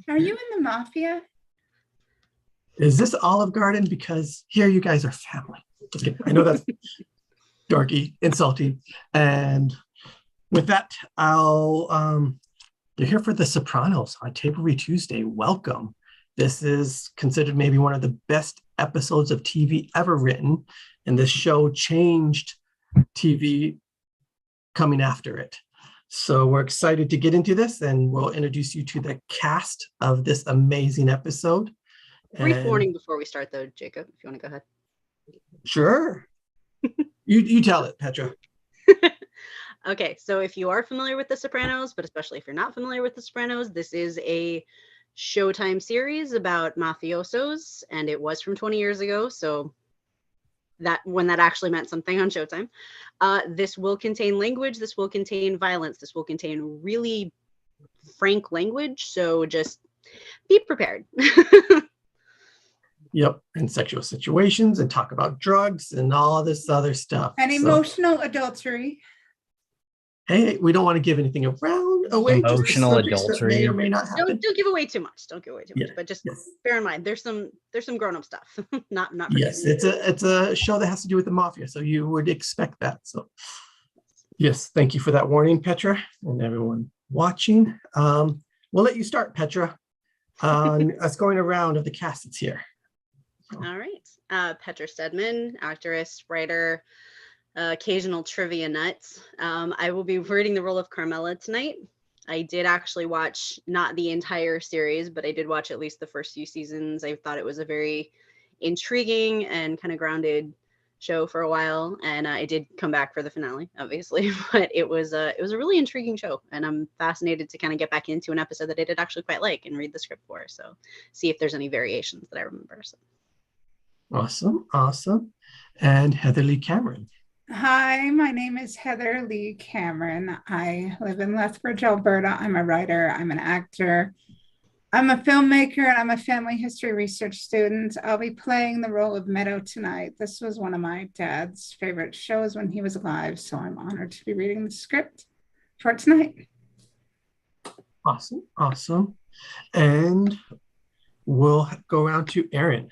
Are you in the mafia? Is this Olive Garden? Because here you guys are family. Just kidding. I know that's dorky, insulting. And with that, you're here for the Sopranos on Table Read Tuesday. Welcome. This is considered maybe one of the best episodes of TV ever written, and this show changed TV coming after it. So we're excited to get into this, and we'll introduce you to the cast of this amazing episode. Brief warning before we start, though, Jacob, if you want to go ahead. Sure. you tell it, Petra. Okay, so if you are familiar with The Sopranos, but especially if you're not familiar with The Sopranos, this is a Showtime series about mafiosos, and it was from 20 years ago, so that when that actually meant something on Showtime. This will contain language, this will contain violence, this will contain really frank language, so just be prepared. Yep, and sexual situations, and talk about drugs and all this other stuff. And emotional adultery. Hey, we don't want to give anything away. Emotional adultery may or may not happen. Don't give away too much. Don't give away too much. But just bear in mind, there's some grown-up stuff. not for yes, kids. it's a show that has to do with the mafia, so you would expect that. So yes, thank you for that warning, Petra, and everyone watching. We'll let you start, Petra. Us going around of the cast that's here. All right. Petra Stedman, actress, writer, occasional trivia nuts. I will be reading the role of Carmela tonight. I did actually watch not the entire series, but I did watch at least the first few seasons. I thought it was a very intriguing and kind of grounded show for a while, and I did come back for the finale, obviously. But it was a really intriguing show, and I'm fascinated to kind of get back into an episode that I did actually quite like and read the script for. So see if there's any variations that I remember. So. Awesome. And Heather Lee Cameron. Hi, my name is Heather Lee Cameron. I live in Lethbridge, Alberta. I'm a writer, I'm an actor, I'm a filmmaker, and I'm a family history research student. I'll be playing the role of Meadow tonight. This was one of my dad's favorite shows when he was alive, so I'm honored to be reading the script for tonight. Awesome. And we'll go around to Erin.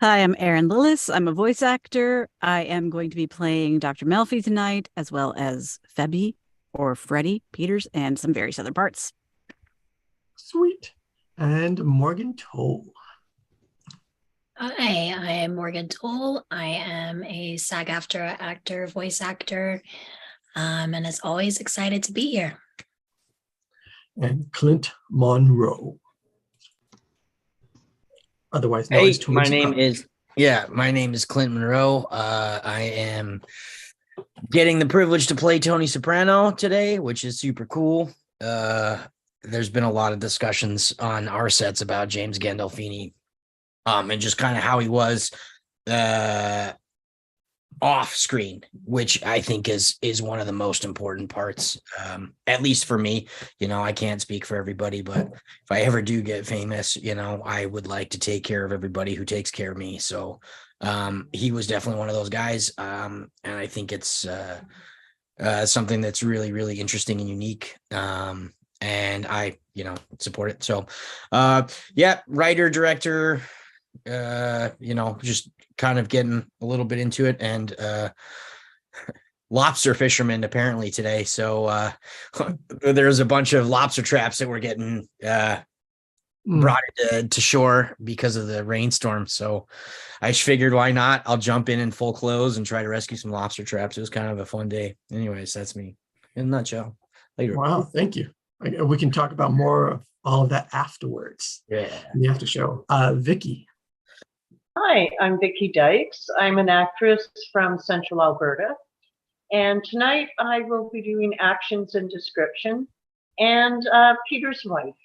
Hi, I'm Erin Lillis. I'm a voice actor. I am going to be playing Dr. Melfi tonight, as well as Febby or Freddie Peters and some various other parts. Sweet. And Morgan Toll. Hi, I am Morgan Toll. I am a SAG-AFTRA actor, voice actor, and as always, excited to be here. And Clint Monroe. Otherwise known as my name is Clint Monroe. I am getting the privilege to play Tony Soprano today, which is super cool. There's been a lot of discussions on our sets about James Gandolfini, and just kind of how he was off screen, which I think is one of the most important parts, at least for me. I can't speak for everybody, but if I ever do get famous, I would like to take care of everybody who takes care of me. So he was definitely one of those guys, and I think it's something that's really, really interesting and unique, and I support it. So writer, director, just kind of getting a little bit into it, and lobster fisherman apparently today. So there's a bunch of lobster traps that were getting brought to shore because of the rainstorm. So I just figured, why not? I'll jump in full clothes and try to rescue some lobster traps. It was kind of a fun day. Anyways, that's me in a nutshell. Later. Wow, thank you. We can talk about more of all of that afterwards. Yeah. In the after show. Vicky. Hi, I'm Vicki Dykes. I'm an actress from Central Alberta. And tonight I will be doing actions and description and Peter's wife.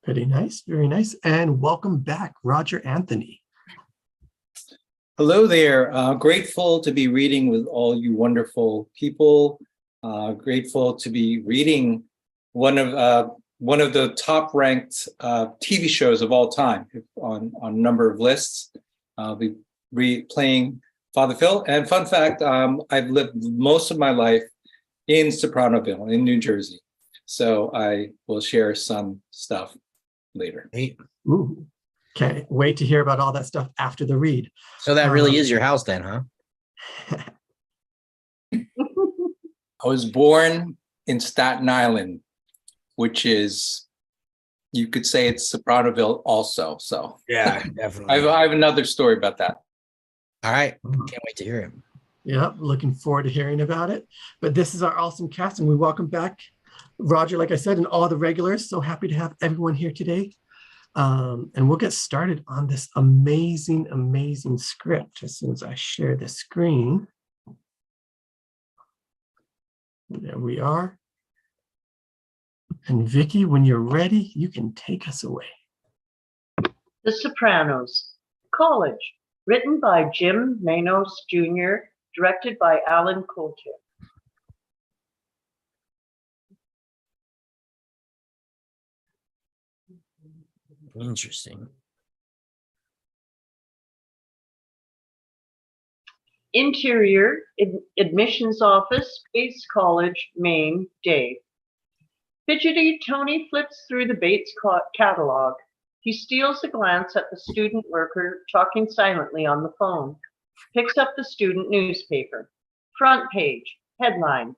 Very nice. And welcome back, Roger Anthony. Hello there. Grateful to be reading with all you wonderful people. Grateful to be reading one of the top-ranked TV shows of all time on a number of lists. I'll be playing Father Phil. And fun fact, I've lived most of my life in Sopranoville in New Jersey. So I will share some stuff later. Hey, Ooh. Can't wait to hear about all that stuff after the read. so that really is your house then, huh? I was born in Staten Island, which is, you could say it's Sopranoville also. So Yeah, I definitely. have another story about that. All right. Can't wait to hear it. Yep, looking forward to hearing about it. But this is our awesome cast, and we welcome back Roger, like I said, and all the regulars. So happy to have everyone here today. And we'll get started on this amazing, amazing script as soon as I share the screen. There we are. And Vicky, when you're ready, you can take us away. The Sopranos, College, written by Jim Manos Jr., directed by Alan Coulter. Interesting. Interior, admissions office, Bates College, Maine, day. Fidgety Tony flips through the Bates catalog. He steals a glance at the student worker talking silently on the phone. Picks up the student newspaper. Front page, headline,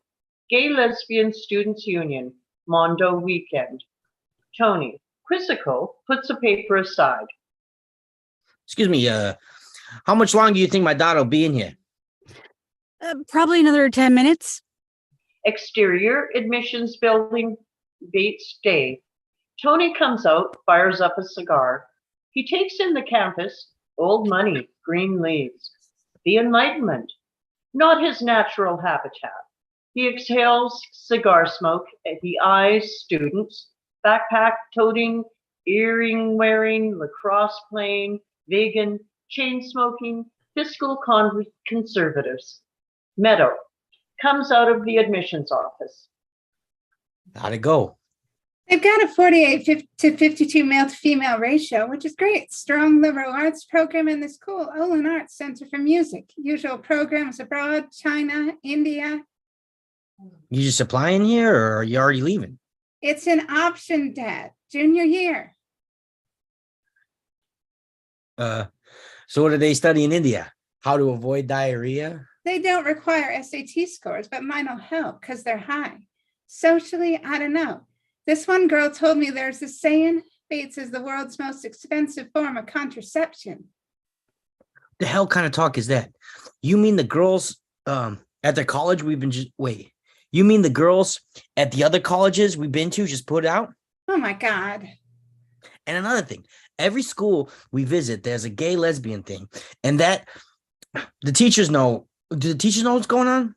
Gay Lesbian Students Union, Mondo Weekend. Tony, quizzical, puts the paper aside. Excuse me, how much longer do you think my daughter will be in here? Probably another 10 minutes. Exterior, admissions building, Bates day. Tony comes out, fires up a cigar. He takes in the campus, old money, green leaves. The Enlightenment, not his natural habitat. He exhales cigar smoke. He eyes students, backpack toting, earring wearing, lacrosse playing, vegan, chain smoking, fiscal conservatives. Meadow comes out of the admissions office. How'd it go? They've got a 48 to 52 male to female ratio, which is great. Strong liberal arts program in the school. Olin Arts Center for Music. Usual programs abroad, China, India. You just applying here or are you already leaving? It's an option, Dad. Junior year. So what do they study in India? How to avoid diarrhea? They don't require SAT scores, but mine will help because they're high. Socially, I don't know. This one girl told me there's a saying, Bates is the world's most expensive form of contraception. The hell kind of talk is that? You mean the girls at the college we've been wait. You mean the girls at the other colleges we've been to just put out? Oh my God. And another thing, every school we visit, there's a gay lesbian thing. And that the teachers know. Do the teachers know what's going on?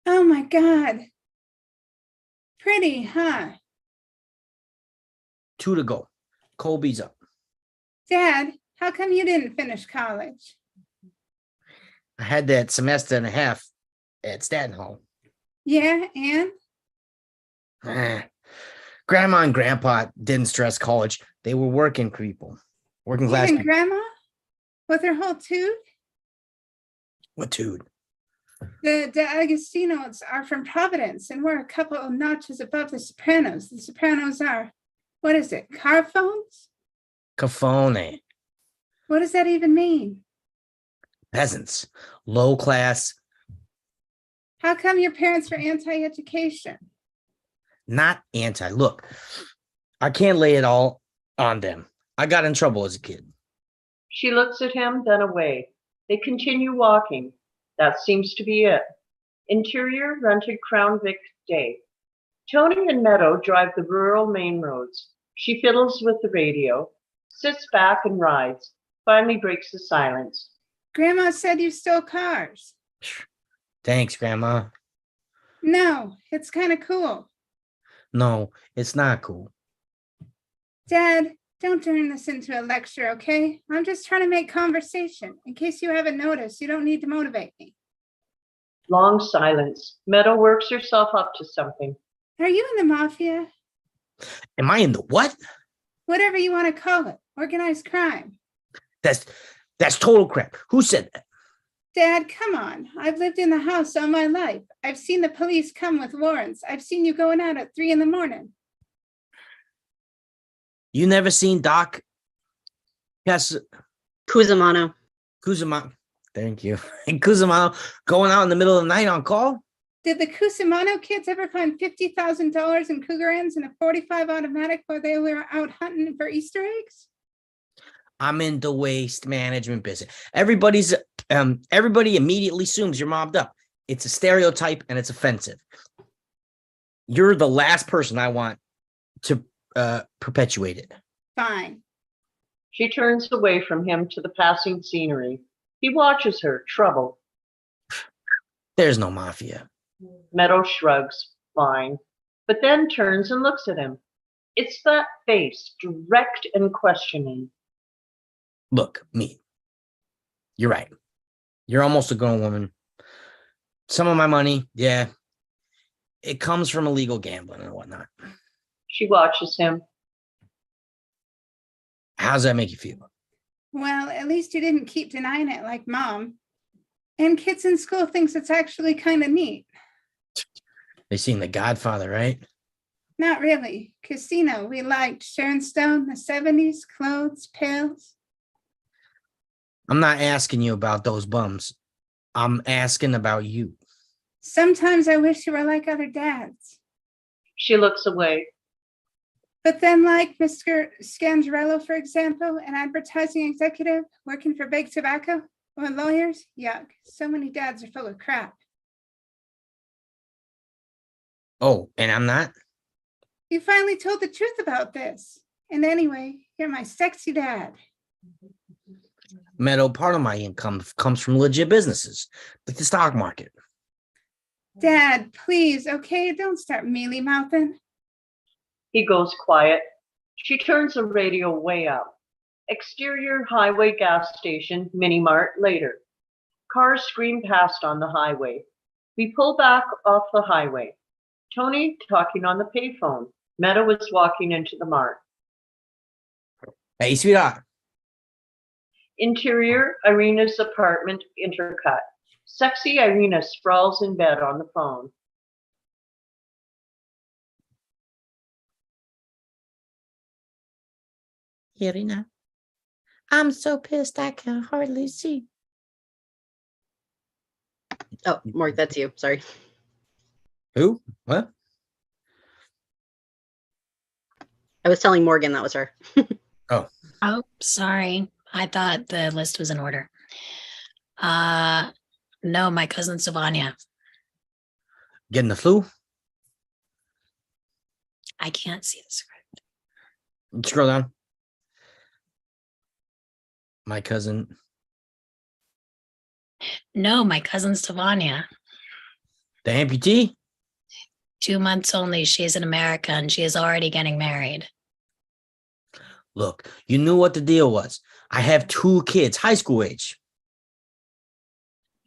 Oh my God. Pretty, huh? 2 to go. Colby's up. Dad, how come you didn't finish college? I had that semester and a half at Staten Hall. Yeah, and? Grandma and Grandpa didn't stress college. They were working people. Working class Even people. Grandma? With her whole tooth? What dude? The Agostinos are from Providence, and we're a couple of notches above the Sopranos. The Sopranos are, what is it, Carphones? Cafone. What does that even mean? Peasants. Low class. How come your parents were anti-education? Not anti. Look, I can't lay it all on them. I got in trouble as a kid. She looks at him, then away. They continue walking. That seems to be it. Interior, rented Crown Vic day. Tony and Meadow drive the rural main roads. She fiddles with the radio, sits back and rides, finally breaks the silence. Grandma said you stole cars. Thanks, Grandma. No, it's kind of cool. No, it's not cool. Dad, don't turn this into a lecture, okay? I'm just trying to make conversation. In case you haven't noticed, you don't need to motivate me. Long silence. Meadow works herself up to something. Are you in the mafia? Am I in the what? Whatever you want to call it. Organized crime. That's total crap. Who said that? Dad, come on. I've lived in the house all my life. I've seen the police come with warrants. I've seen you going out at 3 a.m. You never seen Doc? Yes, Cusimano. Kuzuma. Thank you. And Kuzumano going out in the middle of the night on call? Did the Cusimano kids ever find $50,000 in cougar ends in a .45 automatic while they were out hunting for Easter eggs? I'm in the waste management business. Everybody immediately assumes you're mobbed up. It's a stereotype and it's offensive. You're the last person I want to perpetuate it. Fine. She turns away from him to the passing scenery. He watches her, troubled. There's no mafia. Meadow shrugs, fine, but then turns and looks at him. It's that face, direct and questioning. Look, me. You're right. You're almost a grown woman. Some of my money, yeah, it comes from illegal gambling and whatnot. She watches him. How does that make you feel? Well, at least you didn't keep denying it like Mom. And kids in school thinks it's actually kind of neat. They seen The Godfather, right? Not really. Casino, we liked. Sharon Stone, the 70s, clothes, pills. I'm not asking you about those bums. I'm asking about you. Sometimes I wish you were like other dads. She looks away. But then, like Mr. Scangarello, for example, an advertising executive working for Big Tobacco or lawyers, yuck. So many dads are full of crap. Oh, and I'm not? You finally told the truth about this. And anyway, you're my sexy dad. Meadow, part of my income comes from legit businesses, like the stock market. Dad, please, okay? Don't start mealy-mouthing. He goes quiet. She turns the radio way up. Exterior highway gas station, mini mart later. Cars scream past on the highway. We pull back off the highway. Tony talking on the payphone. Meadow is walking into the mart. Hey, sweetheart. Interior, Irina's apartment intercut. Sexy Irina sprawls in bed on the phone. Irina, I'm so pissed I can hardly see. Oh, Mark, that's you. Sorry. Who? What? I was telling Morgan that was her. Oh. Oh, sorry. I thought the list was in order. No, my cousin Sylvania. Getting the flu? I can't see the script. Scroll down. My cousin. No, my cousin Sylvania. The amputee? 2 months only. She is in America and she is already getting married. Look, you knew what the deal was. I have 2 kids, high school age.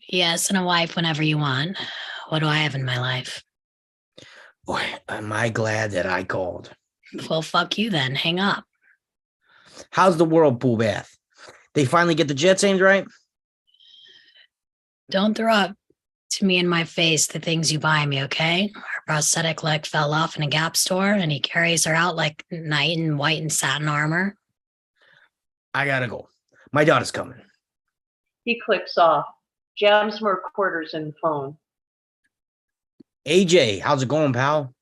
Yes, and a wife whenever you want. What do I have in my life? Boy, am I glad that I called. Well, fuck you then. Hang up. How's the whirlpool bath? They finally get the jet names right? Don't throw up to me in my face the things you buy me, okay? Her prosthetic leg fell off in a Gap store and he carries her out like knight in white and satin armor. I gotta go. My daughter's coming. He clicks off, jams more quarters in the phone. AJ, how's it going, pal?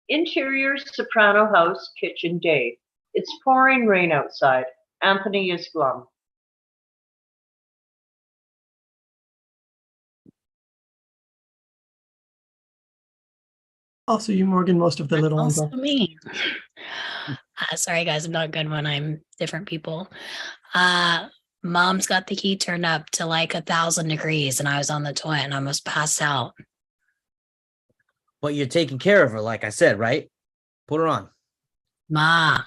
Interior Soprano house kitchen day. It's pouring rain outside. Anthony is glum. Also, you, Morgan, most of the little ones Also are. me. Sorry, guys, I'm not good when I'm different people. Mom's got the heat turned up to like 1,000 degrees, and I was on the toilet and I almost passed out. But you're taking care of her, like I said, right? Put her on. Ma,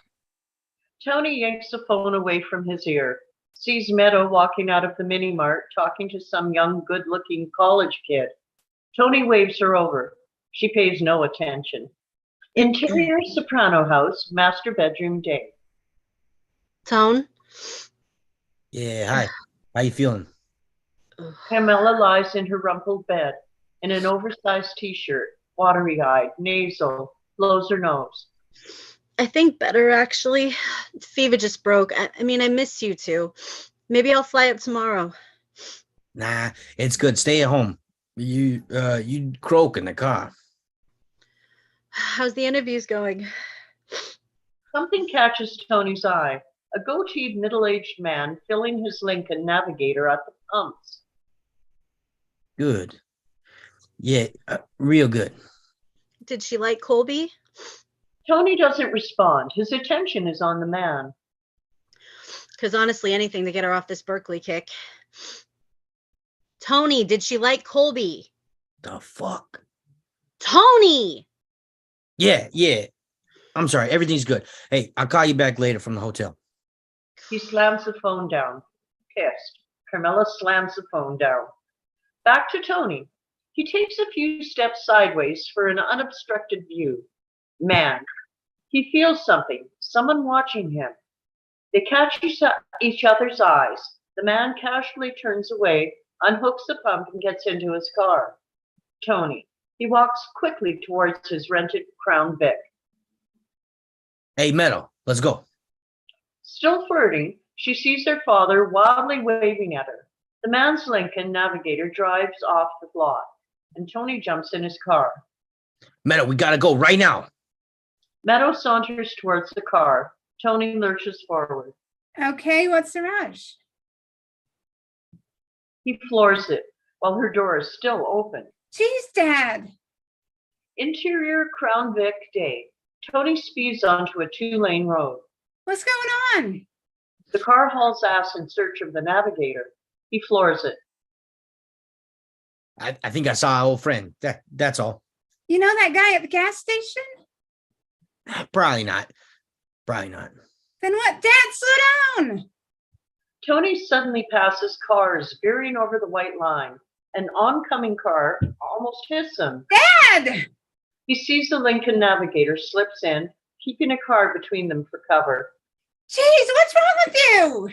Tony yanks the phone away from his ear, sees Meadow walking out of the mini mart talking to some young, good-looking college kid. Tony waves her over. She pays no attention. Interior Soprano house, master bedroom day. Tone, Yeah, hi. How you feeling? Ugh. Carmela lies in her rumpled bed in an oversized t-shirt, watery-eyed, nasal, blows her nose. I think better, actually. Fever just broke. I mean, I miss you too. Maybe I'll fly up tomorrow. Nah, it's good. Stay at home. You croak in the car. How's the interviews going? Something catches Tony's eye, a goateed middle-aged man filling his Lincoln Navigator at the pumps. Good. Yeah, real good. Did she like Colby? Tony doesn't respond. His attention is on the man. Because honestly, anything to get her off this Berkeley kick. Tony, did she like Colby? The fuck? Tony! Yeah. I'm sorry. Everything's good. Hey, I'll call you back later from the hotel. He slams the phone down. Pissed. Carmela slams the phone down. Back to Tony. He takes a few steps sideways for an unobstructed view. Man. He feels something. Someone watching him. They catch each other's eyes. The man casually turns away, unhooks the pump, and gets into his car. Tony. He walks quickly towards his rented Crown Vic. Hey, Meadow, let's go. Still flirting, she sees her father wildly waving at her. The man's Lincoln Navigator drives off the lot, and Tony jumps in his car. Meadow, we gotta go right now. Meadow saunters towards the car. Tony lurches forward. Okay, what's the rush? He floors it while her door is still open. Geez, Dad. Interior Crown Vic day. Tony speeds onto a 2-lane road. What's going on? The car hauls ass in search of the Navigator. He floors it. I think I saw our old friend. That's all. You know that guy at the gas station? Probably not. Then what? Dad, slow down. Tony suddenly passes cars veering over the white line. An oncoming car almost hits him. Dad! He sees the Lincoln Navigator, slips in, keeping a car between them for cover. Jeez, what's wrong with you?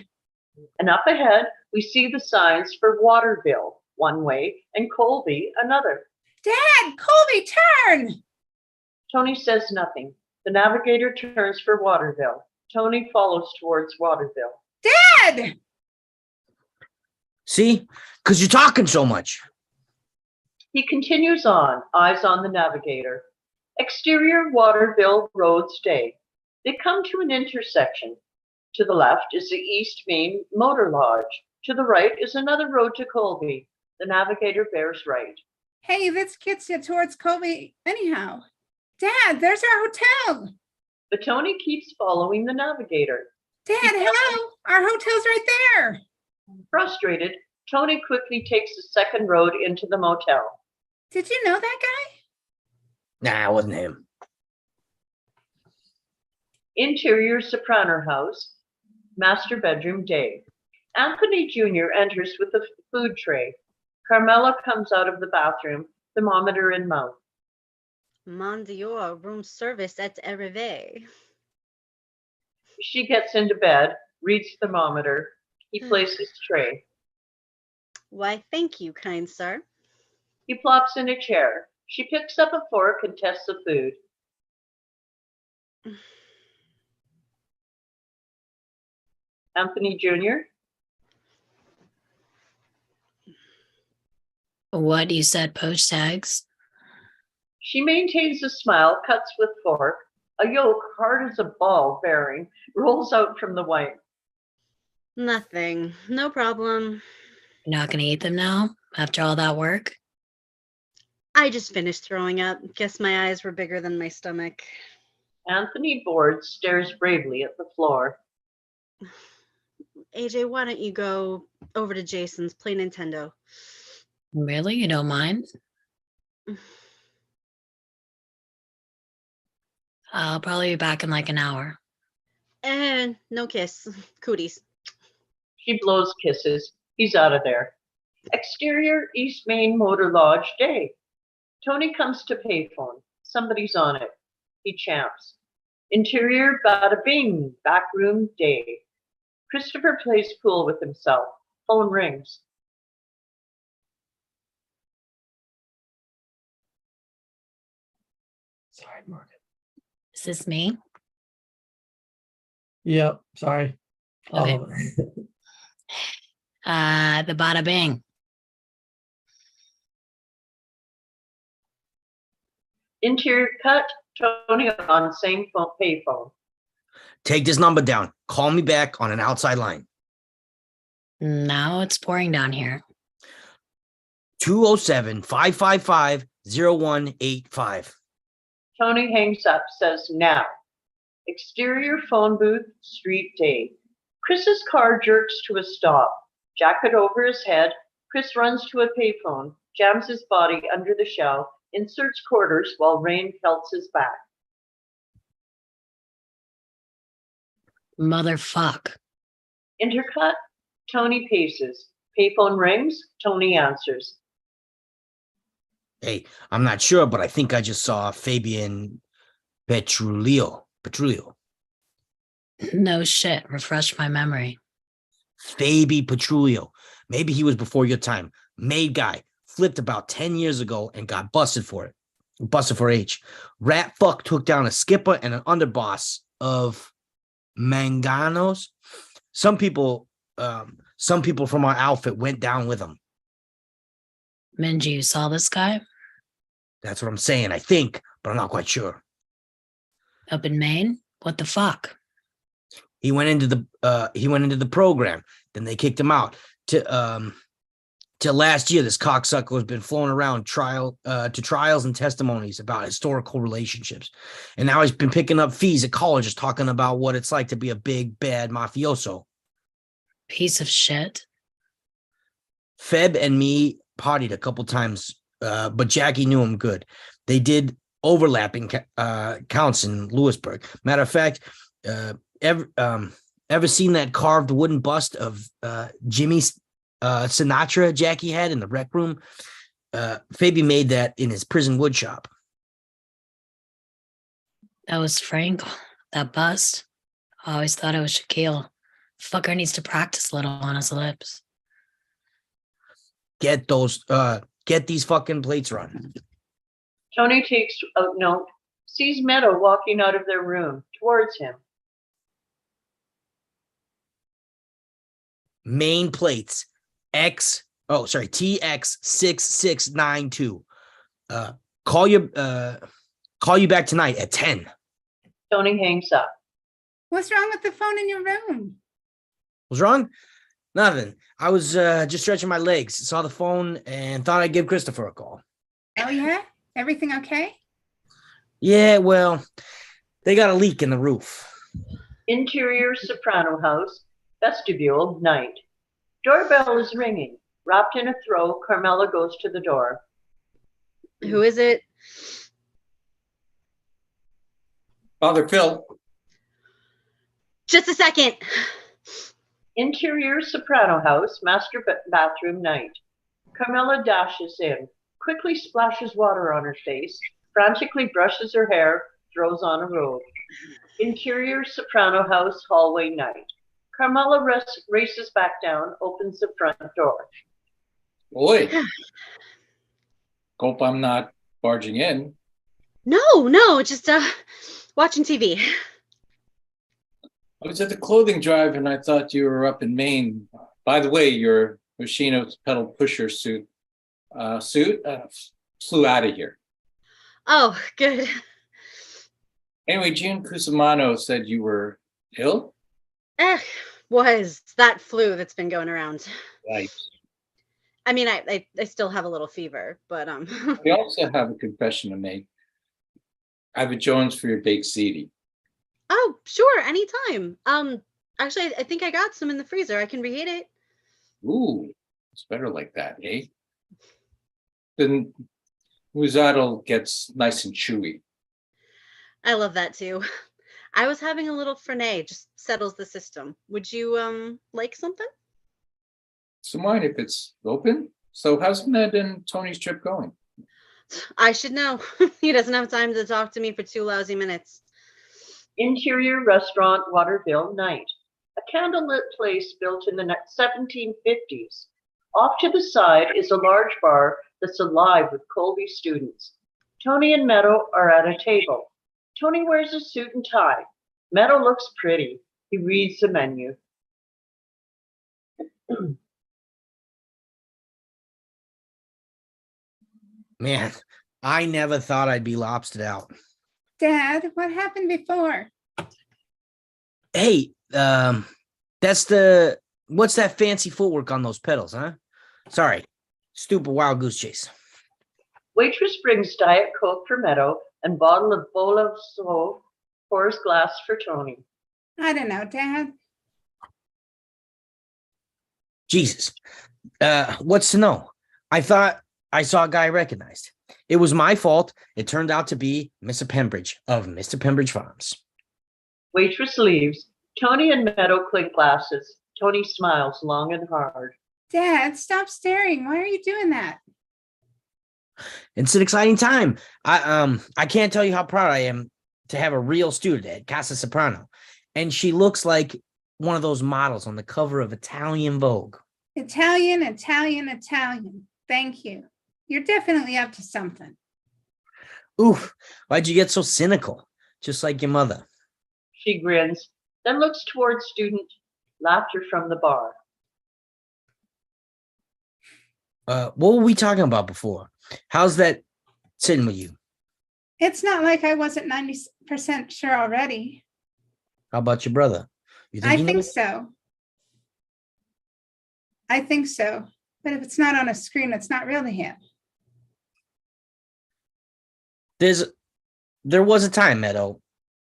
And up ahead, we see the signs for Waterville, one way, and Colby, another. Dad, Colby, turn! Tony says nothing. The Navigator turns for Waterville. Tony follows towards Waterville. Dad! See? Because you're talking so much. He continues on, eyes on the Navigator. Exterior Waterville Roads Day. They come to an intersection. To the left is the East Main Motor Lodge. To the right is another road to Colby. The Navigator bears right. Hey, this gets you towards Colby anyhow. Dad, there's our hotel. But Tony keeps following the Navigator. Dad, hello. Our hotel's right there. Frustrated, Tony quickly takes the second road into the motel. Did you know that guy? Nah, it wasn't him. Interior Soprano house, master bedroom day. Anthony Jr. enters with a food tray. Carmela comes out of the bathroom, thermometer in mouth. Mon Dieu, room service at Arrivé. She gets into bed, reads thermometer. He places tray. Why, thank you, kind sir. He plops in a chair. She picks up a fork and tests the food. Anthony Jr. What you said, post tags? She maintains a smile, cuts with fork. A yolk, hard as a ball bearing, rolls out from the white. Nothing. No problem. You're not going to eat them now after all that work? I just finished throwing up. Guess my eyes were bigger than my stomach. Anthony Board stares bravely at the floor. AJ, why don't you go over to Jason's, play Nintendo? Really? You don't mind? I'll probably be back in like an hour. And no kiss. Cooties. She blows kisses. He's out of there. Exterior East Main Motor Lodge day. Tony comes to payphone. Somebody's on it. He champs. Interior bada bing, back room day. Christopher plays pool with himself. Phone rings. this me? Yep. Sorry. Okay. All of it. The bada bing. Interior cut, Tony on same phone, payphone. Take this number down. Call me back on an outside line. Now it's pouring down here. 207-555-0185. Tony hangs up, says now. Exterior phone booth, street day. Chris's car jerks to a stop. Jacket over his head, Chris runs to a payphone, jams his body under the shell, inserts quarters while rain pelts his back. Motherfuck. Intercut, Tony paces. Payphone rings, Tony answers. Hey, I'm not sure, but I think I just saw Fabian Petrulio. No shit. Refresh my memory. Fabi Petrulio. Maybe he was before your time. Made guy. Flipped about 10 years ago and got busted for it. Busted for H. Rat fuck took down a skipper and an underboss of Manganos. Some people from our outfit went down with him. Minji, you saw this guy? That's what I'm saying, I think, but I'm not quite sure. Up in Maine? What the fuck? He went into the program. Then they kicked him out. Till last year, this cocksucker has been flown around to trials and testimonies about historical relationships. And now he's been picking up fees at colleges talking about what it's like to be a big, bad mafioso. Piece of shit. Feb and me partied a couple times, but Jackie knew him good. They did overlapping counts in Lewisburg. Matter of fact, ever seen that carved wooden bust of Jimmy Sinatra Jackie had in the rec room? Fabi made that in his prison wood shop. That was Frank. That bust. I always thought it was Shaquille. Fucker needs to practice a little on his lips. Get these fucking plates run. Tony takes a note, sees Meadow walking out of their room towards him. Main plates. TX6692. Call you back tonight at 10. Tony hangs up. What's wrong with the phone in your room? What's wrong? Nothing. I was just stretching my legs, saw the phone, and thought I'd give Christopher a call. Oh, yeah? Everything okay? Yeah, well, they got a leak in the roof. Interior Soprano house, vestibule, night. Doorbell is ringing. Wrapped in a throw, Carmela goes to the door. Who is it? Father Phil. Just a second. Interior Soprano house, master bathroom, night. Carmela dashes in, quickly splashes water on her face, frantically brushes her hair, throws on a robe. Interior Soprano house, hallway, night. Carmela races back down, opens the front door. Oi. Hope I'm not barging in. No, just watching TV. I was at the clothing drive and I thought you were up in Maine. By the way, your Moschino's pedal pusher suit flew out of here. Oh, good. Anyway, June Cusimano said you were ill? Was that flu that's been going around. Right. I mean, I still have a little fever, but I also have a confession to make. I have a Jones for your baked ziti. Oh, sure, anytime. Actually, I think I got some in the freezer. I can reheat it. Ooh, it's better like that, eh? Then Musato gets nice and chewy. I love that too. I was having a little Fernet, just settles the system. Would you like something? So mind if it's open? So how's Ned and Tony's trip going? I should know. He doesn't have time to talk to me for 2 lousy minutes. Interior restaurant, Waterville, night. A candlelit place built in the 1750s. Off to the side is a large bar that's alive with Colby students. Tony and Meadow are at a table. Tony wears a suit and tie. Meadow looks pretty. He reads the menu. Man, I never thought I'd be lobstered out. Dad, what happened before? Hey, what's that fancy footwork on those pedals, huh? Sorry, stupid wild goose chase. Waitress brings Diet Coke for Meadow and bottle of bowl of soap, pours glass for Tony. I don't know, Dad. Jesus, what's to know? I thought I saw a guy I recognized. It was my fault. It turned out to be Mr. Pembridge of Mr. Pembridge Farms. Waitress leaves. Tony and Meadow clink glasses. Tony smiles long and hard. Dad, stop staring. Why are you doing that? It's an exciting time. I can't tell you how proud I am to have a real student at Casa Soprano. And she looks like one of those models on the cover of Italian Vogue. Italian, Italian, Italian. Thank you. You're definitely up to something. Oof, why'd you get so cynical? Just like your mother. She grins, then looks towards student. Laughter from the bar. What were we talking about before? How's that sitting with you? It's not like I wasn't 90% sure already. How about your brother? You I he think knows? so. I think so. But if it's not on a screen, it's not really him. There was a time, Meadow,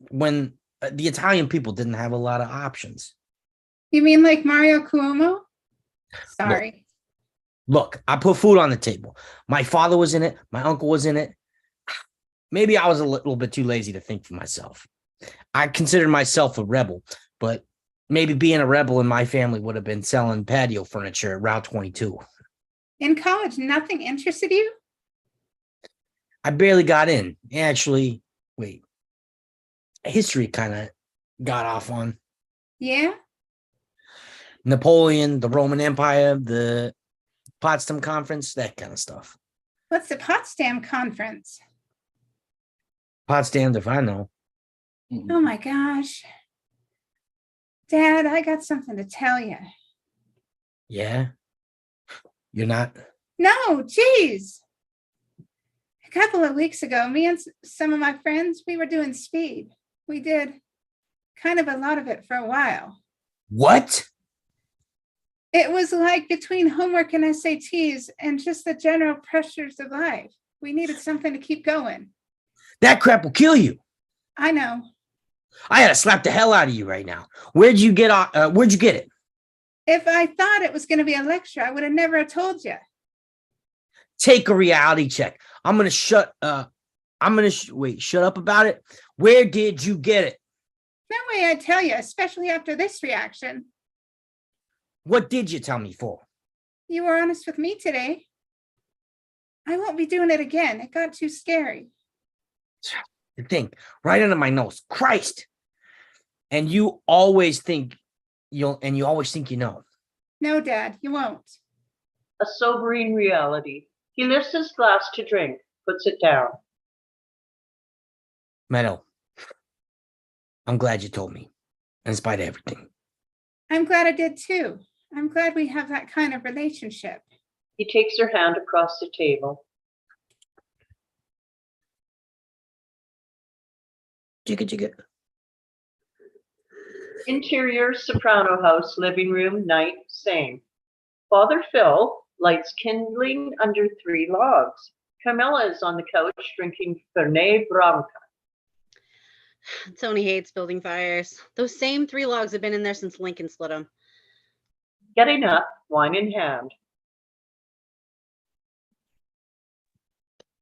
when the Italian people didn't have a lot of options. You mean like Mario Cuomo? Sorry. Look, I put food on the table. My father was in it. My uncle was in it. Maybe I was a little bit too lazy to think for myself. I considered myself a rebel, but maybe being a rebel in my family would have been selling patio furniture at Route 22. In college, nothing interested you? I barely got in. Actually, wait. History kind of got off on. Yeah? Napoleon, the Roman Empire, the Potsdam Conference, that kind of stuff. What's the Potsdam Conference? Potsdam, if I know. Oh my gosh. Dad, I got something to tell you. Yeah? You're not? No, geez. A couple of weeks ago, me and some of my friends, we were doing speed. We did kind of a lot of it for a while. What? It was like between homework and SATs and just the general pressures of life. We needed something to keep going. That crap will kill you. I know. I had to slap the hell out of you right now. Where'd you get it? If I thought it was going to be a lecture, I would have never told you. Take a reality check. Shut up about it. Where did you get it? No way I'd tell you, especially after this reaction. What did you tell me for? You were honest with me today. I won't be doing it again. It got too scary. The thing right under my nose. Christ. And you always think you know. No, Dad, you won't. A sobering reality. He lifts his glass to drink, puts it down. Meadow, I'm glad you told me, in spite of everything. I'm glad I did too. I'm glad we have that kind of relationship. He takes her hand across the table. Jigga jigga. Interior, Soprano house, living room, night, same. Father Phil lights kindling under 3 logs. Carmela is on the couch drinking Fernet Branca. Tony hates building fires. Those same 3 logs have been in there since Lincoln split them. Getting up, wine in hand.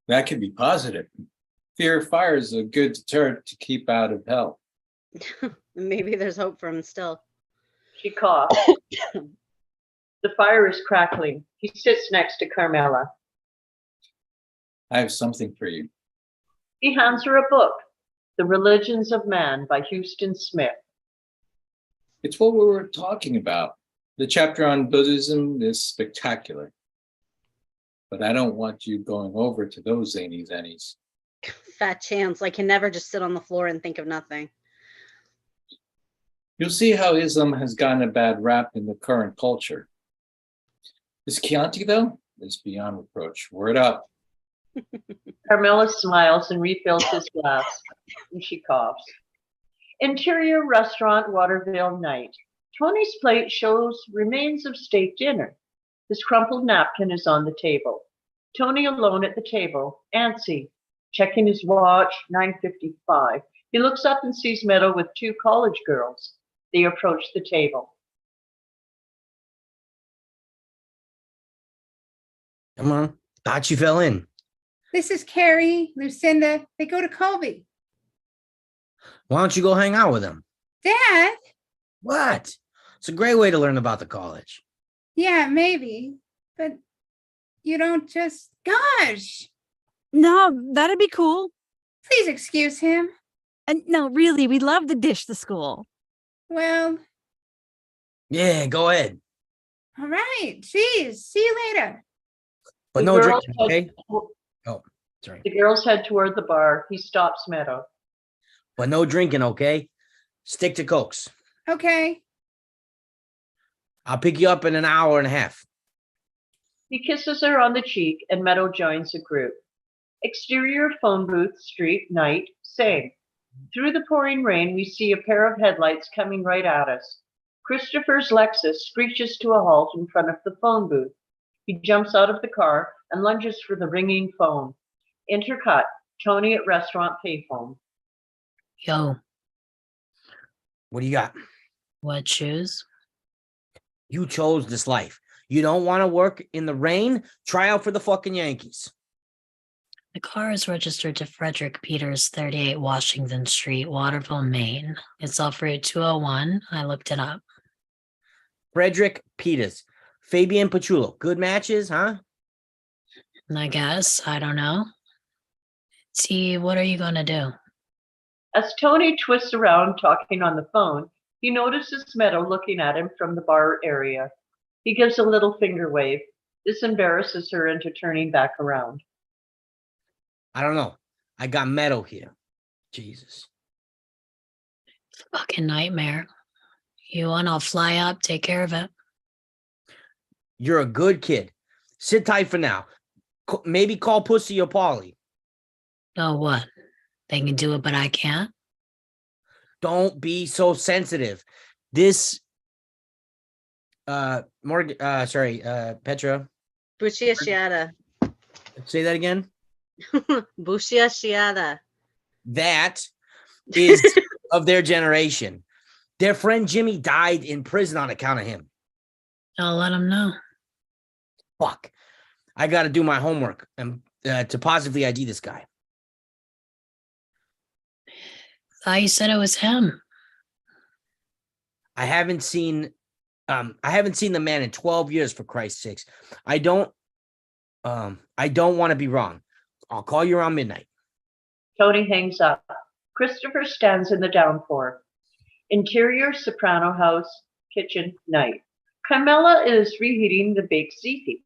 That could be positive. Fear of fire is a good deterrent to keep out of hell. Maybe there's hope for him still. She coughs. The fire is crackling. He sits next to Carmela. I have something for you. He hands her a book, The Religions of Man by Houston Smith. It's what we were talking about. The chapter on Buddhism is spectacular. But I don't want you going over to those zany zennies. Fat chance. I can never just sit on the floor and think of nothing. You'll see how Islam has gotten a bad rap in the current culture. This Chianti, though, is beyond reproach. Word up. Carmela smiles and refills his glass, and she coughs. Interior restaurant, Waterville night. Tony's plate shows remains of steak dinner. His crumpled napkin is on the table. Tony alone at the table, antsy, checking his watch, 9:55. He looks up and sees Meadow with two college girls. They approach the table. Come on. Thought you fell in. This is Carrie, Lucinda. They go to Colby. Why don't you go hang out with them? Dad? What? It's a great way to learn about the college. Yeah, maybe. But you don't just, gosh, No, that'd be cool. please excuse him. And no, really, we love to dish the school. Well, Yeah, go ahead. all right. Geez, see you later. But The no girls drinking, head- okay? Oh, sorry. The girls head toward the bar. He stops Meadow. But no drinking, okay? Stick to Cokes. Okay. I'll pick you up in an hour and a half. He kisses her on the cheek, and Meadow joins the group. Exterior phone booth, street, night, same. Through the pouring rain, we see a pair of headlights coming right at us. Christopher's Lexus screeches to a halt in front of the phone booth. He jumps out of the car and lunges for the ringing phone. Intercut, Tony at restaurant payphone. Yo, What do you got? what shoes? You chose this life. You don't want to work in the rain? Try out for the fucking Yankees. The car is registered to Frederick Peters, 38 Washington Street, Waterville, Maine. It's off Route 201. I looked it up. Frederick Peters. Fabian Pachulo. Good matches, huh? I guess. I don't know. See, what are you going to do? As Tony twists around talking on the phone, he notices Meadow looking at him from the bar area. He gives a little finger wave. This embarrasses her into turning back around. I don't know. I got Meadow here. Jesus. Fucking nightmare. You want, I'll fly up, take care of it. You're a good kid. Sit tight for now. Maybe call Pussy or Polly. Oh, what? They can do it, but I can't? Don't be so sensitive. This Petra. Bushia Shiada. Say that again. Bushia Shiada. That is of their generation. Their friend Jimmy died in prison on account of him. I'll let them know. Fuck. I got to do my homework and to positively ID this guy. Thought you said it was him. I haven't seen the man in 12 years, for Christ's sakes. I don't want to be wrong. I'll call you around midnight. Tony hangs up. Christopher stands in the downpour. Interior soprano house, kitchen, night. Carmela is reheating the baked ziti.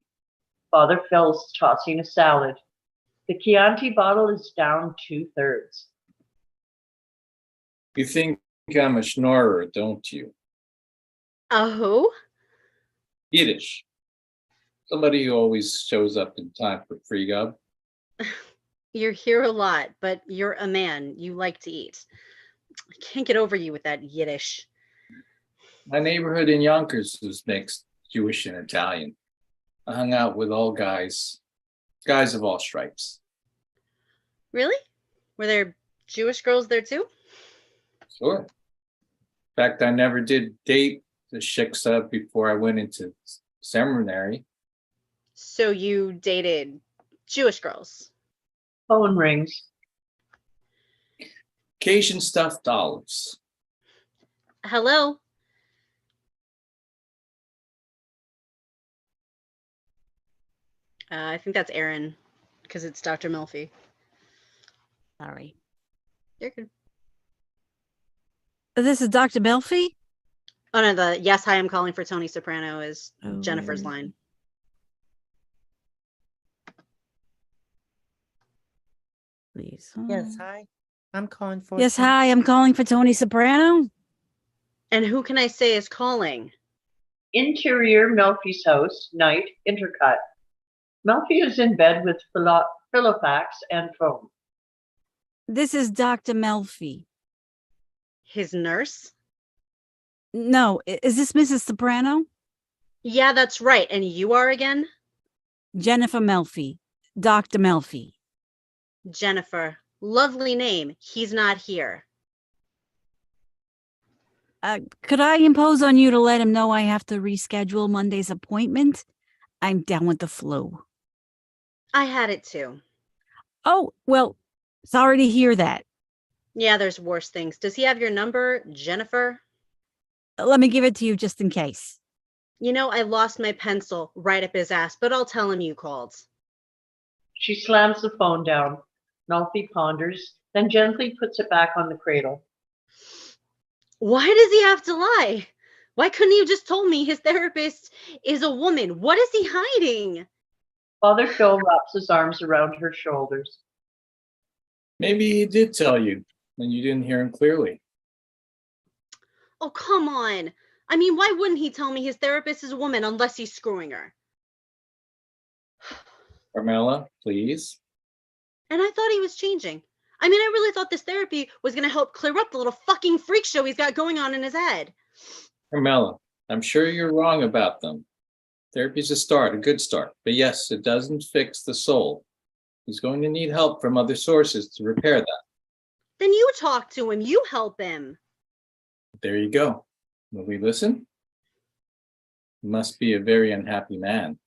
Father Phil's tossing a salad. The Chianti bottle is down 2/3. You think I'm a schnorrer, don't you? Who? Yiddish. Somebody who always shows up in time for free gub. You're here a lot, but you're a man. You like to eat. I can't get over you with that Yiddish. My neighborhood in Yonkers was mixed Jewish and Italian. I hung out with all guys of all stripes. Really? Were there Jewish girls there too? Sure. In fact, I never did date the shiksa before I went into seminary. So you dated Jewish girls? Phone rings. Cajun stuffed olives. Hello? I think that's Aaron, because it's Dr. Melfi. Sorry. You're good. This is Dr. Melfi? Oh no, the yes, hi, I'm calling for Tony Soprano is Jennifer's Oh. line. please. Yes, hi. I'm calling for. Yes, hi. I'm calling for Tony Soprano. And who can I say is calling? Interior Melfi's house, night, intercut. Melfi is in bed with Filofax and phone. This is Dr. Melfi. His nurse? No, is this Mrs. Soprano? Yeah, that's right. And you are again? Jennifer Melfi. Dr. Melfi. Jennifer. Lovely name. He's not here. Could I impose on you to let him know I have to reschedule Monday's appointment? I'm down with the flu. I had it too. Oh, well, sorry to hear that. Yeah, there's worse things. Does he have your number, Jennifer? Let me give it to you just in case. You know, I lost my pencil right up his ass, but I'll tell him you called. She slams the phone down. Melfi ponders, then gently puts it back on the cradle. Why does he have to lie? Why couldn't he have just told me his therapist is a woman? What is he hiding? Father Phil wraps his arms around her shoulders. Maybe he did tell you, and you didn't hear him clearly. Oh, come on. I mean, why wouldn't he tell me his therapist is a woman unless he's screwing her? Carmela, please. And I thought he was changing. I mean, I really thought this therapy was going to help clear up the little fucking freak show he's got going on in his head. Carmela, I'm sure you're wrong about them. Therapy's a start, a good start. But yes, it doesn't fix the soul. He's going to need help from other sources to repair that. Then you talk to him. You help him. There you go. Will we listen? He must be a very unhappy man.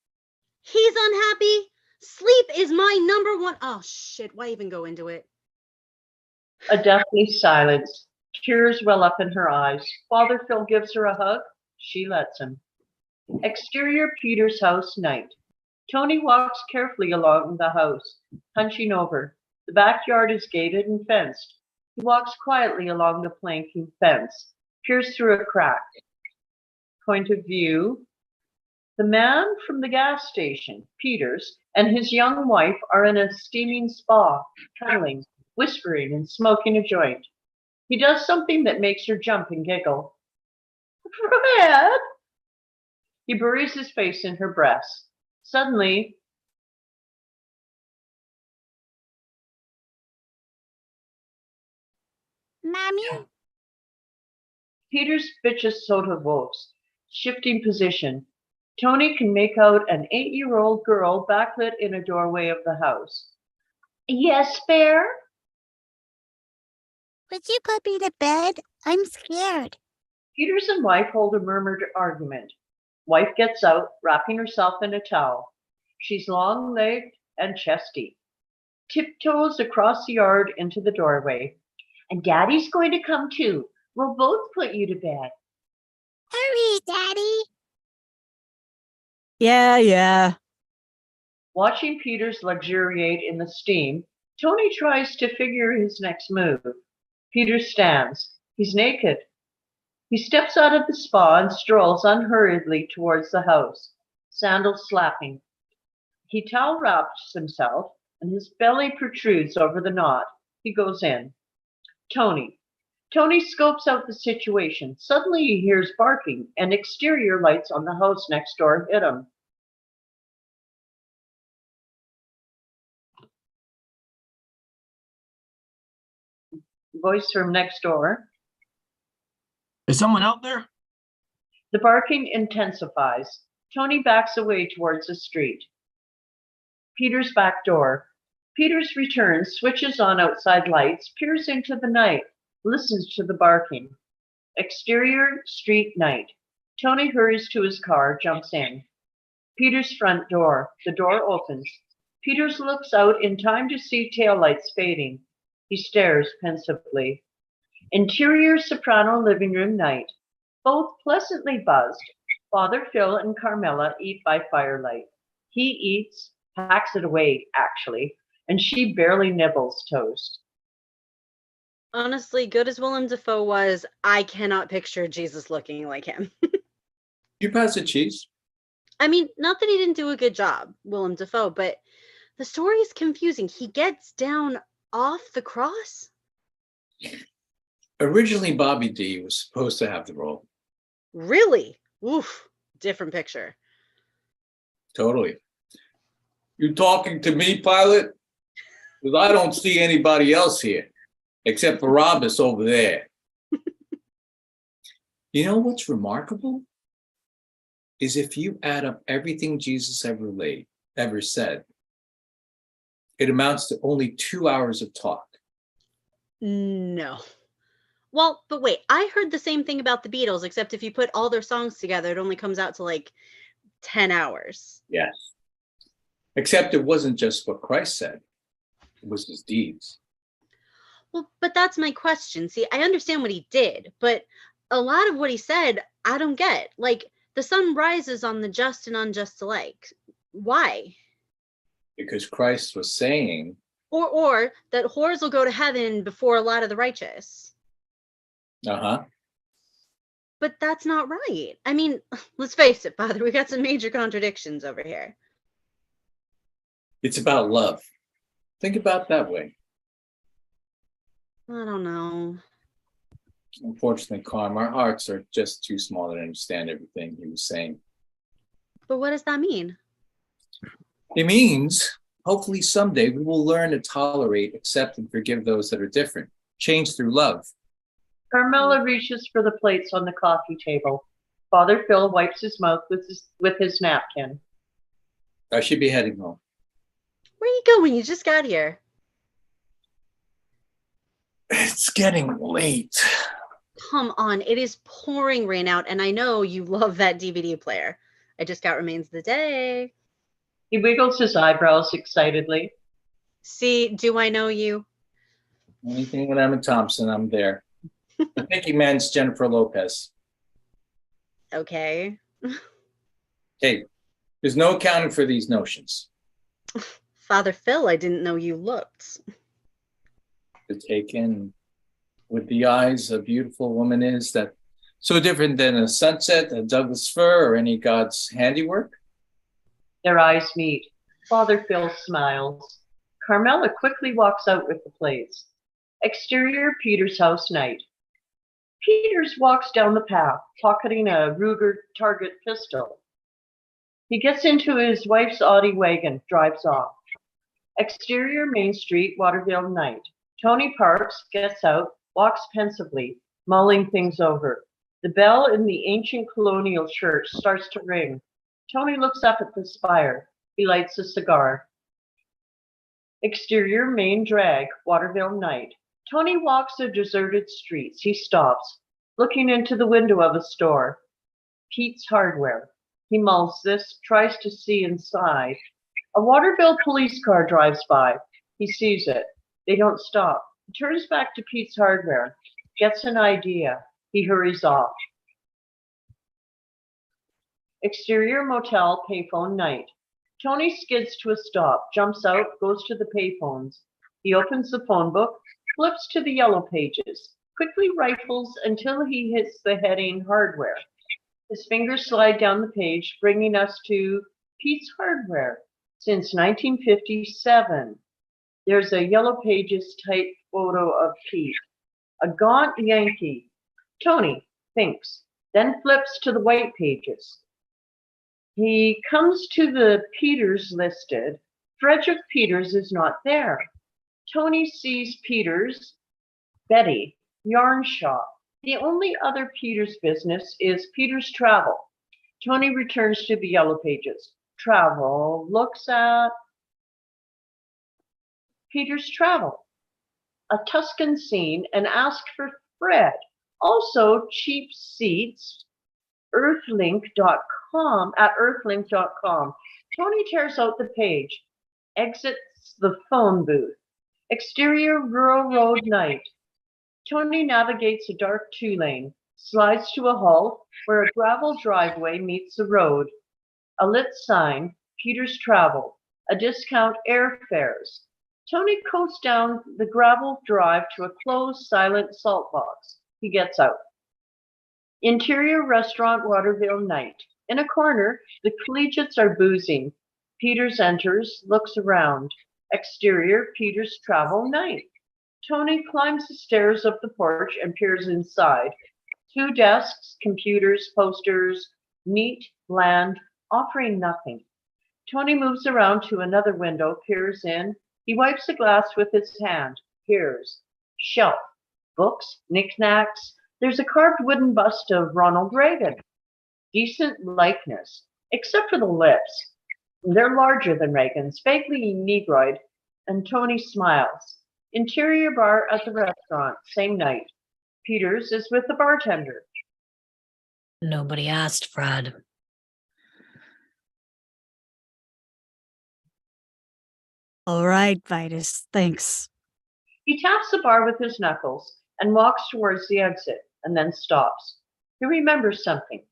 He's unhappy. Sleep is my number one. Oh, shit. Why even go into it? A deathly silence. Tears well up in her eyes. Father Phil gives her a hug. She lets him. Exterior Peter's house, night. Tony walks carefully along the house, hunching over. The backyard is gated and fenced. He walks quietly along the planking fence, peers through a crack. Point of view. The man from the gas station, Peters, and his young wife are in a steaming spa, cuddling, whispering, and smoking a joint. He does something that makes her jump and giggle. Fred! He buries his face in her breast. Suddenly, Mommy? Peter's bitches soda votes, shifting position. Tony can make out an 8-year-old girl backlit in a doorway of the house. Yes, Bear? Would you put me to bed? I'm scared. Peters and wife hold a murmured argument. Wife gets out, wrapping herself in a towel. She's long-legged and chesty. Tiptoes across the yard into the doorway. And Daddy's going to come too. We'll both put you to bed. Hurry, Daddy. Yeah. Watching Peters luxuriate in the steam, Tony tries to figure his next move. Peters stands. He's naked. He steps out of the spa and strolls unhurriedly towards the house, sandals slapping. He towel wraps himself, and his belly protrudes over the knot. He goes in. Tony scopes out the situation. Suddenly he hears barking, and exterior lights on the house next door hit him. Voice from next door. Is someone out there? The barking intensifies. Tony backs away towards the street. Peter's back door. Peters returns, switches on outside lights, peers into the night, listens to the barking. Exterior street night. Tony hurries to his car, jumps in. Peter's front door. The door opens. Peters looks out in time to see taillights fading. He stares pensively. Interior soprano living room night. Both pleasantly buzzed. Father Phil and Carmela eat by firelight. He eats, packs it away, actually, and she barely nibbles toast. Honestly, good as Willem Dafoe was, I cannot picture Jesus looking like him. You pass the cheese. I mean, not that he didn't do a good job, Willem Dafoe, but the story is confusing. He gets down off the cross? Originally, Bobby D was supposed to have the role. Really? Oof, different picture. Totally. You talking to me, pilot? Because I don't see anybody else here, except for Barabbas over there. You know what's remarkable? Is if you add up everything Jesus ever said, it amounts to only 2 hours of talk. No. Well, but wait, I heard the same thing about the Beatles, except if you put all their songs together, it only comes out to like 10 hours. Yes. Except it wasn't just what Christ said, it was his deeds. Well, but that's my question. See, I understand what he did, but a lot of what he said, I don't get. Like, the sun rises on the just and unjust alike. Why? Because Christ was saying, Or that whores will go to heaven before a lot of the righteous. But that's not right. I mean, let's face it, Father, we got some major contradictions over here. it's about love. Think about it that way. I don't know. Unfortunately, Carm, our hearts are just too small to understand everything he was saying. But what does that mean? It means, hopefully someday we will learn to tolerate, accept, and forgive those that are different. Change through love. Carmela reaches for the plates on the coffee table. Father Phil wipes his mouth with his napkin. I should be heading home. Where are you going? You just got here. It's getting late. Come on, it is pouring rain out, and I know you love that DVD player. I just got Remains of the Day. He wiggles his eyebrows excitedly. See, do I know you? Anything with Emma Thompson, I'm there. I think he meant Jennifer Lopez. Okay. Hey, there's no accounting for these notions. Father Phil, I didn't know you looked. To take in with the eyes a beautiful woman is that so different than a sunset, a Douglas fir, or any God's handiwork? Their eyes meet. Father Phil smiles. Carmela quickly walks out with the plates. Exterior Peter's house night. Peters walks down the path, pocketing a Ruger target pistol. He gets into his wife's Audi wagon, drives off. Exterior Main Street, Waterville night. Tony parks, gets out, walks pensively, mulling things over. The bell in the ancient colonial church starts to ring. Tony looks up at the spire. He lights a cigar. Exterior Main Drag, Waterville night. Tony walks the deserted streets. He stops, looking into the window of a store. Pete's Hardware. He mulls this, tries to see inside. A Waterville police car drives by. He sees it. They don't stop. He turns back to Pete's Hardware, gets an idea. He hurries off. Exterior Motel, payphone night. Tony skids to a stop, jumps out, goes to the payphones. He opens the phone book, flips to the yellow pages, quickly rifles until he hits the heading Hardware. His fingers slide down the page, bringing us to Pete's Hardware. Since 1957, there's a Yellow Pages type photo of Pete, a gaunt Yankee. Tony thinks, then flips to the white pages. He comes to the Peters listed. Frederick Peters is not there. Tony sees Peters, Betty, yarn shop. The only other Peters business is Peters Travel. Tony returns to the yellow pages. Travel, looks at Peters Travel, a Tuscan scene, and asks for Fred. Also, cheap seats, earthlink.com, at earthlink.com. Tony tears out the page, exits the phone booth. Exterior Rural Road night. Tony navigates a dark two-lane, slides to a halt where a gravel driveway meets the road. A lit sign, Peters Travel, a discount airfares. Tony coasts down the gravel drive to a closed, silent salt box. He gets out. Interior restaurant, Waterville night. In a corner, the collegiates are boozing. Peters enters, looks around. Exterior, Peter's travel night. Tony climbs the stairs of the porch and peers inside. 2 desks, computers, posters, neat, bland, offering nothing. Tony moves around to another window, peers in. He wipes the glass with his hand, peers. Shelf, books, knickknacks. There's a carved wooden bust of Ronald Reagan. Decent likeness, except for the lips. They're larger than Reagan's, vaguely negroid, and Tony smiles. Interior bar at the restaurant, same night. Peters is with the bartender. Nobody asked, Fred. All right, Vitus. Thanks. He taps the bar with his knuckles and walks towards the exit, and then stops. He remembers something.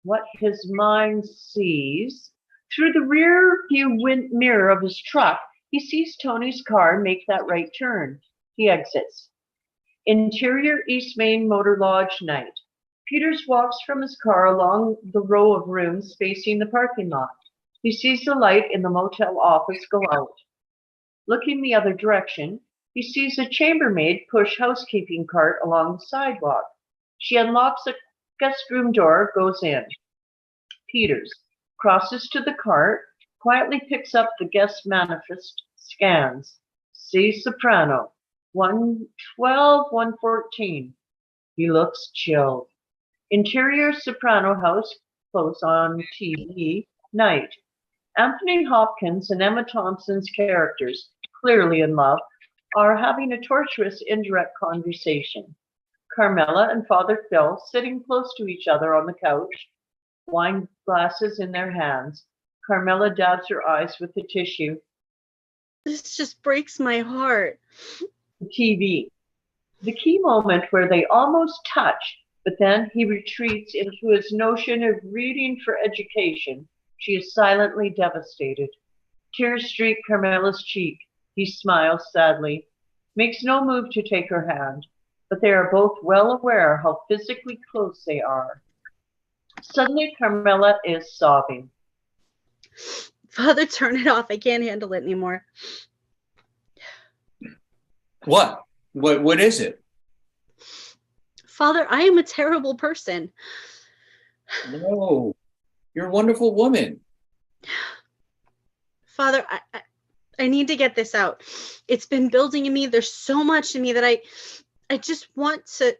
What his mind sees. Through the rear view mirror of his truck, he sees Tony's car make that right turn. He exits. Interior East Main Motor Lodge night. Peters walks from his car along the row of rooms facing the parking lot. He sees the light in the motel office go out. Looking the other direction, he sees a chambermaid push housekeeping cart along the sidewalk. She unlocks the guest room door, goes in. Peters crosses to the cart, quietly picks up the guest manifest, scans. See Soprano, 112, 114. He looks chilled. Interior Soprano house, close on TV, night. Anthony Hopkins and Emma Thompson's characters, clearly in love, are having a tortuous indirect conversation. Carmela and Father Phil sitting close to each other on the couch, wine glasses in their hands. Carmela dabs her eyes with the tissue. This just breaks my heart. TV. The key moment where they almost touch, but then he retreats into his notion of reading for education. She is silently devastated. Tears streak Carmela's cheek. He smiles sadly, makes no move to take her hand, but they are both well aware how physically close they are. Suddenly, Carmela is sobbing. Father, turn it off. I can't handle it anymore. What? What is it? Father, I am a terrible person. No, you're a wonderful woman. Father, I need to get this out. It's been building in me. There's so much in me that I just want to.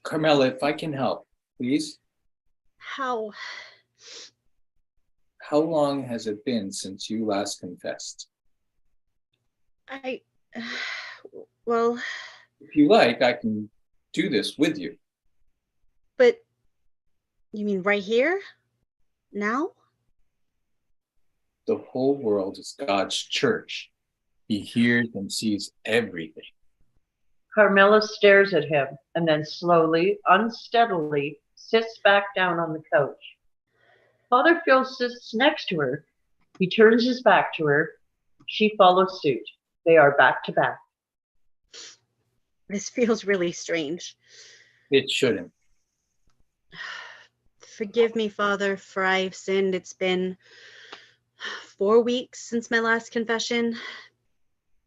Carmela, if I can help, please. How? How long has it been since you last confessed? Well. If you like, I can do this with you. But you mean right here? Now? The whole world is God's church. He hears and sees everything. Carmela stares at him and then slowly, unsteadily, sits back down on the couch. Father Phil sits next to her. He turns his back to her. She follows suit. They are back to back. This feels really strange. It shouldn't. Forgive me, Father, for I've sinned. It's been 4 weeks since my last confession.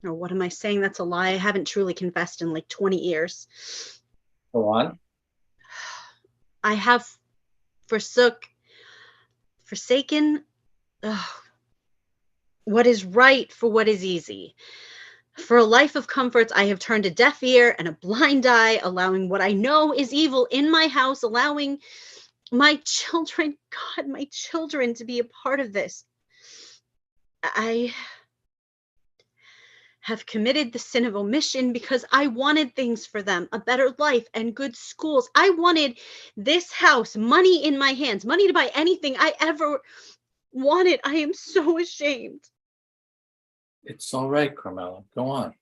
Or what am I saying? That's a lie. I haven't truly confessed in like 20 years. Go on. I have forsaken what is right for what is easy. For a life of comforts, I have turned a deaf ear and a blind eye, allowing what I know is evil in my house, allowing my children, God, my children to be a part of this. I have committed the sin of omission because I wanted things for them, a better life and good schools. I wanted this house, money in my hands, money to buy anything I ever wanted. I am so ashamed. It's all right, Carmela. Go on.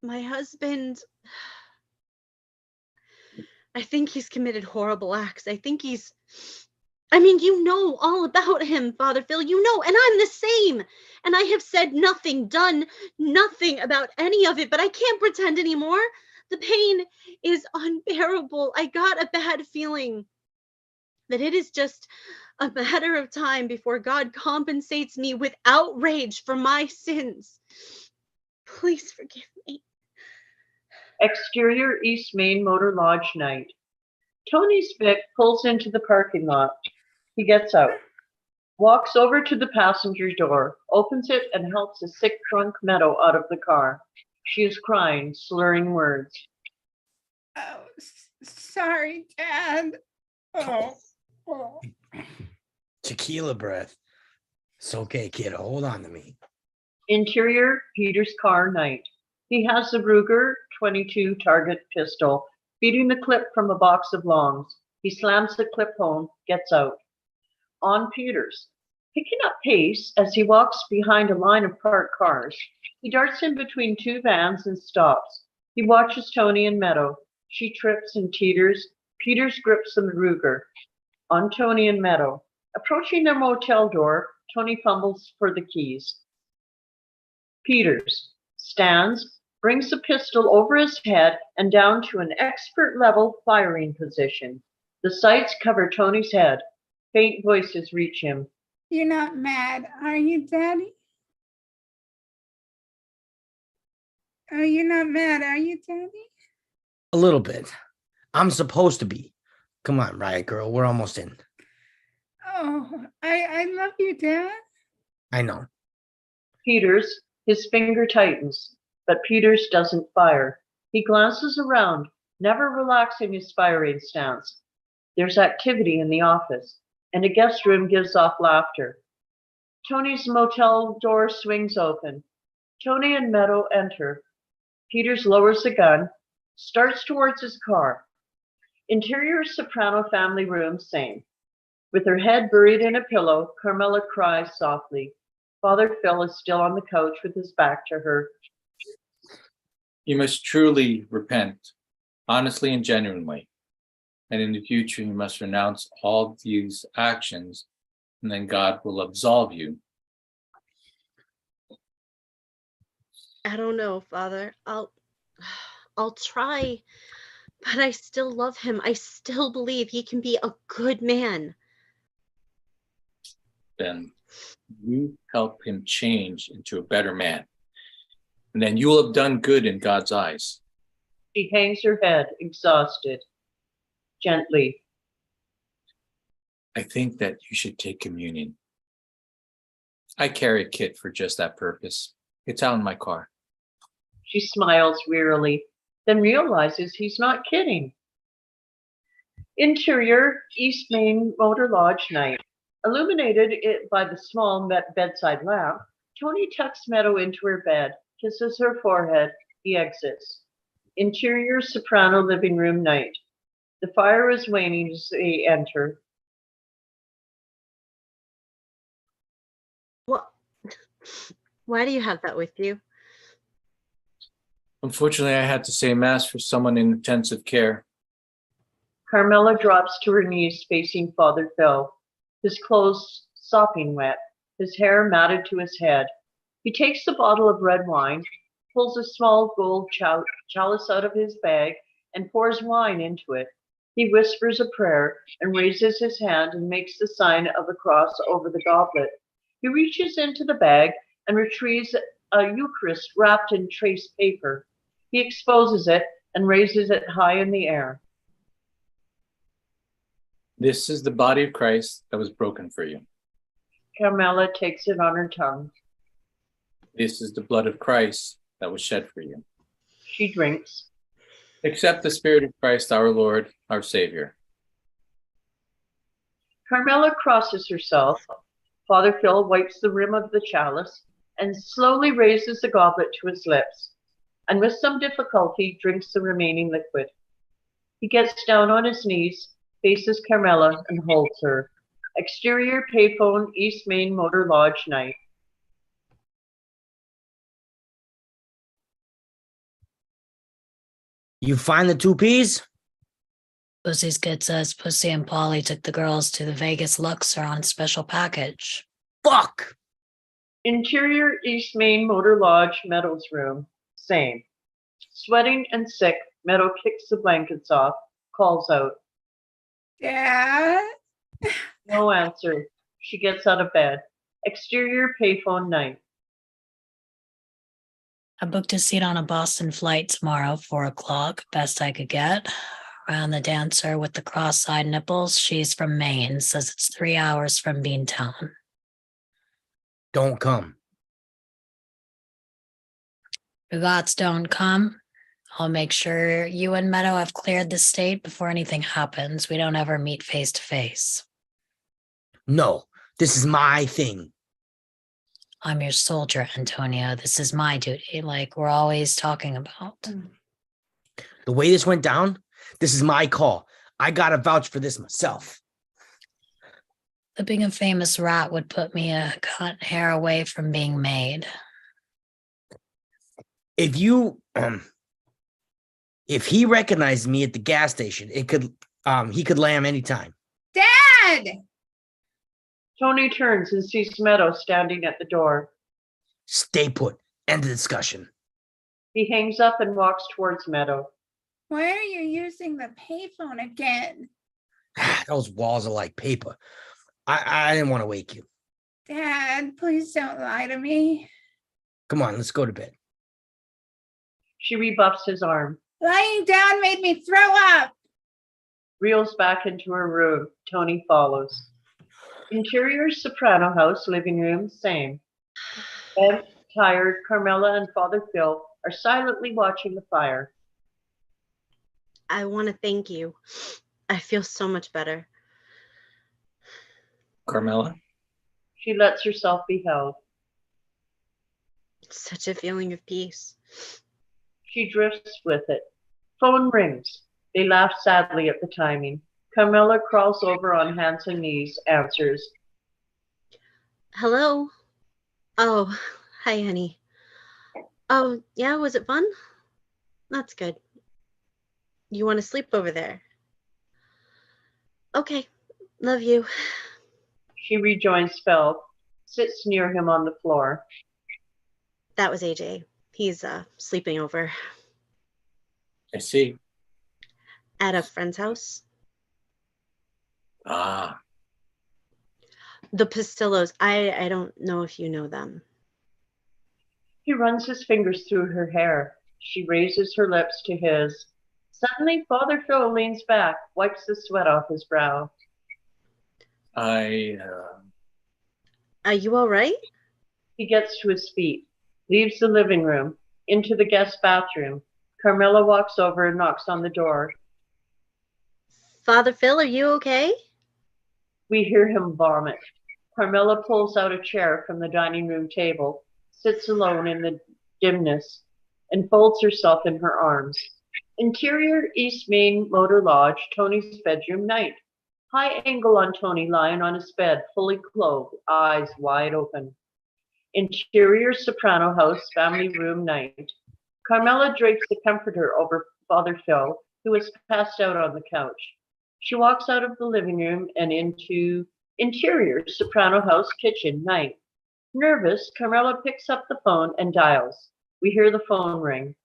My husband, I think he's committed horrible acts. I think you know all about him, Father Phil. You know, and I'm the same. And I have said nothing, done nothing about any of it, but I can't pretend anymore. The pain is unbearable. I got a bad feeling that it is just a matter of time before God compensates me with outrage for my sins. Please forgive me. Exterior East Main Motor Lodge night. Tony's Vic pulls into the parking lot. He gets out, walks over to the passenger door, opens it, and helps a sick drunk Meadow out of the car. She is crying, slurring words. Oh, sorry, Dad. Oh. Tequila breath. It's okay, kid. Hold on to me. Interior Peter's car night. He has the Ruger 22 target pistol, feeding the clip from a box of longs. He slams the clip home, gets out. On Peters, picking up pace as he walks behind a line of parked cars. He darts in between two vans and stops. He watches Tony and Meadow. She trips and teeters. Peters grips the Ruger. On Tony and Meadow. Approaching their motel door, Tony fumbles for the keys. Peters stands, brings the pistol over his head and down to an expert level firing position. The sights cover Tony's head. Faint voices reach him. You're not mad, are you, Daddy? Oh, you're not mad, are you, Daddy? A little bit. I'm supposed to be. Come on, Riot Girl. We're almost in. Oh, I love you, Dad. I know. Peters, his finger tightens, but Peters doesn't fire. He glances around, never relaxing his firing stance. There's activity in the office, and a guest room gives off laughter. Tony's motel door swings open. Tony and Meadow enter. Peters lowers the gun, starts towards his car. Interior Soprano family room, same. With her head buried in a pillow, Carmela cries softly. Father Phil is still on the couch with his back to her. You must truly repent, honestly and genuinely. And in the future, you must renounce all these actions, and then God will absolve you. I don't know, Father. I'll try, but I still love him. I still believe he can be a good man. Then you help him change into a better man. And then you will have done good in God's eyes. She hangs her head, exhausted. Gently. I think that you should take communion. I carry a kit for just that purpose. It's out in my car. She smiles wearily, then realizes he's not kidding. Interior East Main Motor Lodge night. Illuminated by the small bedside lamp, Tony tucks Meadow into her bed, kisses her forehead. He exits. Interior Soprano living room night. The fire is waning as they enter. What? Why do you have that with you? Unfortunately, I had to say mass for someone in intensive care. Carmela drops to her knees facing Father Phil, his clothes sopping wet, his hair matted to his head. He takes the bottle of red wine, pulls a small gold chalice out of his bag, and pours wine into it. He whispers a prayer and raises his hand and makes the sign of the cross over the goblet. He reaches into the bag and retrieves a Eucharist wrapped in trace paper. He exposes it and raises it high in the air. This is the body of Christ that was broken for you. Carmela takes it on her tongue. This is the blood of Christ that was shed for you. She drinks. Accept the Spirit of Christ, our Lord, our Savior. Carmela crosses herself. Father Phil wipes the rim of the chalice and slowly raises the goblet to his lips, and with some difficulty drinks the remaining liquid. He gets down on his knees, faces Carmela, and holds her. Exterior payphone, East Main Motor Lodge night. You find the 2 Ps? Pussy's kid says Pussy and Polly took the girls to the Vegas Luxor on special package. Fuck! Interior East Main Motor Lodge Meadows room. Same. Sweating and sick, Meadow kicks the blankets off, calls out. Dad? No answer. She gets out of bed. Exterior payphone night. I booked a seat on a Boston flight tomorrow, 4 o'clock, best I could get. Around the dancer with the cross-eyed nipples, she's from Maine, says it's 3 hours from Beantown. Don't come. Regards don't come. I'll make sure you and Meadow have cleared the state before anything happens. We don't ever meet face to face. No, this is my thing. I'm your soldier, Antonio. This is my duty, like we're always talking about. The way this went down, this is my call. I gotta vouch for this myself. Flipping a famous rat would put me a cut hair away from being made. If you if he recognized me at the gas station, he could lamb anytime. Dad! Tony turns and sees Meadow standing at the door. Stay put. End the discussion. He hangs up and walks towards Meadow. Why are you using the payphone again? Those walls are like paper. I didn't want to wake you. Dad, please don't lie to me. Come on, let's go to bed. She rebuffs his arm. Lying down made me throw up. Reels back into her room. Tony follows. Interior soprano house, living room, same. Bev, tired, Carmela and Father Phil are silently watching the fire. I want to thank you. I feel so much better. Carmela? She lets herself be held. Such a feeling of peace. She drifts with it. Phone rings. They laugh sadly at the timing. Carmela crawls over on hands and knees, answers. Hello? Oh, hi, honey. Oh, yeah, was it fun? That's good. You want to sleep over there? Okay, love you. She rejoins Phil, sits near him on the floor. That was AJ. He's sleeping over I see. at a friend's house. Ah, The Pastillos. I don't know if you know them. He runs his fingers through her hair. She raises her lips to his. Suddenly, Father Phil leans back, wipes the sweat off his brow. Are you all right? He gets to his feet, leaves the living room, into the guest bathroom. Carmela walks over and knocks on the door. Father Phil, are you okay? We hear him vomit. Carmela pulls out a chair from the dining room table, sits alone in the dimness, and folds herself in her arms. Interior East Main Motor Lodge, Tony's bedroom night. High angle on Tony lying on his bed, fully clothed, eyes wide open. Interior Soprano House, family room night. Carmela drapes the comforter over Father Phil, who is passed out on the couch. She walks out of the living room and into Interior Soprano House kitchen night. Nervous, Carmela picks up the phone and dials. We hear the phone ring.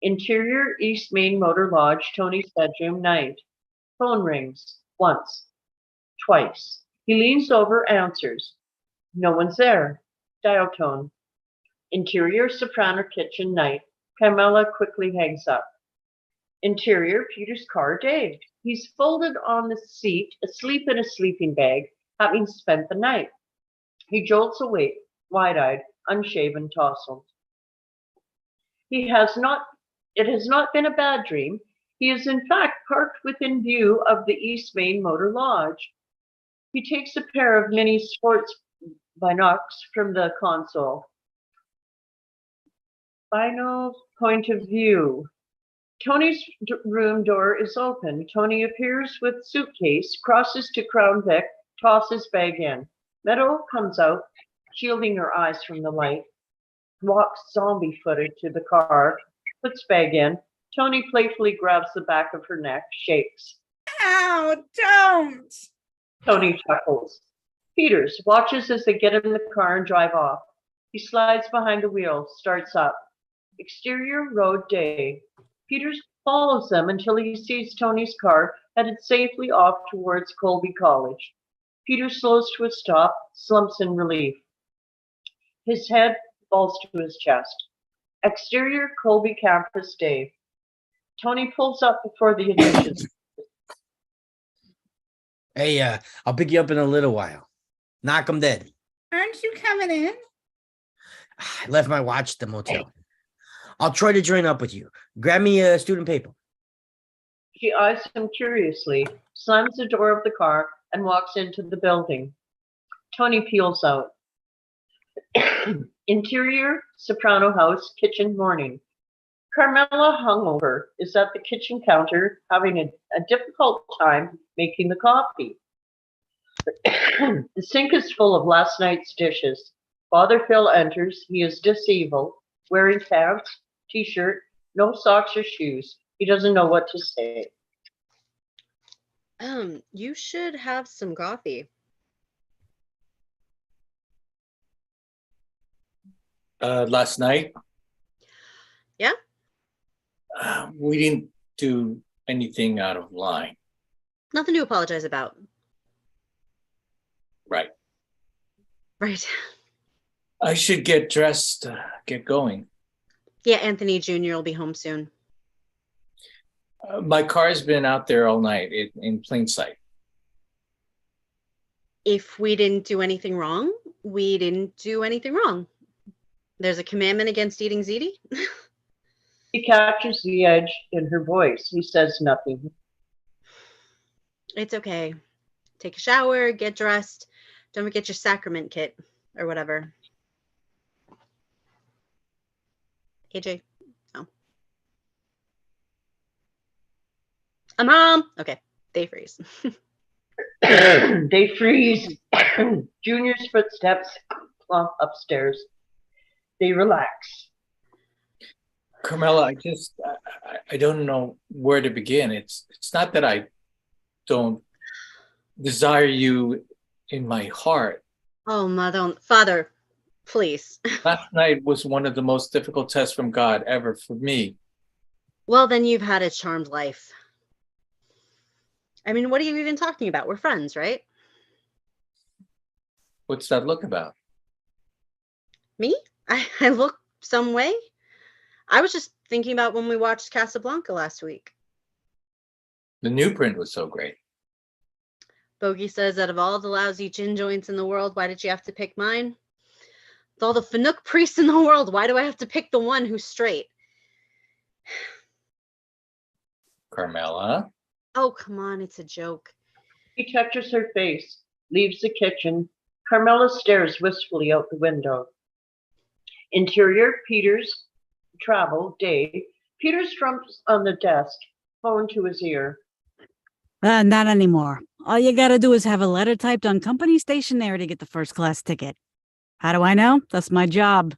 Interior East Main Motor Lodge, Tony's bedroom night. Phone rings. Once. Twice. He leans over, answers. No one's there. Dial tone. Interior Soprano kitchen night. Carmela quickly hangs up. Interior Peter's car, Dave. He's folded on the seat, asleep in a sleeping bag, having spent the night. He jolts awake, wide-eyed, unshaven, tousled. It has not been a bad dream. He is in fact parked within view of the East Main Motor Lodge. He takes a pair of mini sports binocs from the console. Final point of view. Tony's room door is open. Tony appears with suitcase, crosses to Crown Vic, tosses bag in. Meadow comes out, shielding her eyes from the light, walks zombie-footed to the car, puts bag in. Tony playfully grabs the back of her neck, shakes. Ow, don't! Tony chuckles. Peters watches as they get in the car and drive off. He slides behind the wheel, starts up. Exterior road day. Peters follows them until he sees Tony's car headed safely off towards Colby College. Peter slows to a stop, slumps in relief. His head falls to his chest. Exterior Colby campus day. Tony pulls up before the admissions. Hey, I'll pick you up in a little while. Knock 'em dead. Aren't you coming in? I left my watch at the motel. I'll try to join up with you. Grab me a student paper. She eyes him curiously, slams the door of the car, and walks into the building. Tony peels out. Interior, Soprano house, kitchen morning. Carmela, hungover, is at the kitchen counter having a difficult time making the coffee. The sink is full of last night's dishes. Father Phil enters. He is disabled, wearing pants, t-shirt, no socks or shoes. He doesn't know what to say. You should have some coffee. Last night, Yeah? we didn't do anything out of line. Nothing to apologize about. Right. Right. I should get dressed, get going. Yeah, Anthony Jr. will be home soon. My car's been out there all night in plain sight. If we didn't do anything wrong, we didn't do anything wrong. There's a commandment against eating ziti. He catches the edge in her voice. He says nothing. It's okay. Take a shower, get dressed. Don't forget your sacrament kit or whatever. AJ? No. Mom! Okay, they freeze. They freeze. Junior's footsteps plump upstairs. They relax. Carmela, I don't know where to begin. It's not that I don't desire you in my heart. Oh, Father, please. Last night was one of the most difficult tests from God ever for me. Well, then you've had a charmed life. I mean, what are you even talking about? We're friends, right? What's that look about? Me? I look some way? I was just thinking about when we watched Casablanca last week. The new print was so great. Bogey says, out of all the lousy gin joints in the world, why did you have to pick mine? With all the Fanuc priests in the world, why do I have to pick the one who's straight? Carmela? Oh, come on, it's a joke. He touches her face, leaves the kitchen. Carmela stares wistfully out the window. Interior, Peter's travel day. Peter's drums on the desk, phone to his ear. Not anymore. All you gotta do is have a letter typed on company stationery to get the first class ticket. How do I know? That's my job.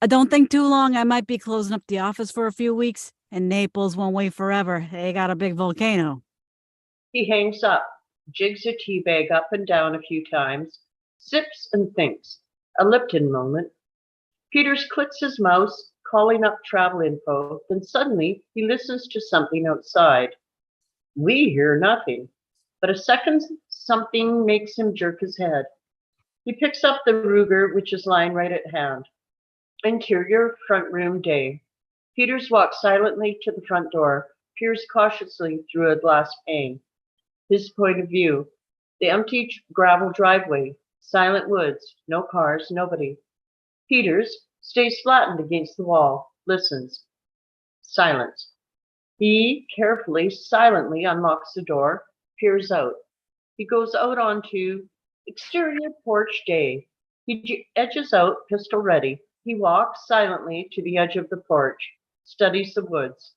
I don't think too long I might be closing up the office for a few weeks, and Naples won't wait forever. They got a big volcano. He hangs up, jigs a tea bag up and down a few times, sips and thinks. A Lipton moment. Peters clicks his mouse, calling up travel info, then suddenly he listens to something outside. We hear nothing, but a second something makes him jerk his head. He picks up the Ruger, which is lying right at hand. Interior, front room day. Peters walks silently to the front door, peers cautiously through a glass pane. His point of view, the empty gravel driveway, silent woods, no cars, nobody. Peters stays flattened against the wall, listens. Silence. He carefully, silently unlocks the door, peers out. He goes out onto exterior porch day. He edges out, pistol ready. He walks silently to the edge of the porch, studies the woods.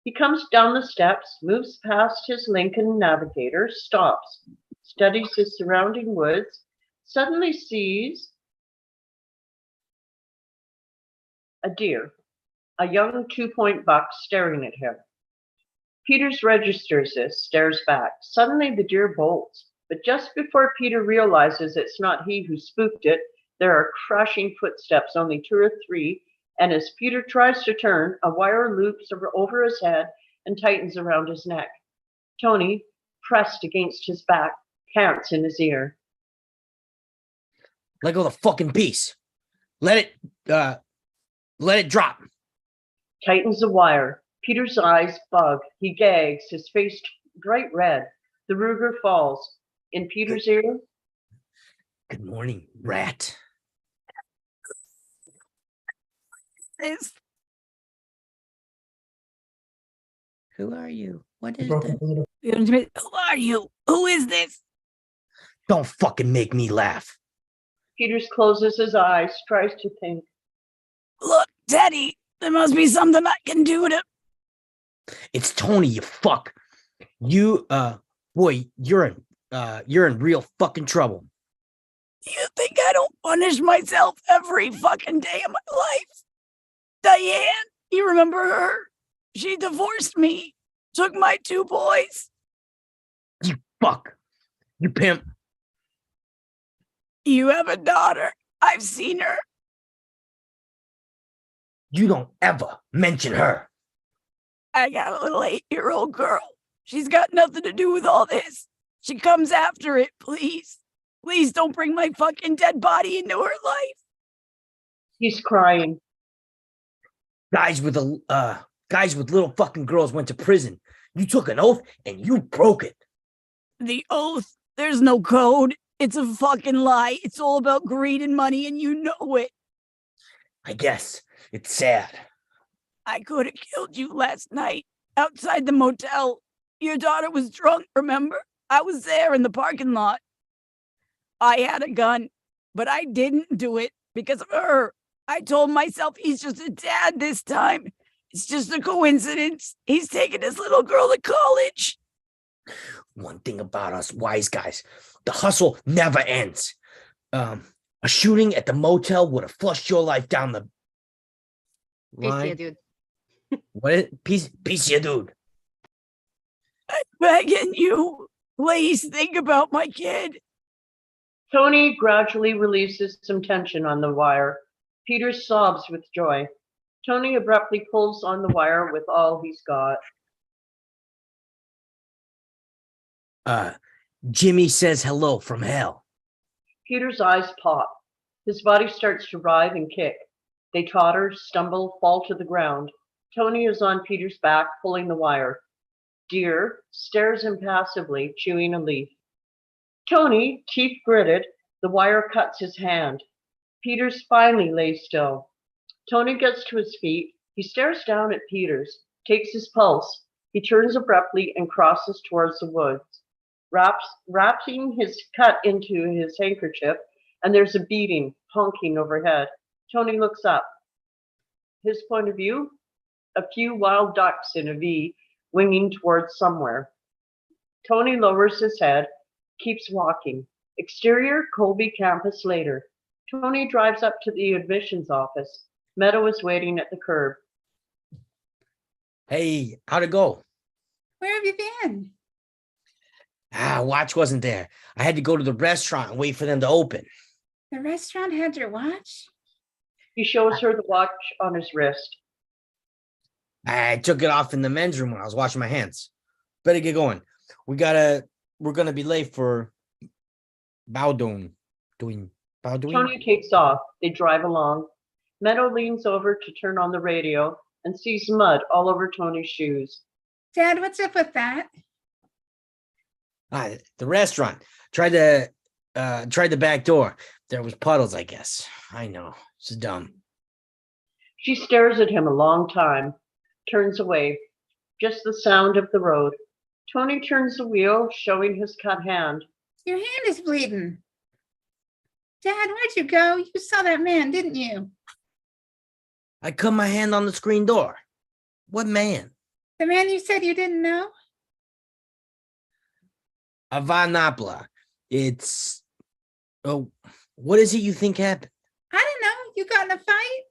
He comes down the steps, moves past his Lincoln Navigator, stops, studies his surrounding woods, suddenly sees a deer, a young 2-point buck staring at him. Peters registers this, stares back. Suddenly the deer bolts, but just before Peter realizes it's not he who spooked it, there are crashing footsteps, only 2 or 3, and as Peter tries to turn, a wire loops over his head and tightens around his neck. Tony, pressed against his back, Pants in his ear. Let go of the fucking piece. Let it drop. Tightens the wire. Peter's eyes bug. He gags, his face bright red. The Ruger falls. In Peter's ear, Good morning, rat. This Who are you? What is Broke this? up a little. Who are you? Who is this? Don't fucking make me laugh. Peters closes his eyes, tries to think. Look, Teddy, there must be something I can do to. It's Tony, you fuck. You boy, you're in real fucking trouble. You think I don't punish myself every fucking day of my life? Diane, you remember her? She divorced me, took my 2 boys. You fuck. You pimp. You have a daughter. I've seen her. You don't ever mention her. I got a little 8-year-old girl. She's got nothing to do with all this. She comes after it, please. Please don't bring my fucking dead body into her life. He's crying. Guys with little fucking girls went to prison. You took an oath and you broke it. The oath. There's no code. It's a fucking lie. It's all about greed and money, and you know it. I guess it's sad. I could have killed you last night outside the motel. Your daughter was drunk, remember? I was there in the parking lot. I had a gun, but I didn't do it because of her. I told myself he's just a dad this time. It's just a coincidence. He's taking his little girl to college. One thing about us wise guys, the hustle never ends. A shooting at the motel would have flushed your life down the line. dude. What is piece of dude? I'm begging you. Please think about my kid. Tony gradually releases some tension on the wire. Peter sobs with joy. Tony abruptly pulls on the wire with all he's got. Jimmy says hello from hell. Peter's eyes pop. His body starts to writhe and kick. They totter, stumble, fall to the ground. Tony is on Peter's back, pulling the wire. Deer stares impassively, chewing a leaf. Tony, teeth gritted, the wire cuts his hand. Peters finally lays still. Tony gets to his feet. He stares down at Peters, takes his pulse. He turns abruptly and crosses towards the woods, wrapping his cut into his handkerchief, and there's a beating, honking overhead. Tony looks up. His point of view, a few wild ducks in a V, winging towards somewhere. Tony lowers his head, keeps walking. Exterior, Colby campus later. Tony drives up to the admissions office. Meadow is waiting at the curb. Hey, how'd it go? Where have you been? Watch wasn't there. I had to go to the restaurant and wait for them to open. The restaurant had your watch? He shows her the watch on his wrist. I took it off in the men's room when I was washing my hands. Better get going. We're gonna be late for Bowdoin. Tony takes off. They drive along. Meadow leans over to turn on the radio and sees mud all over Tony's shoes. Dad, what's up with that? The restaurant. Tried the back door. There was puddles, I guess. I know. It's dumb. She stares at him a long time, turns away. Just the sound of the road. Tony turns the wheel, showing his cut hand. Your hand is bleeding. Dad, where'd you go? You saw that man, didn't you? I cut my hand on the screen door. What man? The man you said you didn't know? Avanapla. It's... Oh, what is it you think happened? I don't know. You got in a fight?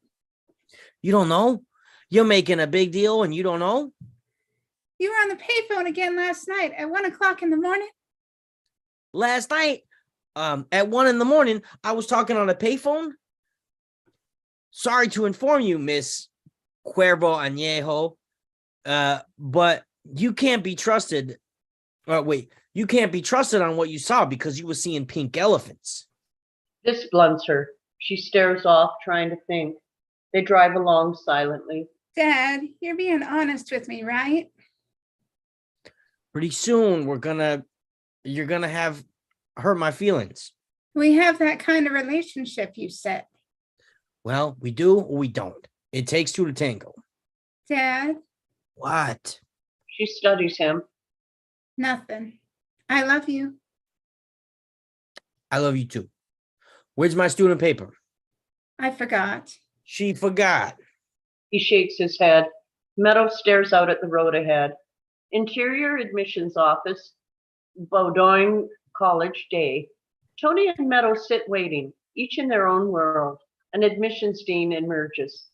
You don't know? You're making a big deal and you don't know? You were on the payphone again last night at 1 o'clock in the morning? Last night, at 1 a.m, I was talking on a payphone. Sorry to inform you, Miss Cuervo Añejo, but you can't be trusted. Wait, You can't be trusted on what you saw because you were seeing pink elephants. This blunts her. She stares off, trying to think. They drive along silently. Dad, you're being honest with me, right? Pretty soon you're gonna have hurt my feelings. We have that kind of relationship, you said. Well, we do or we don't. It takes two to tango. Dad, What? She studies him. nothing. I love you. I love you too. Where's my student paper? I forgot. She forgot. He shakes his head. Meadow stares out at the road ahead. Interior admissions office, Bowdoin College Day. Tony and Meadow sit waiting, each in their own world. An admissions dean emerges.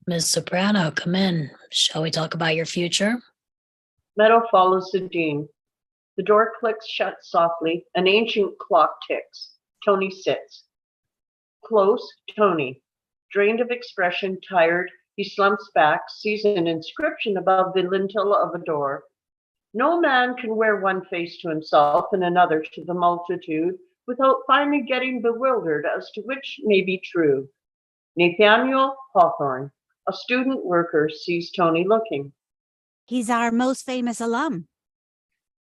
Miss Soprano, come in. Shall we talk about your future? Meadow follows the dean. The door clicks shut softly. An ancient clock ticks. Tony sits. Close, Tony. Drained of expression, tired, he slumps back, sees an inscription above the lintel of a door. No man can wear one face to himself and another to the multitude without finally getting bewildered as to which may be true. Nathaniel Hawthorne, a student worker, sees Tony looking. He's our most famous alum.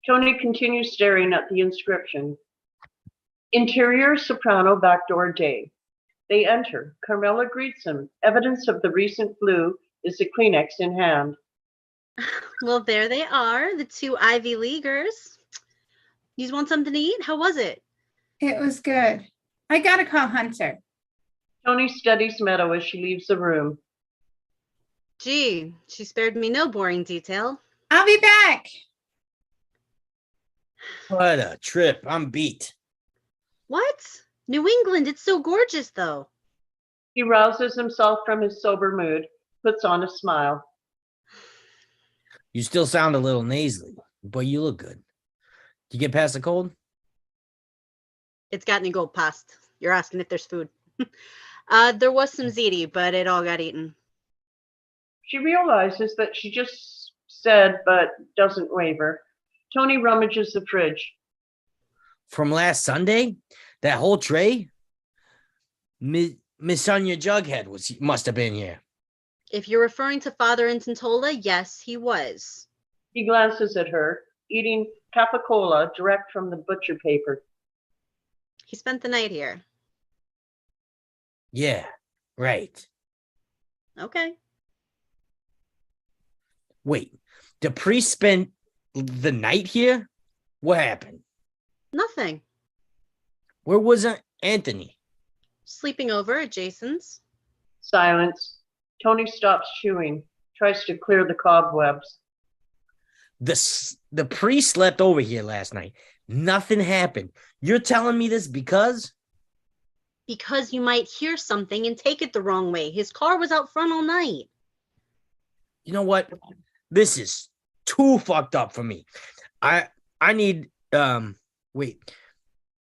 Tony continues staring at the inscription. Interior soprano backdoor day. They enter. Carmela greets him. Evidence of the recent flu is the Kleenex in hand. Well, there they are, the two Ivy Leaguers. You want something to eat? How was it? It was good. I gotta call Hunter. Tony studies Meadow as she leaves the room. Gee, she spared me no boring detail. I'll be back. What a trip. I'm beat. What? New England, it's so gorgeous, though. He rouses himself from his sober mood, puts on a smile. You still sound a little nasally, but you look good. Did you get past the cold? It's gotten to go past. You're asking if there's food. There was some ziti, but it all got eaten. She realizes that she just said, but doesn't waver. Tony rummages the fridge. From last Sunday? That whole tray? Miss Sonia Jughead must have been here. If you're referring to Father Intantola, yes, he was. He glances at her, eating capicola direct from the butcher paper. He spent the night here. Yeah, right. Okay. Wait, the priest spent the night here? What happened? Nothing. Where was Anthony? Sleeping over at Jason's. Silence. Tony stops chewing, tries to clear the cobwebs. The priest slept over here last night. Nothing happened. You're telling me this because? Because you might hear something and take it the wrong way. His car was out front all night. You know what? This is too fucked up for me. I need wait.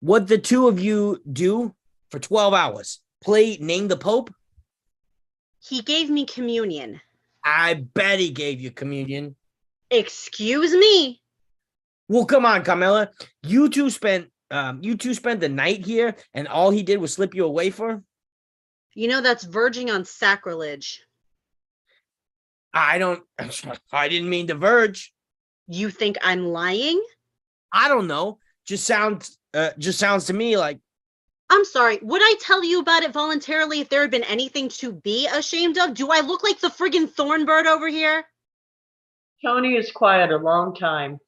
What the two of you do for 12 hours? Play Name the Pope? He gave me communion. I bet he gave you communion. Excuse me? Well, come on, Carmela. You two spent the night here and all he did was slip you away for? You know that's verging on sacrilege. I didn't mean to verge. You think I'm lying? I don't know. Just sounds to me like. I'm sorry. Would I tell you about it voluntarily if there had been anything to be ashamed of? Do I look like the friggin' thornbird over here? Tony is quiet a long time,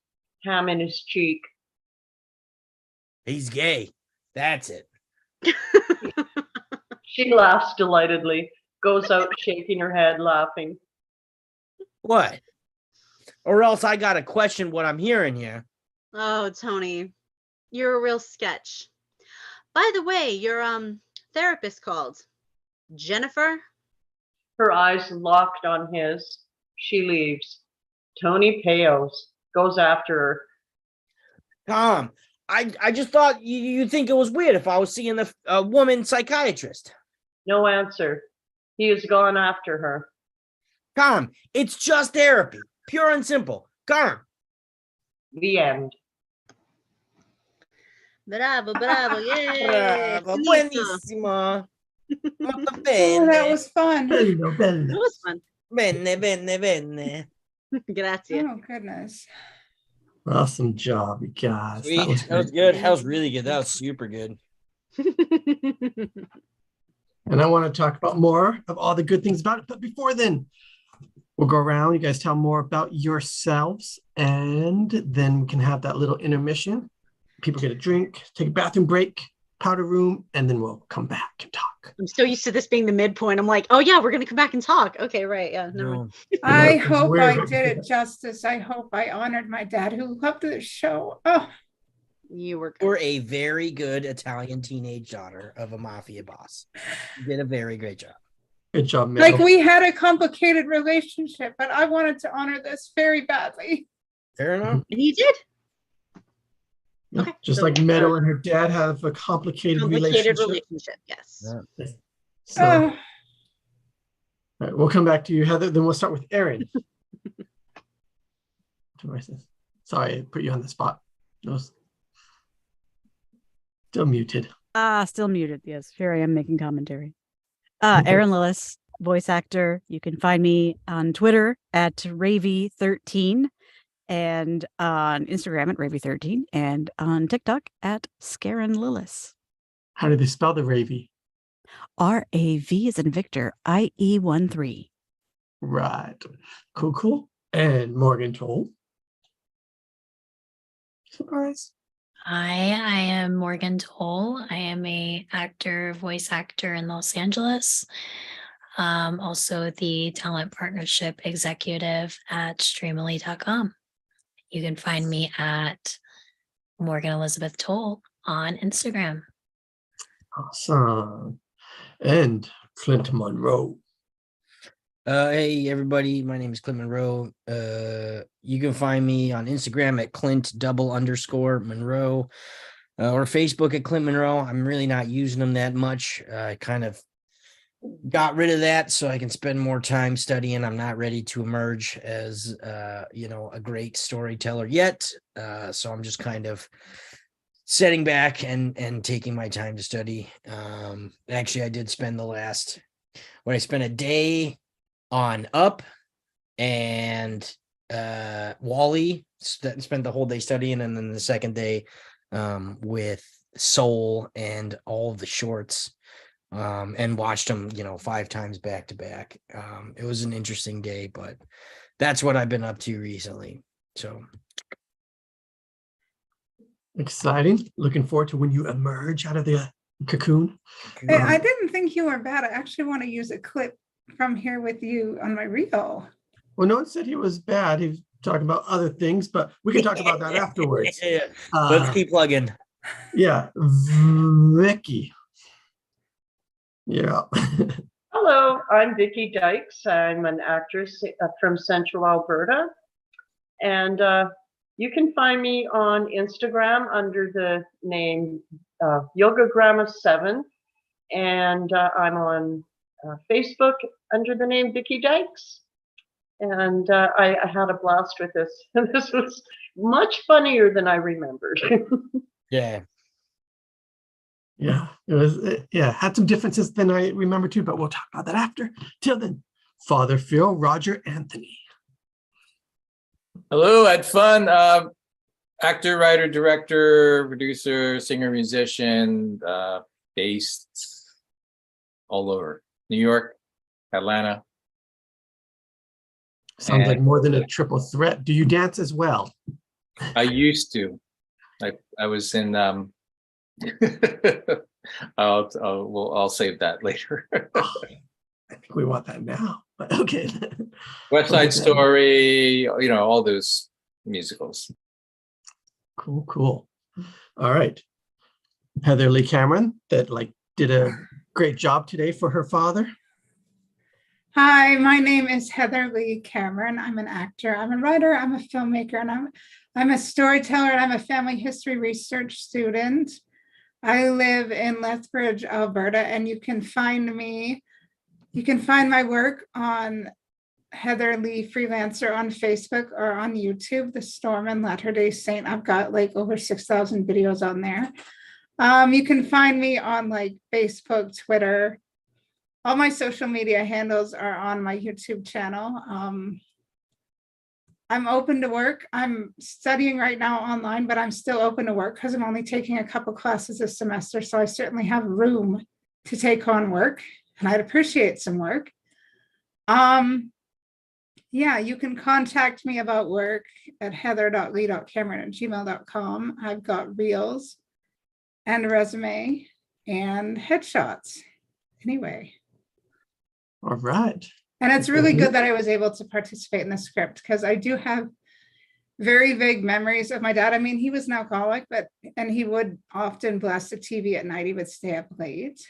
ham in his cheek. He's gay. That's it. She laughs delightedly, goes out shaking her head, laughing. What? Or else I gotta question what I'm hearing here. Oh, Tony, you're a real sketch. By the way, your therapist called. Jennifer? Her eyes locked on his. She leaves. Tony pales, goes after her. Tom, I just thought you'd think it was weird if I was seeing a woman psychiatrist. No answer. He has gone after her. Tom, it's just therapy. Pure and simple. Tom, The end. Bravo, bravo, yay! Bravo, Finito. buonissimo. Molto Oh, bene. that was fun. Bello, That bello. was fun. Bene, bene, bene. Grazie. Oh, goodness. Awesome job, you guys. Sweet. That was That was great. good. That was really good. That was super good. And I want to talk about more of all the good things about it. But before then, we'll go around. You guys tell more about yourselves, and then we can have that little intermission. People get a drink, take a bathroom break, powder room, and then we'll come back and talk. I'm so used to this being the midpoint. I'm like, oh yeah, we're gonna come back and talk. Okay, right. Yeah, never mind. I Because hope we're- I did it justice. I hope I honored my dad who loved this show. Oh, You were You're good. a very good Italian teenage daughter of a mafia boss. You did a very great job. Good job, like Meadow. we had a complicated relationship, but I wanted to honor this very badly. Fair enough. And you did. Yeah, Okay, just so, like Meadow and her dad have a complicated relationship. Yes. Yeah. So, Oh, all right, we'll come back to you, Heather. Then we'll start with Erin. Sorry, I put you on the spot. No, still muted. Still muted. Yes, here I am making commentary. Erin Lillis, voice actor. You can find me on Twitter at Ravy13 and on Instagram at Ravy13 and on TikTok at Scarin Lillis. How do they spell the Ravy? RAV is in Victor, IE13. Right. Cool, cool. And Morgan Toll. Surprise. Hi, I am Morgan Toll. I am a actor, voice actor in Los Angeles. Also the talent partnership executive at streamily.com. You can find me at Morgan Elizabeth Toll on Instagram. Awesome. And Clint Monroe. Hey everybody, my name is Clint Monroe. You can find me on Instagram at Clint_Monroe or Facebook at Clint Monroe. I'm really not using them that much. I kind of got rid of that so I can spend more time studying. I'm not ready to emerge as a great storyteller yet. So I'm just kind of setting back and taking my time to study. Actually, I did spend I spent a day on Up and Wally, spent the whole day studying, and then the second day with Soul and all of the shorts, and watched them 5 times back to back. It was an interesting day, but that's what I've been up to recently. So exciting. Looking forward to when you emerge out of the cocoon. I didn't think you were bad. I actually want to use a clip from here with you on my reel. Well, no one said he was bad. He was talking about other things, but we can talk about that afterwards. Let's keep plugging. Yeah, Vicky. Yeah. Hello, I'm Vicki Dykes. I'm an actress from Central Alberta. And you can find me on Instagram under the name Yogagramma7. And I'm on Facebook under the name Vicki Dykes. And I had a blast with this. This was much funnier than I remembered. Yeah. Yeah, it was. Had some differences than I remember too, but we'll talk about that after. Till then, Father Phil, Roger Anthony. Hello, had fun. Actor, writer, director, producer, singer, musician, based all over New York, Atlanta. Sounds like more than a triple threat. Do you dance as well? I used to. I was in. I'll save that later. I think we want that now. But okay. West Side Story, all those musicals. Cool. All right. Heather Lee Cameron that did a great job today for her father. Hi, my name is Heather Lee Cameron. I'm an actor, I'm a writer, I'm a filmmaker, and I'm a storyteller, and I'm a family history research student. I live in Lethbridge, Alberta, and you can find my work on Heather Lee Freelancer on Facebook or on YouTube, The Storm and Latter-day Saint. I've got like over 6,000 videos on there. You can find me on like Facebook, Twitter. All my social media handles are on my YouTube channel. I'm open to work. I'm studying right now online, but I'm still open to work because I'm only taking a couple classes this semester. So I certainly have room to take on work, and I'd appreciate some work. Yeah, you can contact me about work at heather.lee.cameron@gmail.com. I've got reels and a resume and headshots. Anyway. All right. And it's really good that I was able to participate in the script because I do have very vague memories of my dad. I mean, he was an alcoholic, and he would often blast the TV at night. He would stay up late.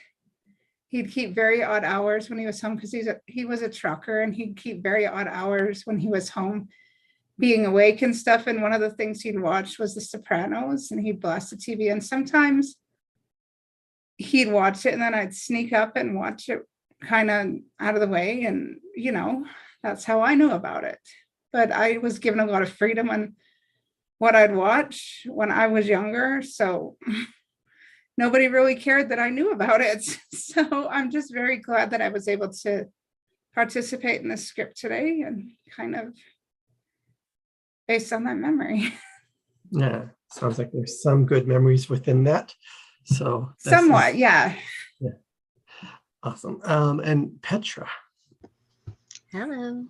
He'd keep very odd hours when he was home because he was a trucker, and he'd keep very odd hours when he was home being awake and stuff. And one of the things he'd watch was the Sopranos, and he'd blast the TV. And sometimes he'd watch it and then I'd sneak up and watch it kind of out of the way. And, that's how I knew about it. But I was given a lot of freedom on what I'd watch when I was younger. So nobody really cared that I knew about it. So I'm just very glad that I was able to participate in this script today and kind of based on that memory. Yeah, sounds like there's some good memories within that. So somewhat, yeah. Awesome. And Petra. Hello.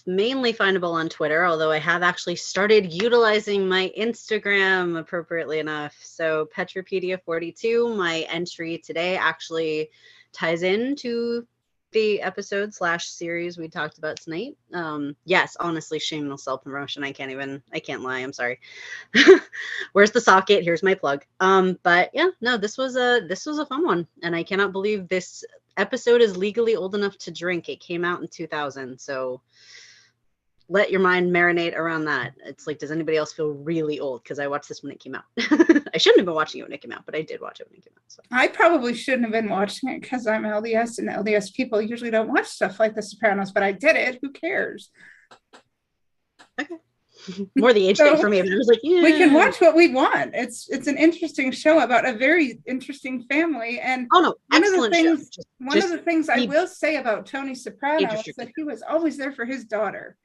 Mainly findable on Twitter, although I have actually started utilizing my Instagram appropriately enough. So Petrapedia42, my entry today actually ties into the episode / series we talked about tonight. Yes, honestly, shameless self-promotion. I can't lie. I'm sorry. Where's the socket? Here's my plug. But yeah, no, this was a fun one. And I cannot believe this episode is legally old enough to drink. It came out in 2000. So let your mind marinate around that. It's like, does anybody else feel really old? Because I watched this when it came out. I shouldn't have been watching it when it came out, but I did watch it when it came out. So. I probably shouldn't have been watching it because I'm LDS, and LDS people usually don't watch stuff like The Sopranos, but I did it. Who cares? Okay. More the age thing for me. But I was like, yeah. We can watch what we want. It's an interesting show about a very interesting family. And one of the things I will say about Tony Soprano is that he was always there for his daughter.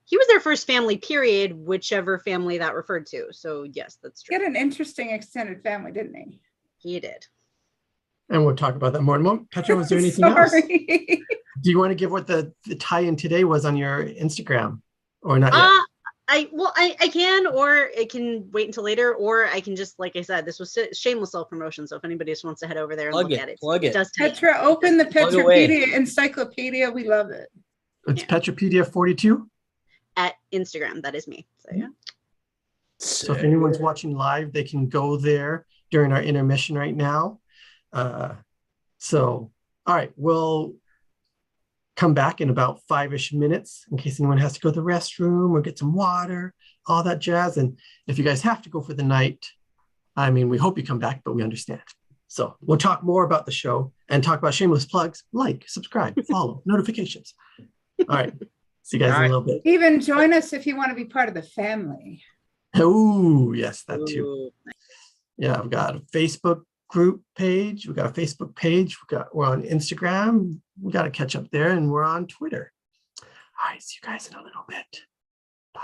He was there for his family, period, whichever family that referred to. So yes, that's true. He had an interesting extended family, didn't he? He did. And we'll talk about that more in a moment. Petra, was there anything else? Do you want to give what the tie-in today was on your Instagram or not yet? I can, or it can wait until later, or I can just, like I said, this was shameless self-promotion. So if anybody just wants to head over there and look at it. Plug it. Petra, open the Petrapedia encyclopedia. We love it. It's Petrapedia42? At Instagram. That is me. So yeah. So if anyone's watching live, they can go there during our intermission right now. So, all right, we'll come back in about 5-ish minutes in case anyone has to go to the restroom or get some water, all that jazz. And if you guys have to go for the night, I mean, we hope you come back, but we understand. So we'll talk more about the show and talk about shameless plugs, like, subscribe, follow, notifications. All right. See you guys in a little bit. Even join us if you want to be part of the family. Oh, yes, that too. Yeah, I've got a Facebook group page. We've got a Facebook page. We're on Instagram. We got to catch up there, and we're on Twitter. All right, see you guys in a little bit. Bye.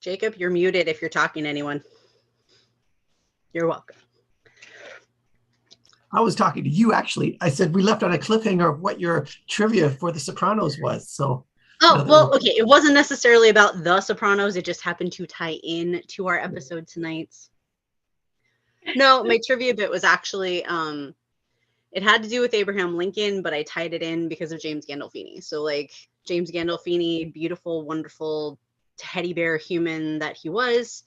Jacob, you're muted if you're talking to anyone. You're welcome. I was talking to you, actually. I said we left on a cliffhanger of what your trivia for The Sopranos was. So. Oh, well, okay. It wasn't necessarily about The Sopranos. It just happened to tie in to our episode tonight. No, my trivia bit was actually, it had to do with Abraham Lincoln, but I tied it in because of James Gandolfini. So, like, James Gandolfini, beautiful, wonderful teddy bear human that he was.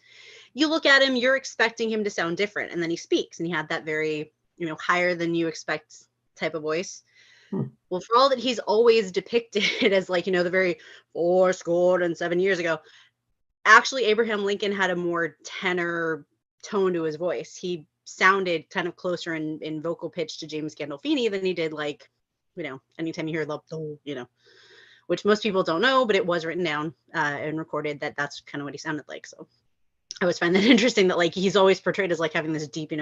You look at him, you're expecting him to sound different, and then he speaks, and he had that very, higher than you expect type of voice. Well, for all that he's always depicted as, like, the very 7 years ago, actually Abraham Lincoln had a more tenor tone to his voice. He sounded kind of closer in vocal pitch to James Gandolfini than he did, like, anytime you hear the, which most people don't know, but it was written down and recorded that that's kind of what he sounded like. So I always find that interesting that, like, he's always portrayed as, like, having this deep,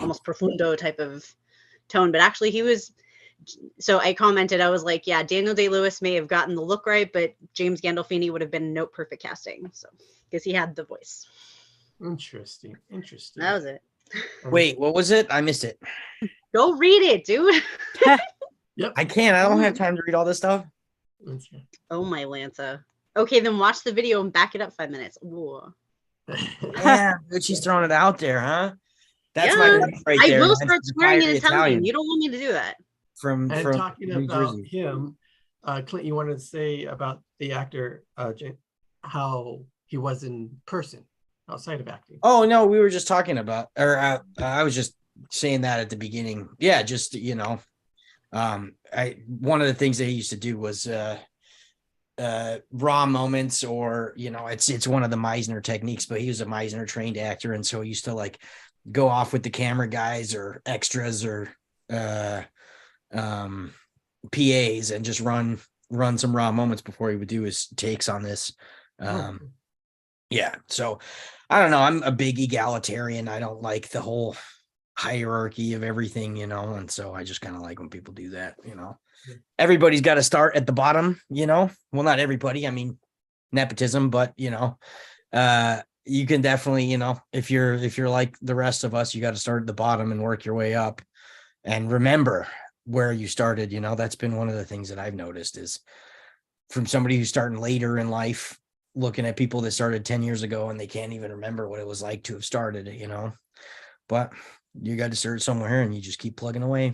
almost profundo type of tone, but actually he was. So I commented, I was like, yeah, Daniel Day-Lewis may have gotten the look right, but James Gandolfini would have been note perfect casting. So, because he had the voice. Interesting. That was it. Wait, what was it? I missed it. Go read it, dude. Yep. I can't. I don't have time to read all this stuff. Oh, my Lanta. Okay, then watch the video and back it up 5 minutes. Ooh. Yeah, but she's throwing it out there, huh? That's Yeah, my wife right there. I will That's start the swearing in fiery Italian. You don't want me to do that. From talking New about Jersey. him, Clint, you wanted to say about the actor, how he was in person outside of acting. Oh no, we were just talking about, or I was just saying that at the beginning. Yeah, just one of the things that he used to do was raw moments, or it's one of the Meisner techniques, but he was a Meisner trained actor, and so he used to, like, go off with the camera guys or extras or PAs and just run some raw moments before he would do his takes on this. Yeah, so I don't know, I'm a big egalitarian. I don't like the whole hierarchy of everything, and so I just kind of like when people do that. Everybody's got to start at the bottom, well, not everybody, I mean, nepotism, but you can definitely, if you're like the rest of us, you got to start at the bottom and work your way up, and remember where you started. That's been one of the things that I've noticed, is from somebody who's starting later in life, looking at people that started 10 years ago and they can't even remember what it was like to have started, but you got to start somewhere and you just keep plugging away.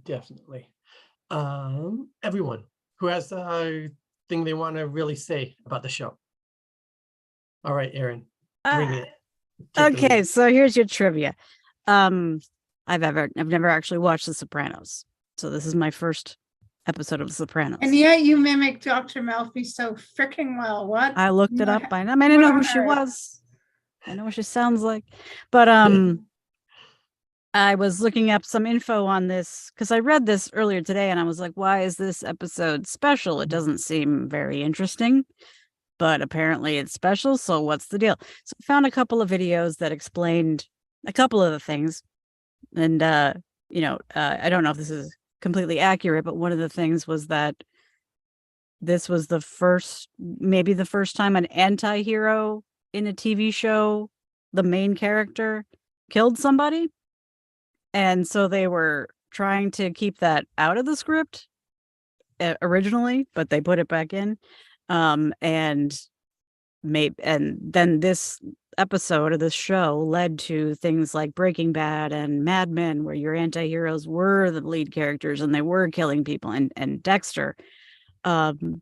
Definitely. Everyone who has a thing they want to really say about the show. All right, Aaron, bring it. Okay, so here's your trivia. I've never actually watched The Sopranos, so this is my first episode of The Sopranos. And yet you mimic Dr. Melfi so freaking well. What? I looked it up. I didn't know who she was. I know what she sounds like, but I was looking up some info on this because I read this earlier today, and I was like, why is this episode special? It doesn't seem very interesting, but apparently it's special. So what's the deal? So I found a couple of videos that explained a couple of the things, and I don't know if this is completely accurate, but one of the things was that this was maybe the first time an anti-hero in a TV show, the main character, killed somebody. And so they were trying to keep that out of the script originally, but they put it back in. And then this episode of this show led to things like Breaking Bad and Mad Men, where your anti-heroes were the lead characters and they were killing people, and Dexter,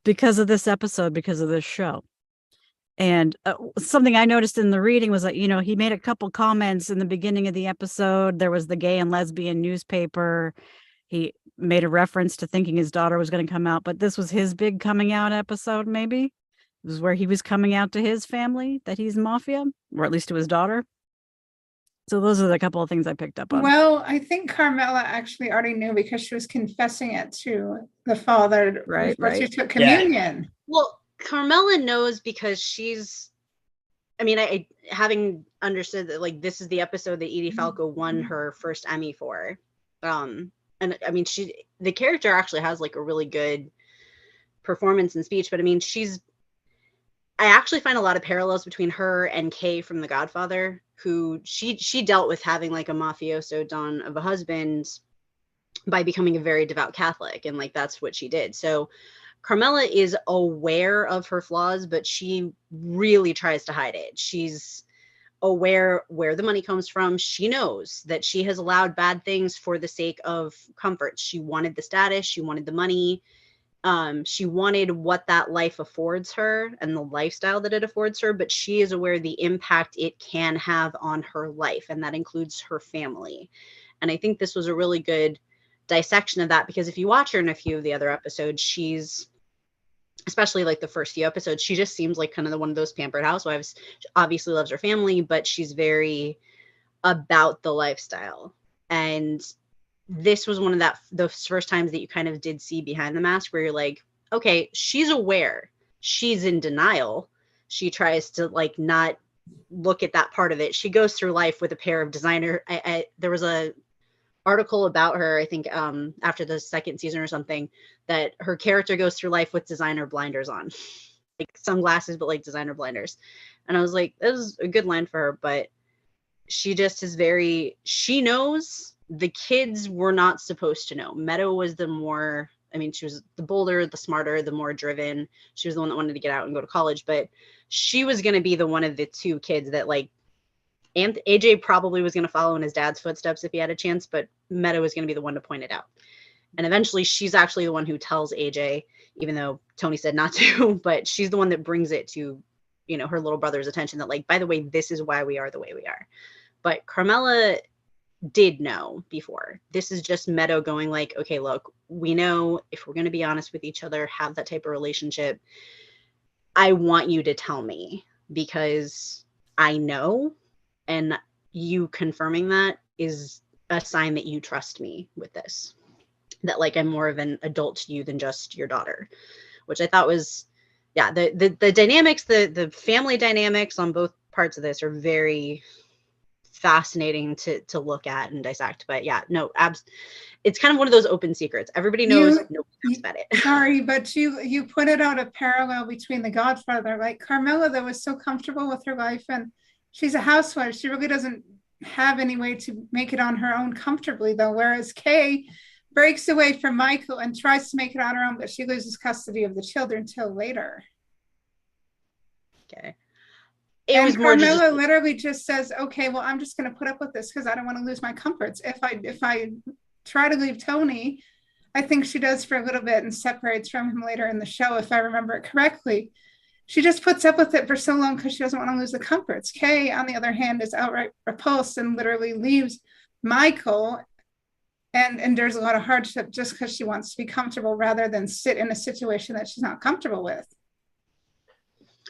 because of this episode, because of this show. And something I noticed in the reading was that, he made a couple comments in the beginning of the episode. There was the gay and lesbian newspaper. He made a reference to thinking his daughter was going to come out, but this was his big coming out episode, maybe. This is where he was coming out to his family that he's mafia, or at least to his daughter. So those are the couple of things I picked up on. Well, I think Carmela actually already knew because she was confessing it to the father before she took communion. Yeah. Well, Carmela knows because she's, I having understood that, like, this is the episode that Edie Falco won her first Emmy for. And the character actually has, like, a really good performance and speech, but she's I actually find a lot of parallels between her and Kay from The Godfather, who she dealt with having like a mafioso don of a husband by becoming a very devout Catholic, and like that's what she did. So Carmela is aware of her flaws, but she really tries to hide it. She's aware where the money comes from. She knows that she has allowed bad things for the sake of comfort. She wanted the status, she wanted the money, she wanted what that life affords her and the lifestyle that it affords her, but she is aware the impact it can have on her life, and that includes her family. And I think this was a really good dissection of that, because if you watch her in a few of the other episodes, she's, especially like the first few episodes, she just seems like kind of the one of those pampered housewives. She obviously loves her family, but she's very about the lifestyle. And this was one of those first times that you kind of did see behind the mask, where you're like, okay, she's aware, she's in denial, she tries to like not look at that part of it. She goes through life with a pair of designer, there was a article about her, I think after the second season or something, that her character goes through life with designer blinders on, like sunglasses but like designer blinders. And I was like, this is a good line for her, but she just is very, she knows the kids were not supposed to know. Meadow was the more, I mean, she was the bolder, the smarter, the more driven. She was the one that wanted to get out and go to college, but she was going to be the one of the two kids that like, and AJ probably was going to follow in his dad's footsteps if he had a chance, but Meadow was going to be the one to point it out. And eventually she's actually the one who tells AJ, even though Tony said not to, but she's the one that brings it to, you know, her little brother's attention that like, by the way, this is why we are the way we are. But Carmela did know before. This is just Meadow going like, okay, look, we know if we're going to be honest with each other, have that type of relationship, I want you to tell me, because I know, and you confirming that is a sign that you trust me with this, that like I'm more of an adult to you than just your daughter, which I thought was, yeah, the dynamics, the family dynamics on both parts of this are very fascinating to look at and dissect. But yeah, no, it's kind of one of those open secrets. Everybody knows, nobody knows about it. Sorry, but you pointed out a parallel between The Godfather. Like Carmela, that was so comfortable with her life, and she's a housewife. She really doesn't have any way to make it on her own comfortably, though. Whereas Kay breaks away from Michael and tries to make it on her own, but she loses custody of the children till later. Okay. And Carmela literally just says, okay, well, I'm just going to put up with this because I don't want to lose my comforts. If I try to leave Tony, I think she does for a little bit and separates from him later in the show, if I remember it correctly. She just puts up with it for so long because she doesn't want to lose the comforts. Kay, on the other hand, is outright repulsed and literally leaves Michael and endures a lot of hardship just because she wants to be comfortable rather than sit in a situation that she's not comfortable with.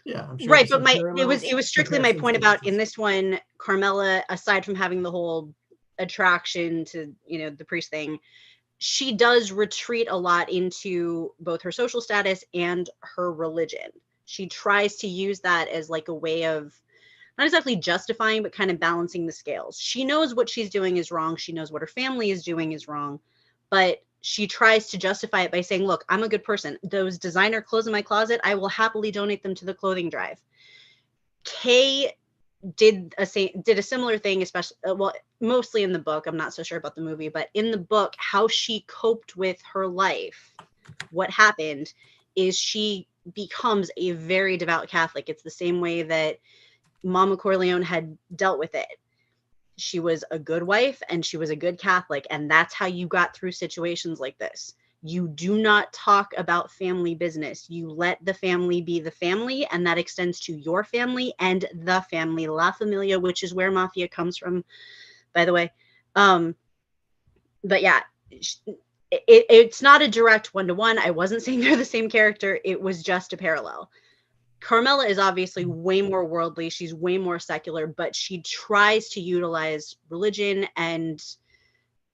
Yeah, I'm sure right, but it was strictly my point about in this one, Carmela, aside from having the whole attraction to, you know, the priest thing, she does retreat a lot into both her social status and her religion. She tries to use that as like a way of not exactly justifying, but kind of balancing the scales. She knows what she's doing is wrong. She knows what her family is doing is wrong, but she tries to justify it by saying, look, I'm a good person. Those designer clothes in my closet, I will happily donate them to the clothing drive. Kay did a similar thing, especially, well, mostly in the book. I'm not so sure about the movie, but in the book, how she coped with her life, what happened is she becomes a very devout Catholic. It's the same way that Mama Corleone had dealt with it. She was a good wife and she was a good Catholic, and that's how you got through situations like this. You do not talk about family business. You let the family be the family, and that extends to your family and the family, La Familia, which is where mafia comes from, by the way. But yeah, it's not a direct one-to-one. I wasn't saying they're the same character. It was just a parallel. Carmela is obviously way more worldly. She's way more secular, but she tries to utilize religion and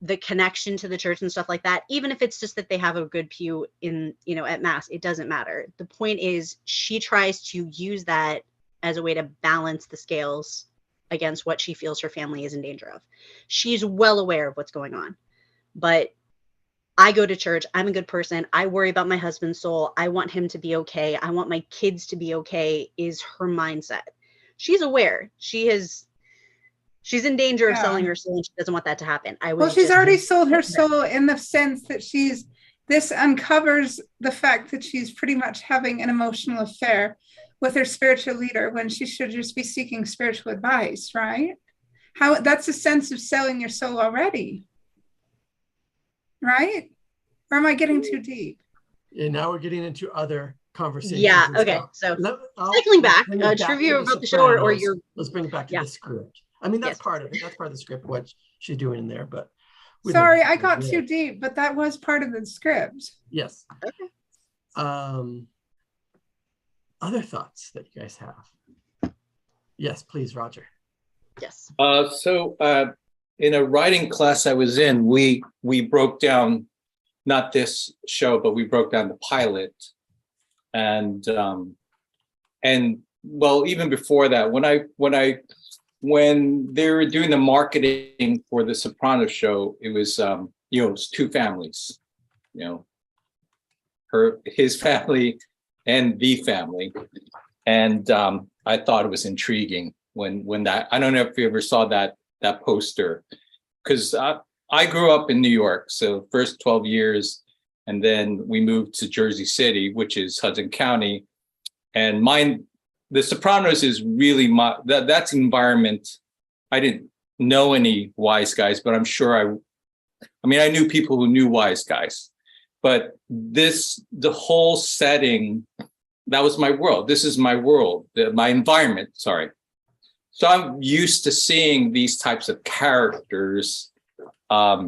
the connection to the church and stuff like that. Even if it's just that they have a good pew in, you know, at mass, it doesn't matter. The point is she tries to use that as a way to balance the scales against what she feels her family is in danger of. She's well aware of what's going on, but I go to church. I'm a good person. I worry about my husband's soul. I want him to be okay. I want my kids to be okay, is her mindset. She's aware. She's in danger of selling her soul, and she doesn't want that to happen. Well, she's already sold her soul in the sense that this uncovers the fact that she's pretty much having an emotional affair with her spiritual leader when she should just be seeking spiritual advice, right? That's a sense of selling your soul already, right? Or am I getting too deep? And now we're getting into other conversations. Yeah. Okay. So cycling back, trivia about the show, or your. Let's bring it back to the script. I mean, that's part of it. That's part of the script, what she's doing in there. But sorry, I got too deep, but that was part of the script. Yes. Okay. Other thoughts that you guys have? Yes, please, Roger. Yes. So in a writing class I was in, we broke down, not this show, but we broke down the pilot, and well, even before that, when they were doing the marketing for the Sopranos show, it was it was two families, his family and the family, and I thought it was intriguing when that, I don't know if you ever saw that poster, because I grew up in New York, so first 12 years, and then we moved to Jersey City, which is Hudson County, and the Sopranos is really that's an environment. I didn't know any wise guys, but I'm sure I knew people who knew wise guys, but the whole setting, that was my world. This is my world, my environment, sorry. So I'm used to seeing these types of characters, not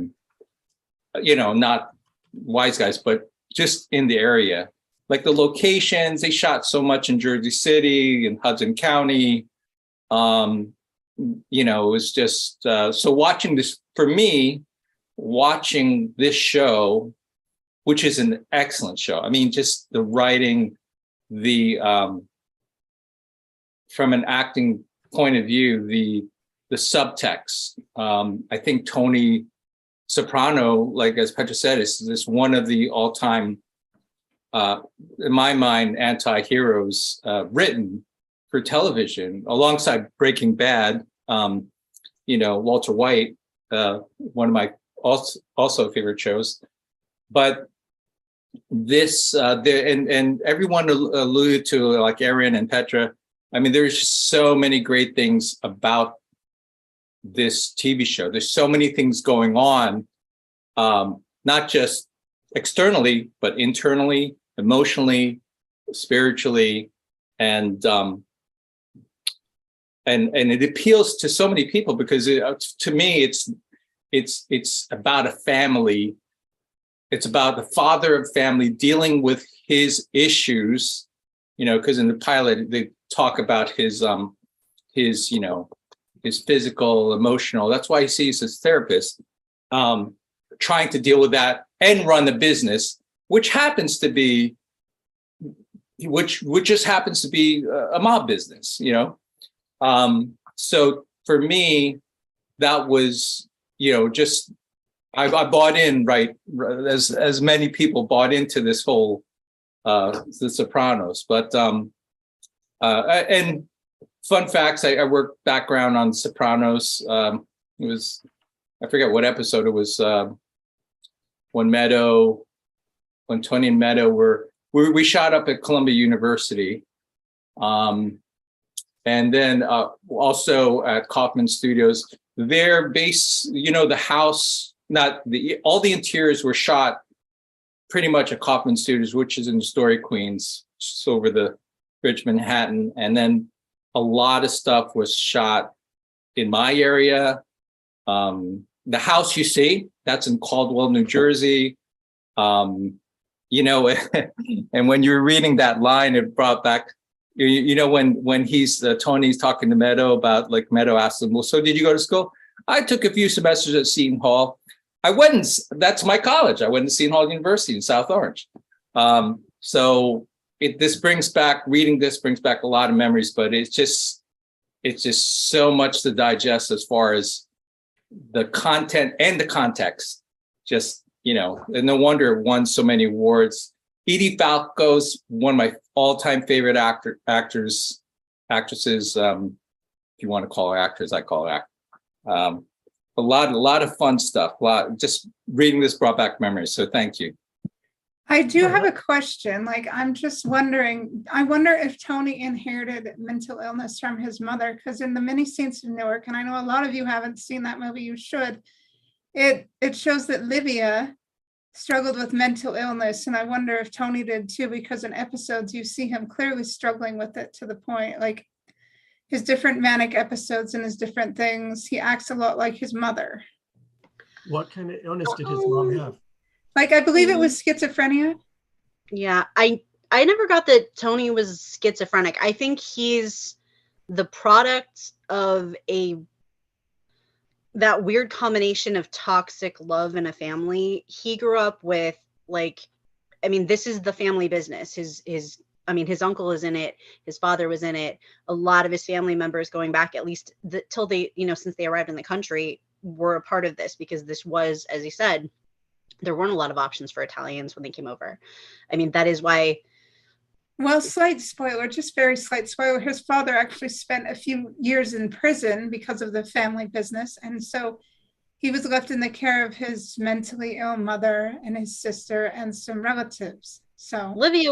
wise guys, but just in the area. Like the locations, they shot so much in Jersey City and Hudson County. It was just, so watching this, for me, watching this show, which is an excellent show. I mean, just the writing, from an acting point of view, the subtext. I think Tony Soprano, like as Petra said, is one of the all-time, in my mind, anti-heroes written for television, alongside Breaking Bad. Walter White, one of my also favorite shows. But this, and everyone alluded to, like Erin and Petra. I mean, there's just so many great things about this TV show. There's so many things going on, not just externally, but internally, emotionally, spiritually, and it appeals to so many people because to me, it's about a family. It's about the father of family dealing with his issues, because in the pilot they talk about his physical, emotional. That's why he sees his therapist, trying to deal with that and run the business, which just happens to be a mob business, So for me, that was, just, I bought in, right, as many people bought into this whole The Sopranos. But and fun facts, I worked background on Sopranos. It was, I forget what episode it was, when Tony and Meadow we shot up at Columbia University. And then also at Kaufman Studios. Their base, the house, all the interiors were shot pretty much at Kaufman Studios, which is in Astoria, Queens, just over the bridge, Manhattan. And then a lot of stuff was shot in my area. The house you see, that's in Caldwell, New Jersey. And when you're reading that line, it brought back, when Tony's talking to Meadow about, like, Meadow asked him, well, so did you go to school? I took a few semesters at Seton Hall. That's my college. I went to Seton Hall University in South Orange. So reading this brings back a lot of memories, but it's just so much to digest as far as the content and the context. Just and no wonder it won so many awards. Edie Falco's one of my all-time favorite actresses. If you want to call her actors, I call her actor. A lot of fun stuff. Just reading this brought back memories. So thank you. I do have a question. Like, I'm just wondering, I wonder if Tony inherited mental illness from his mother, because in the Many Saints of Newark, and I know a lot of you haven't seen that movie, you should, it shows that Livia struggled with mental illness. And I wonder if Tony did too, because in episodes you see him clearly struggling with it to the point, like his different manic episodes and his different things, he acts a lot like his mother. What kind of illness did his mom have? Like, I believe it was schizophrenia. Yeah, I never got that Tony was schizophrenic. I think he's the product of that weird combination of toxic love in a family. He grew up with, like, I mean, this is the family business. His uncle is in it. His father was in it. A lot of his family members, going back at least till they, since they arrived in the country, were a part of this, because this was, as he said, there weren't a lot of options for Italians when they came over. I mean, that is why. Well, slight spoiler, just very slight spoiler. His father actually spent a few years in prison because of the family business. And so he was left in the care of his mentally ill mother and his sister and some relatives. So Livia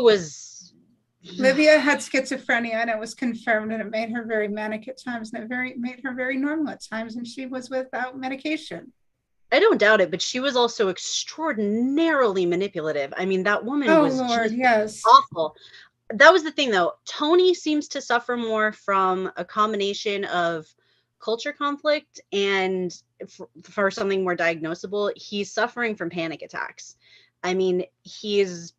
had schizophrenia, and it was confirmed, and it made her very manic at times, and it made her very normal at times, and she was without medication. I don't doubt it, but she was also extraordinarily manipulative. I mean, that woman was Lord, just yes. awful. That was the thing, though. Tony seems to suffer more from a combination of culture conflict and, for something more diagnosable, he's suffering from panic attacks. I mean, he's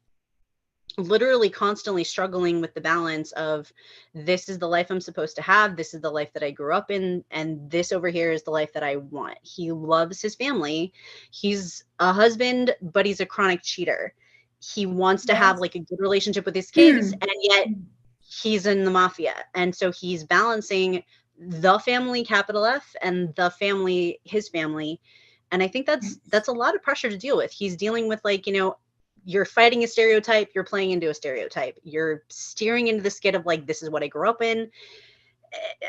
literally constantly struggling with the balance of, this is the life I'm supposed to have, this is the life that I grew up in, and this over here is the life that I want. He loves his family. He's a husband, but he's a chronic cheater. He wants to have like a good relationship with his kids, and yet he's in the mafia. And so he's balancing the family, capital F, and the family, his family. And I think that's a lot of pressure to deal with. He's dealing with, like, you're fighting a stereotype, you're playing into a stereotype, you're steering into the skid of, like, this is what I grew up in.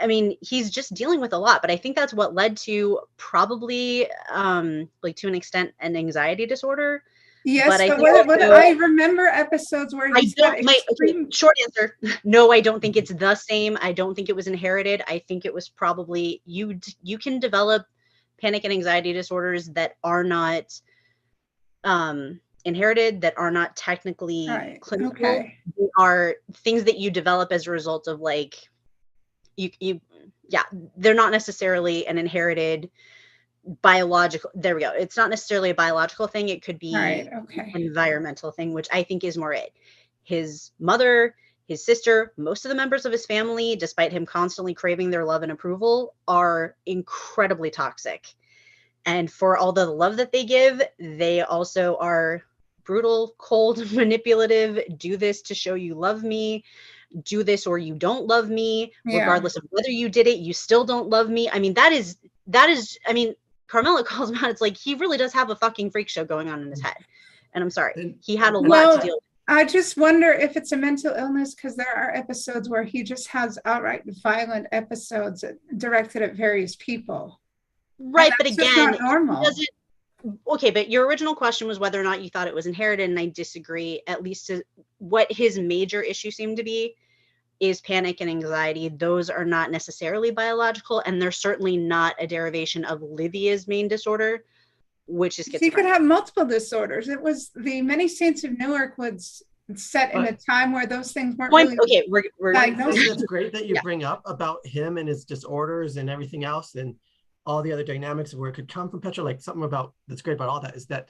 I mean, he's just dealing with a lot, but I think that's what led to probably, like, to an extent, an anxiety disorder. Yes, but I remember episodes where short answer, no, I don't think it's the same. I don't think it was inherited. I think it was probably, you can develop panic and anxiety disorders that are not inherited, that are not technically clinical. Okay. They are things that you develop as a result of, like, they're not necessarily an inherited biological, there we go, it's not necessarily a biological thing. It could be an environmental thing, which I think is more it. His mother, his sister, most of the members of his family, despite him constantly craving their love and approval, are incredibly toxic. And for all the love that they give, they also are brutal, cold, manipulative. Do this to show you love me. Do this or you don't love me. Regardless of whether you did it, you still don't love me. I mean, that is, I mean, Carmela calls him out. It's like, he really does have a fucking freak show going on in his head. And I'm sorry, he had a lot to deal with. I just wonder if it's a mental illness, because there are episodes where he just has outright violent episodes directed at various people. Right, but again, normal. Okay, but your original question was whether or not you thought it was inherited, and I disagree. At least what his major issue seemed to be is panic and anxiety. Those are not necessarily biological, and they're certainly not a derivation of Livia's main disorder, which is schizophrenia. He could have multiple disorders. It was the Many Saints of Newark was set in a time where those things weren't really we're diagnosed. It's great that you bring up about him and his disorders and everything else, and all the other dynamics of where it could come from. Petra, like, something about that's great about all that is that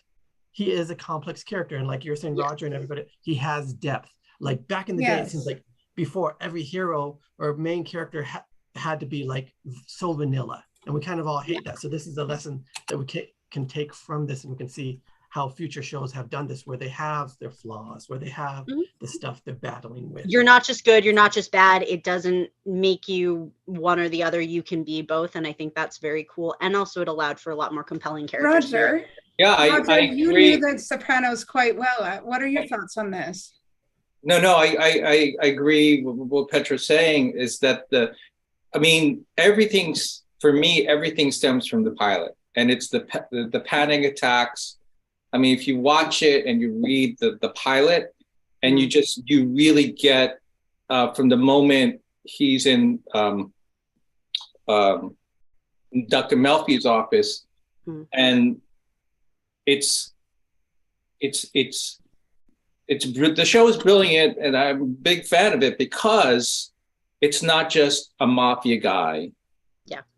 he is a complex character, and like you're saying, Roger and everybody, he has depth. Like, back in the day, it seems like before, every hero or main character had to be like so vanilla, and we kind of all hate that. So this is a lesson that we can take from this, and we can see how future shows have done this, where they have their flaws, where they have the stuff they're battling with. You're not just good, you're not just bad. It doesn't make you one or the other. You can be both, and I think that's very cool. And also, it allowed for a lot more compelling characters. Roger, Yeah, Roger, I you agree. knew the Sopranos quite well. What are your thoughts on this? No, I agree with what Petra's saying is that I mean, everything's, for me, everything stems from the pilot, and it's the panic attacks. I mean, if you watch it and you read the pilot, and you really get from the moment he's in Dr. Melfi's office, and it's the show is brilliant, and I'm a big fan of it because it's not just a mafia guy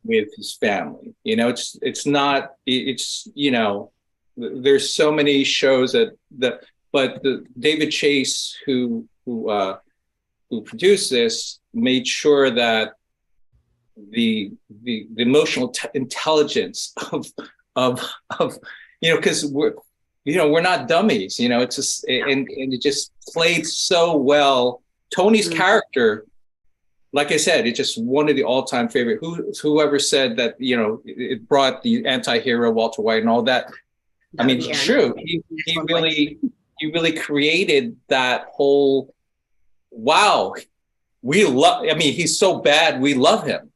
with his family. You know, it's not, it's, you know, there's so many shows but the David Chase who produced this made sure that the emotional intelligence of you know, because we're not dummies, you know. It's just and it just played so well. Tony's character, like I said, it's just one of the all-time favorite. Whoever said that, you know, it brought the anti-hero Walter White and all that. I mean, it's true. He really created that whole, wow, we love, I mean, he's so bad, we love him.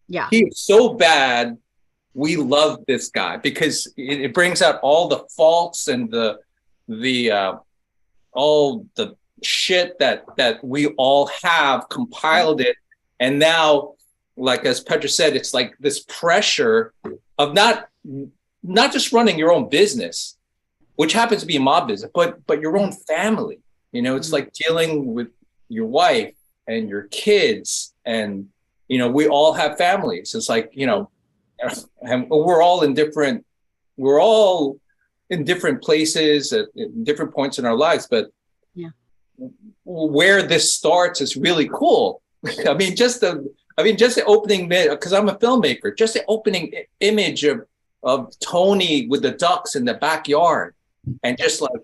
Yeah. He's so bad, we love this guy because it brings out all the faults and all the shit that we all have, compiled it. And now, like as Petra said, it's like this pressure of not just running your own business, which happens to be a mob business, but your own family. You know, it's like dealing with your wife and your kids, and you know, we all have families. It's like, you know, and we're all in different places at different points in our lives, but where this starts is really cool. I mean, just the opening, because I'm a filmmaker, just the opening image of Tony with the ducks in the backyard, and just like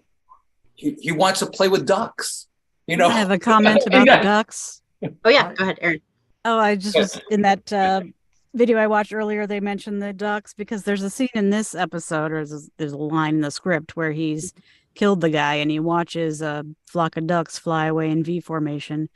he wants to play with ducks, you know. I have a comment about the ducks. Oh yeah, go ahead, Aaron. Oh, I just was in that video I watched earlier. They mentioned the ducks because there's a scene in this episode, or there's a line in the script where he's killed the guy and he watches a flock of ducks fly away in V formation,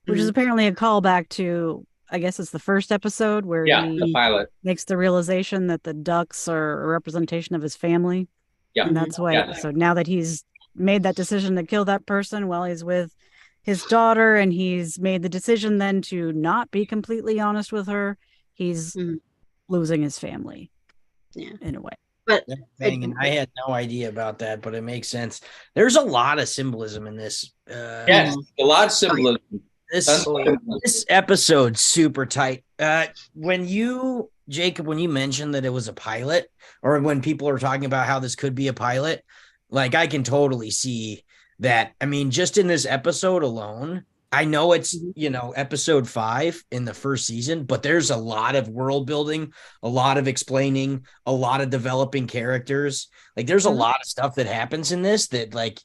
which is apparently a callback to, I guess it's the first episode where the pilot makes the realization that the ducks are a representation of his family. Yeah. And that's why. So now that he's made that decision to kill that person while he's with his daughter, and he's made the decision then to not be completely honest with her, he's losing his family. Yeah. In a way. But and I had no idea about that, but it makes sense. There's a lot of symbolism in this. Yes, a lot of symbolism. This episode's super tight. When you, Jacob, when you mentioned that it was a pilot, or when people are talking about how this could be a pilot, like I can totally see that. I mean, just in this episode alone, I know it's, you know, episode 5 in the first season, but there's a lot of world building, a lot of explaining, a lot of developing characters. Like there's a lot of stuff that happens in this that like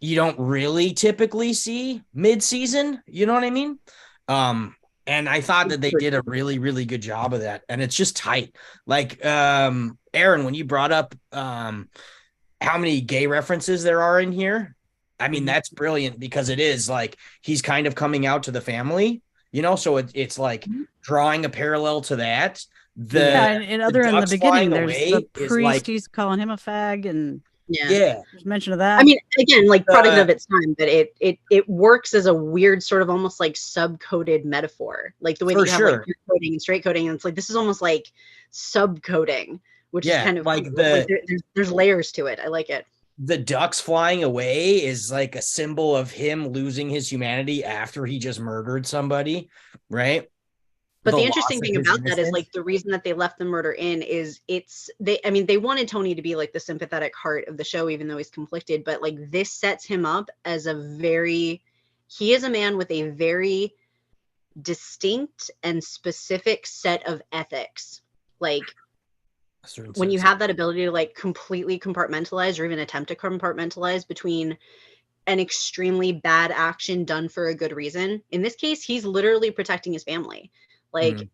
you don't really typically see mid-season, you know what I mean? And I thought that they did a really, really good job of that. And it's just tight. Like, Aaron, when you brought up how many gay references there are in here, I mean, that's brilliant because it is like he's kind of coming out to the family, you know, so it's like drawing a parallel to that. And other in the beginning, there's the priest, like, he's calling him a fag, and there's mention of that. I mean, again, like product of its time, but it works as a weird sort of almost like sub-coded metaphor, like the way that you have like pure coding and straight coding, and it's like this is almost like sub-coding, which is kind of like there's layers to it. I like it. The ducks flying away is like a symbol of him losing his humanity after he just murdered somebody, right? But the interesting thing about that is like the reason that they left the murder in is they wanted Tony to be like the sympathetic heart of the show, even though he's conflicted, but like this sets him up as he is a man with a very distinct and specific set of ethics. Like when you have that ability to like completely compartmentalize or even attempt to compartmentalize between an extremely bad action done for a good reason. In this case, he's literally protecting his family. Like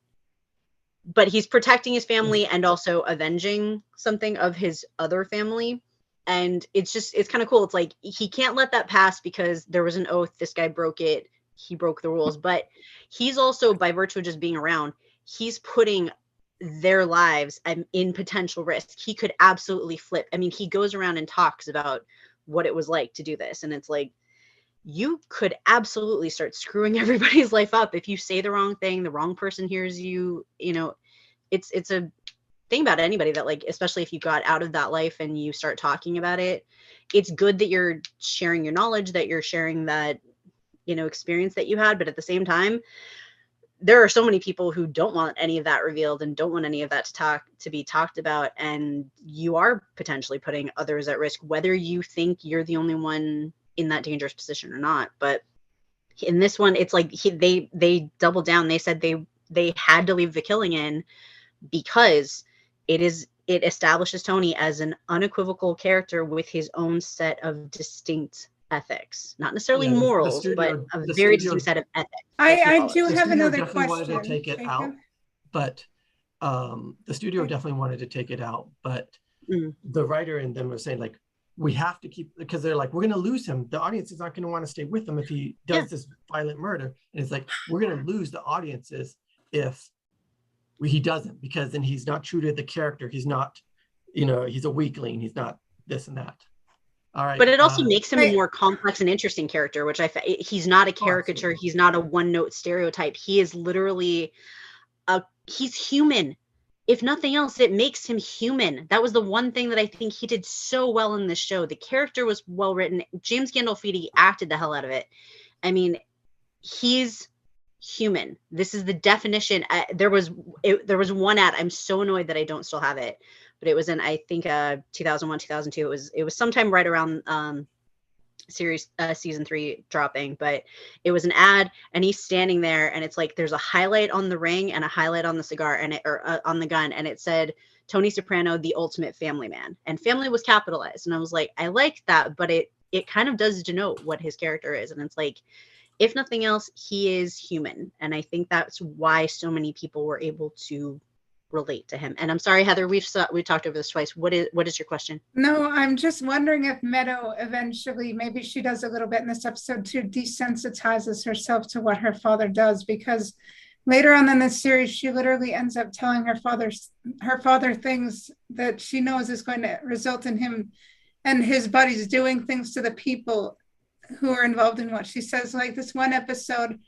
but he's protecting his family and also avenging something of his other family. And it's kind of cool. It's like he can't let that pass because there was an oath. This guy broke it. He broke the rules. But he's also, by virtue of just being around, he's putting their lives in potential risk. He could absolutely flip. I mean, he goes around and talks about what it was like to do this. And it's like, you could absolutely start screwing everybody's life up if you say the wrong thing, the wrong person hears you. You know, it's a thing about anybody that, like, especially if you got out of that life and you start talking about it, it's good that you're sharing your knowledge, that you're sharing that, you know, experience that you had. But at the same time, there are so many people who don't want any of that revealed and don't want any of that to be talked about. And you are potentially putting others at risk, whether you think you're the only one in that dangerous position or not. But in this one, it's like they doubled down. They said they had to leave the killing in because it establishes Tony as an unequivocal character with his own set of distinct ethics, not necessarily morals, but a very distinct set of ethics. I do The have studio another definitely question. wanted to take it out, but the studio definitely wanted to take it out, but the writer and them were saying, like, we have to keep, because they're like, we're going to lose him. The audience is not going to want to stay with him if he does this violent murder. And it's like, we're going to lose the audiences if he doesn't, because then he's not true to the character. He's not, you know, he's a weakling. He's not this and that. All right. But it also makes him a more complex and interesting character, which he's not a caricature. He's not a one-note stereotype. He is literally he's human. If nothing else, it makes him human. That was the one thing that I think he did so well in this show. The character was well written. James Gandolfini acted the hell out of it. I mean, he's human. This is the definition. There was one ad. I'm so annoyed that I don't still have it, but it was in, I think, 2001, 2002. It was sometime right around season 3 dropping, but it was an ad, and he's standing there, and it's like there's a highlight on the ring and a highlight on the cigar, and on the gun, and it said Tony Soprano, the ultimate family man, and family was capitalized. And I was like, I like that, but it kind of does denote what his character is. And it's like, if nothing else, he is human. And I think that's why so many people were able to relate to him. And I'm sorry, Heather, we've talked over this twice. What is your question? No, I'm just wondering if Meadow eventually, maybe she does a little bit in this episode too, desensitizes herself to what her father does, because later on in this series, she literally ends up telling her father things that she knows is going to result in him and his buddies doing things to the people who are involved in what she says. Like this one episode,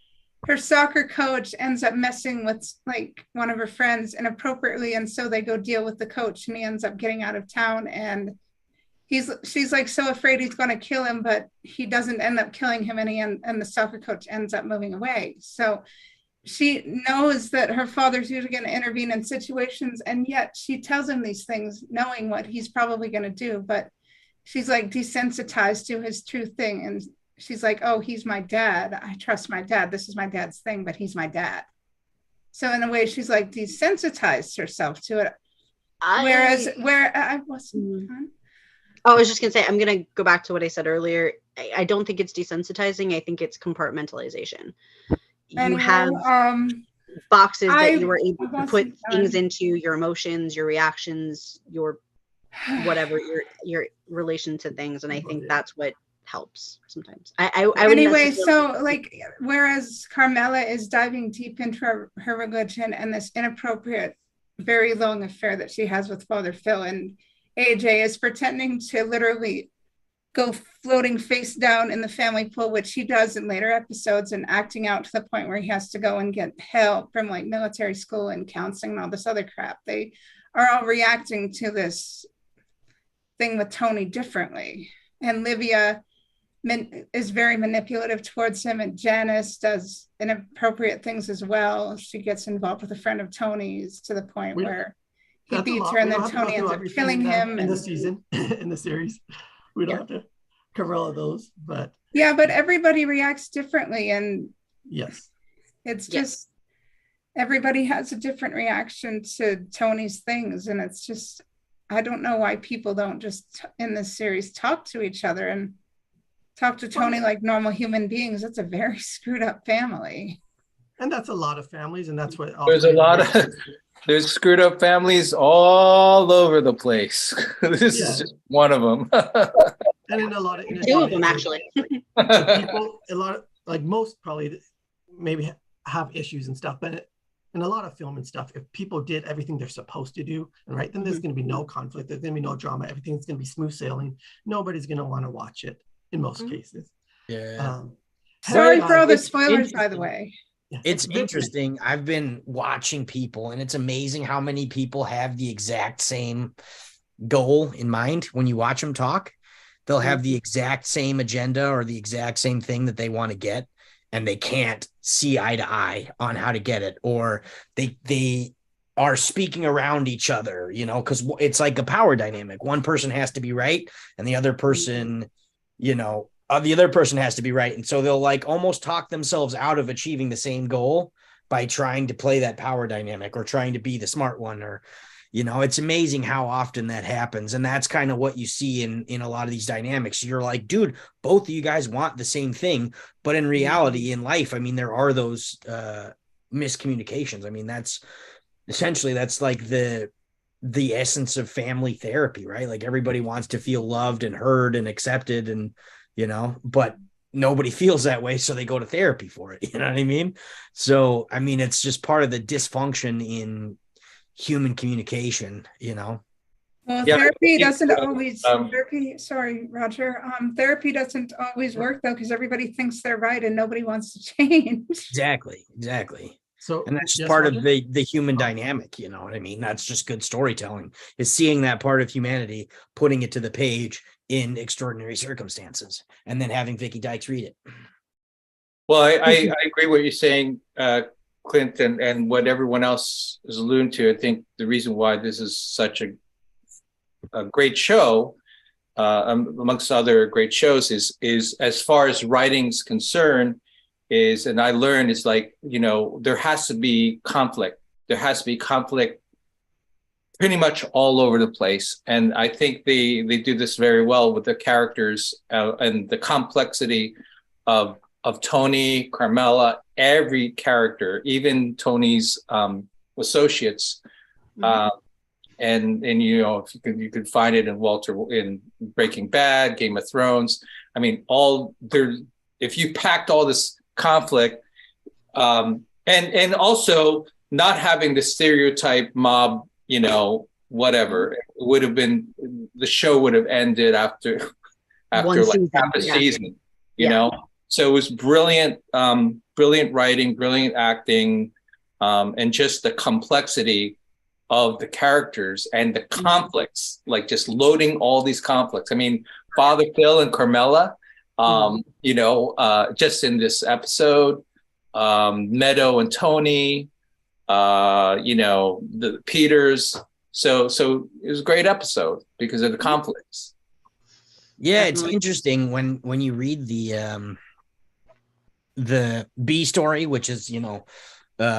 her soccer coach ends up messing with like one of her friends inappropriately, and so they go deal with the coach, and he ends up getting out of town, and she's like so afraid he's going to kill him, but he doesn't end up killing him, and the soccer coach ends up moving away. So she knows that her father's usually going to intervene in situations, and yet she tells him these things knowing what he's probably going to do, but she's like desensitized to his true thing. And she's like, oh, he's my dad. I trust my dad. This is my dad's thing, but he's my dad. So in a way, she's like desensitized herself to it. Whereas I wasn't. I was just going to say, I'm going to go back to what I said earlier. I don't think it's desensitizing. I think it's compartmentalization. You have boxes that you were able to put things into, your emotions, your reactions, your whatever, your relation to things. And I think that's what helps sometimes. Anyway, so like, whereas Carmela is diving deep into her religion and this inappropriate, very long affair that she has with Father Phil, and AJ is pretending to literally go floating face down in the family pool, which he does in later episodes, and acting out to the point where he has to go and get help from like military school and counseling and all this other crap. They are all reacting to this thing with Tony differently. And Livia is very manipulative towards him, and Janice does inappropriate things as well. She gets involved with a friend of Tony's to the point where he beats her, and then Tony ends up killing him. In the season, in the series, we don't have to cover all of those, but yeah, but everybody reacts differently, and yes, it's just everybody has a different reaction to Tony's things, and it's just, I don't know why people don't just in this series talk to each other and talk to Tony like normal human beings. That's a very screwed up family. And that's a lot of families, and that's what There's a lot of there's screwed up families all over the place. This is just one of them. And in a lot of Two of them actually. so people, a lot of like most probably maybe have issues and stuff, but in a lot of film and stuff, if people did everything they're supposed to do, and right, then there's going to be no conflict, there's going to be no drama, everything's going to be smooth sailing. Nobody's going to want to watch it in most cases. Sorry for all the spoilers, by the way. It's interesting. I've been watching people, and it's amazing how many people have the exact same goal in mind when you watch them talk. They'll have the exact same agenda or the exact same thing that they want to get, and they can't see eye to eye on how to get it, or they are speaking around each other, you know, because it's like a power dynamic. One person has to be right, and the other person, you know, the other person has to be right. And so they'll like almost talk themselves out of achieving the same goal by trying to play that power dynamic or trying to be the smart one, or, you know, it's amazing how often that happens. And that's kind of what you see in a lot of these dynamics. You're like, dude, both of you guys want the same thing, but in reality, in life, I mean, there are those miscommunications. I mean, that's like the essence of family therapy, right? Like everybody wants to feel loved and heard and accepted, and, you know, but nobody feels that way. So they go to therapy for it. You know what I mean? So, I mean, it's just part of the dysfunction in human communication, you know? Well, therapy doesn't always, sorry, Roger. Therapy doesn't always work though, because everybody thinks they're right and nobody wants to change. Exactly. So, and that's just part of the human dynamic, you know what I mean? That's just good storytelling, is seeing that part of humanity, putting it to the page in extraordinary circumstances, and then having Vicky Dykes read it. Well, I agree what you're saying, Clint, and what everyone else is alluding to. I think the reason why this is such a great show, amongst other great shows, is as far as writing's concerned, and I learned, it's like, you know, there has to be conflict. There has to be conflict pretty much all over the place. And I think they do this very well with the characters and the complexity of Tony, Carmela, every character, even Tony's associates. And you know, if you could find it in Walter in Breaking Bad, Game of Thrones. I mean, if you packed all this conflict, and also not having the stereotype mob, you know, whatever, it would have been, the show would have ended after like half a season, you know. So it was brilliant, brilliant writing, brilliant acting, and just the complexity of the characters and the conflicts, like just loading all these conflicts. I mean, Father Phil and Carmela, you know, just in this episode, Meadow and Tony, you know, the Peters. So it was a great episode because of the conflicts. Yeah, it's interesting when you read the B story, which is, you know,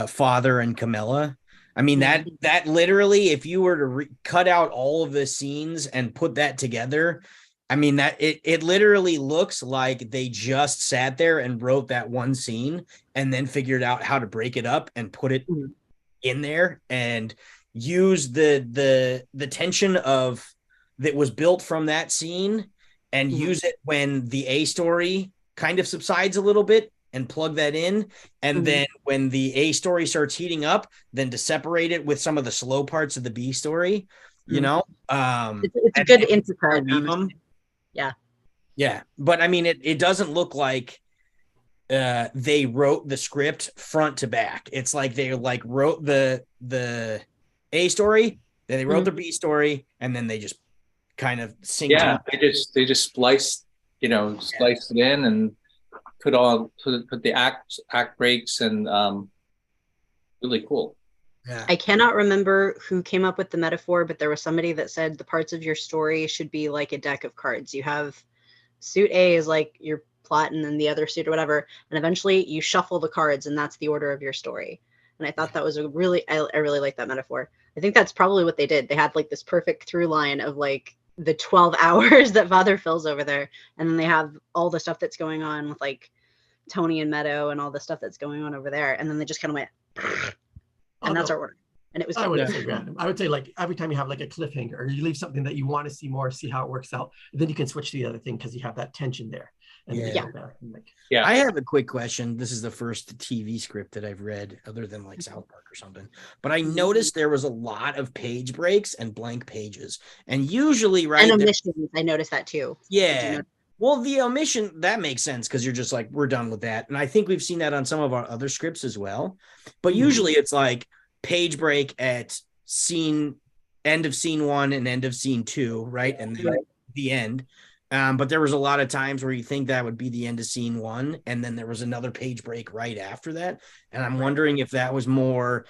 Father and Camilla. I mean, that literally, if you were to cut out all of the scenes and put that together, I mean, that it literally looks like they just sat there and wrote that one scene and then figured out how to break it up and put it in there and use the tension of that was built from that scene and use it when the A story kind of subsides a little bit and plug that in. And then when the A story starts heating up, then to separate it with some of the slow parts of the B story, you know, it's a good intercut. Yeah. But I mean, it doesn't look like they wrote the script front to back. It's like they like wrote the A story, then they wrote the B story, and then they just kind of synced. Yeah, they just spliced it in and put the act breaks, and really cool. Yeah. I cannot remember who came up with the metaphor, but there was somebody that said the parts of your story should be like a deck of cards. You have suit A is like your plot, and then the other suit or whatever, and eventually you shuffle the cards, and that's the order of your story. And I thought that was I really like that metaphor. I think that's probably what they did. They had like this perfect through line of like the 12 hours that Father Phil's over there, and then they have all the stuff that's going on with like Tony and Meadow and all the stuff that's going on over there. And then they just kind of went, and that's our order. And it was I good. wouldn't say random. I would say like every time you have like a cliffhanger or you leave something that you want to see more, see how it works out, then you can switch to the other thing because you have that tension there. And then you go back and like, I have a quick question. This is the first TV script that I've read other than like South Park or something. But I noticed there was a lot of page breaks and blank pages. And usually, right? And omissions, I noticed that too. Yeah. Well, the omission, that makes sense because you're just like, we're done with that. And I think we've seen that on some of our other scripts as well. But usually it's like page break at end of scene 1 and end of scene 2, right? And then the end. But there was a lot of times where you think that would be the end of scene 1, and then there was another page break right after that. And I'm wondering if that was more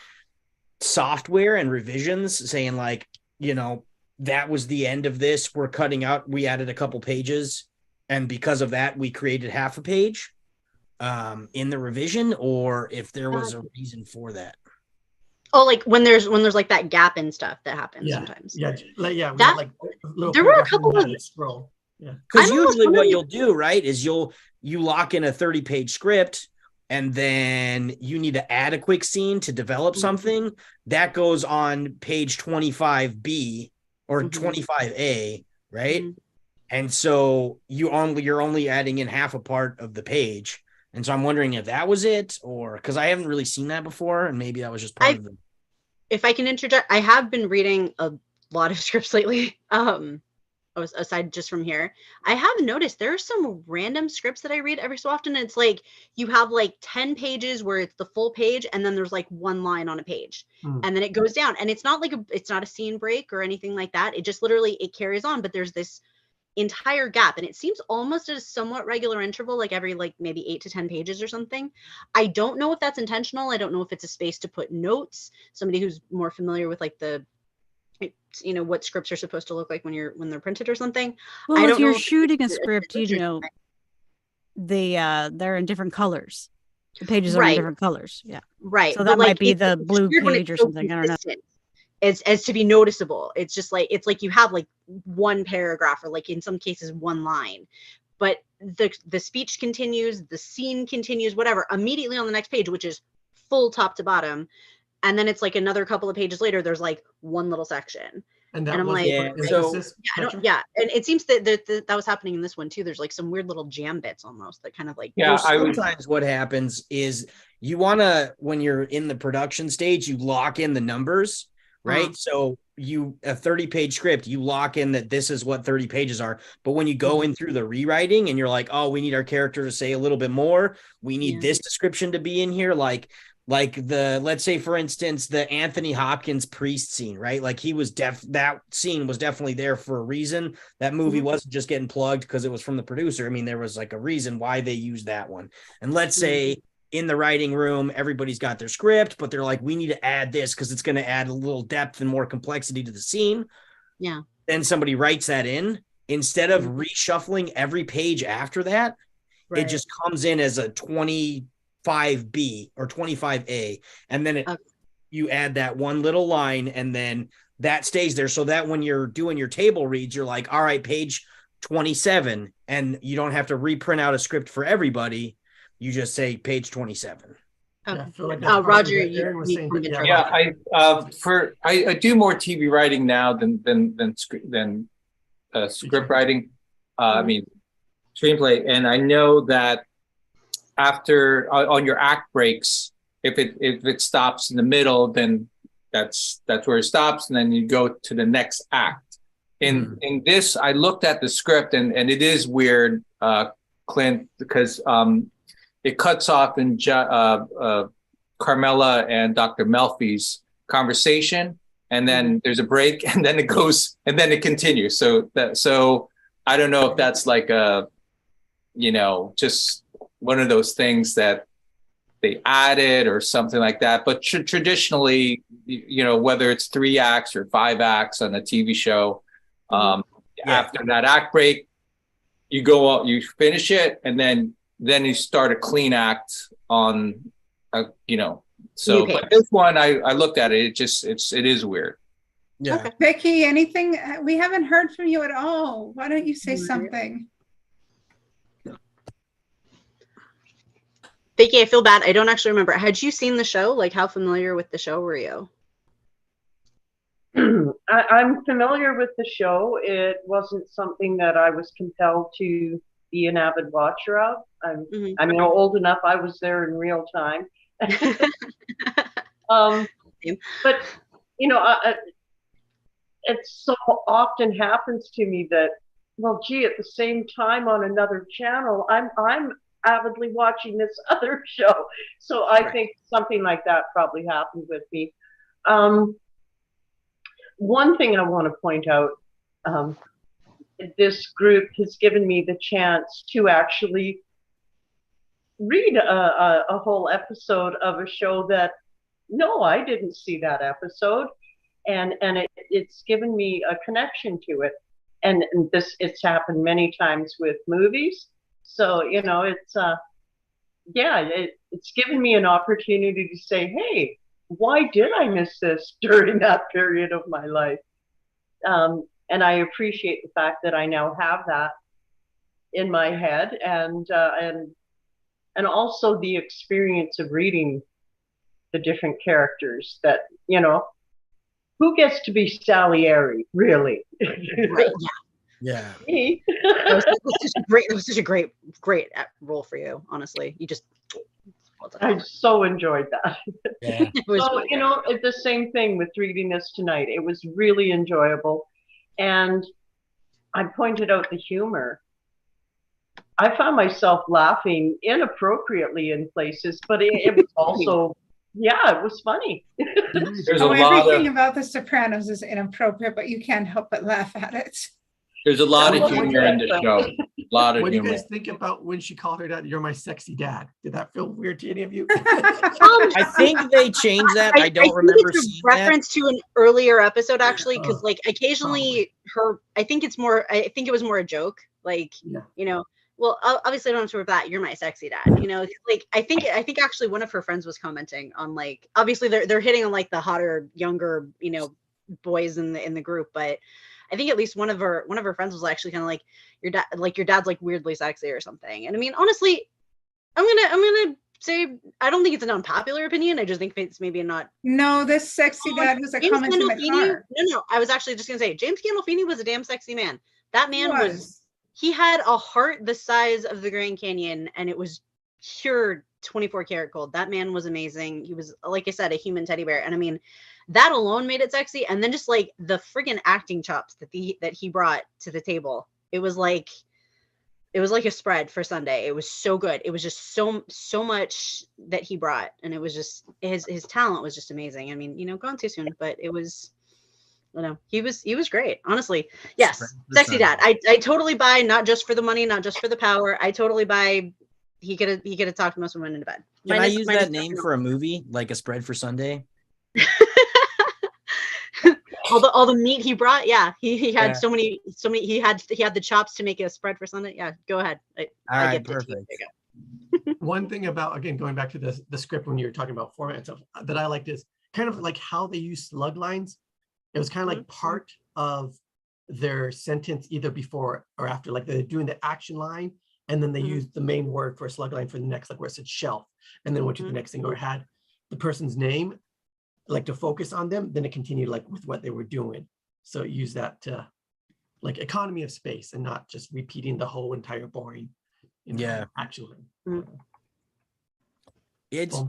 software and revisions saying like, that was the end of this. We're cutting out. We added a couple pages, and because of that, we created half a page in the revision, or if there was a reason for that. Oh, like when there's like that gap and stuff that happens sometimes. Yeah, there were a couple of scroll. Yeah, because usually what you'll do, right, is you lock in a 30-page script, and then you need to add a quick scene to develop something that goes on page 25B or 25A, right? And so you're only adding in half a part of the page. And so I'm wondering if that was it, or because I haven't really seen that before, and maybe that was just part of the. If I can interject, I have been reading a lot of scripts lately. Aside just from here, I have noticed there are some random scripts that I read every so often. It's like you have like 10 pages where it's the full page, and then there's like one line on a page, and then it goes down. And it's not like it's not a scene break or anything like that. It just literally it carries on, but there's this entire gap, and it seems almost at a somewhat regular interval, like every like maybe 8 to 10 pages or something. I don't know if that's intentional. I don't know if it's a space to put notes. Somebody who's more familiar with like the what scripts are supposed to look like when they're printed or something. Well, if you're shooting a script, they're in different colors. The pages are in different colors. Yeah, right. So that might be the blue page or something. I don't know. As to be noticeable, it's just like it's like you have like one paragraph or like in some cases one line, but the speech continues, the scene continues, whatever, immediately on the next page, which is full top to bottom, and then it's like another couple of pages later, there's like one little section, and I'm like, and it seems that was happening in this one too. There's like some weird little jam bits almost that kind of like sometimes what happens is you want to, when you're in the production stage, you lock in the numbers. Right. So a 30-page script, you lock in that this is what 30 pages are. But when you go in through the rewriting and you're like, oh, we need our character to say a little bit more. We need this description to be in here. Like let's say, for instance, the Anthony Hopkins priest scene, right? Like that scene was definitely there for a reason. That movie wasn't just getting plugged because it was from the producer. I mean, there was like a reason why they used that one. And let's say, in the writing room, everybody's got their script, but they're like, we need to add this because it's going to add a little depth and more complexity to the scene. Yeah. Then somebody writes that in. Instead of reshuffling every page after that, it just comes in as a 25B or 25A. And then you add that one little line, and then that stays there so that when you're doing your table reads, you're like, all right, page 27, and you don't have to reprint out a script for everybody. You just say page 27. Roger, I do more TV writing now than script writing. I mean, screenplay, and I know that after on your act breaks, if it stops in the middle, then that's where it stops, and then you go to the next act. In this, I looked at the script, and it is weird, Clint, because it cuts off in Carmela and Dr. Melfi's conversation, and then there's a break, and then it goes, and then it continues. So I don't know if that's like just one of those things that they added or something like that. But traditionally, whether it's 3 acts or 5 acts on a TV show, after that act break, you go out, you finish it, and then you start a clean act on, So, but this one, I looked at it. It is weird. Yeah. Okay. Vicky, anything? We haven't heard from you at all. Why don't you say something? Vicky, I feel bad. I don't actually remember. Had you seen the show? Like, how familiar with the show were you? I'm familiar with the show. It wasn't something that I was compelled to be an avid watcher of. I'm old enough. I was there in real time. But it so often happens to me that, well, gee, at the same time on another channel, I'm avidly watching this other show. So I think something like that probably happened with me. One thing I want to point out, this group has given me the chance to actually read a whole episode of a show that, no, I didn't see that episode. And it's given me a connection to it. And it's happened many times with movies. So, it's given me an opportunity to say, hey, why did I miss this during that period of my life? And I appreciate the fact that I now have that in my head, and also the experience of reading the different characters that, who gets to be Salieri, really? Right. Yeah. Me. It was such a great role for you. Honestly, you just. I so enjoyed that. Yeah. So, it's the same thing with reading this tonight. It was really enjoyable. And I pointed out the humor. I found myself laughing inappropriately in places, but it was also, it was funny. Everything about The Sopranos is inappropriate, but you can't help but laugh at it. There's a lot of humor in the show. A lot of What do humor. you guys think about when she called her dad, "You're my sexy dad"? Did that feel weird to any of you? I think they changed that. I don't remember it's a seeing reference to an earlier episode, actually, because occasionally I think it was more a joke. Well, obviously I don't have to that. You're my sexy dad. I think actually one of her friends was commenting on obviously they're hitting on the hotter, younger, boys in the group, but I think at least one of her friends was actually kind of your dad's weirdly sexy or something. And I mean, honestly, I'm gonna say I don't think it's an unpopular opinion. I just think it's maybe not. No, this sexy dad was a comment in the car. No, I was actually just gonna say James Gandolfini was a damn sexy man. That man he had a heart the size of the Grand Canyon, and it was pure 24 karat gold. That man was amazing. He was, like I said, a human teddy bear. And I mean, that alone made it sexy. And then just the friggin' acting chops that he brought to the table. It was like a spread for Sunday. It was so good. It was just so much that he brought. And it was just his talent was just amazing. I mean, gone too soon, but it was, he was great. Honestly. Yes. Sexy dad. I totally buy, not just for the money, not just for the power. I totally buy. He could have talked most women into bed. Can I use that name for a movie, like A Spread for Sunday? all the meat he brought, he had so many he had the chops to make a spread for Sunday. Yeah, go ahead. All right, perfect. One thing about, again, going back to the script when you were talking about format and stuff that I liked is kind of like how they use slug lines. It was kind of like part of their sentence either before or after, like they're doing the action line and then they use the main word for a slug line for the next, like where it said shelf, and then went to the next thing or had the person's name, like to focus on them, then it continued with what they were doing. So use that to economy of space and not just repeating the whole entire boring action line. It's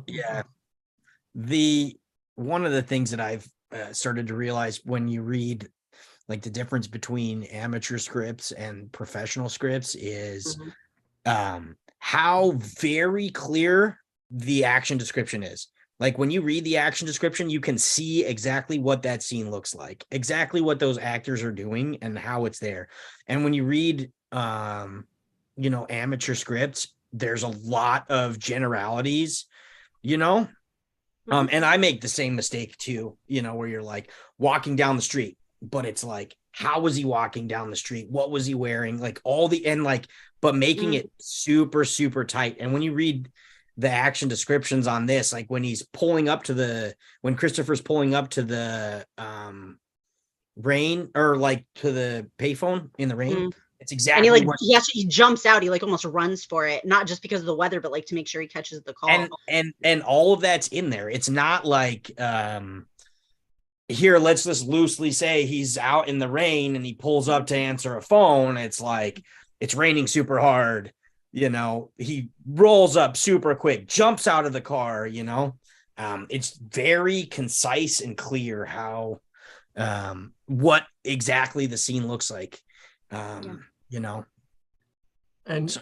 one of the things that I've started to realize when you read the difference between amateur scripts and professional scripts is how very clear the action description is. Like when you read the action description, you can see exactly what that scene looks like, exactly what those actors are doing and how it's there. And when you read, amateur scripts, there's a lot of generalities, and I make the same mistake too, where you're walking down the street, but it's how was he walking down the street? What was he wearing? But making it super, super tight. And when you read the action descriptions on this, when when Christopher's pulling up to the rain or to the payphone in the rain, It's And exactly what he jumps out, he like almost runs for it, not just because of the weather, but like to make sure he catches the call. and all of that's in there. It's not like here, let's just loosely say he's out in the rain and he pulls up to answer a phone. It's like it's raining super hard, he rolls up super quick, jumps out of the car. It's very concise and clear how what exactly the scene looks like. And So.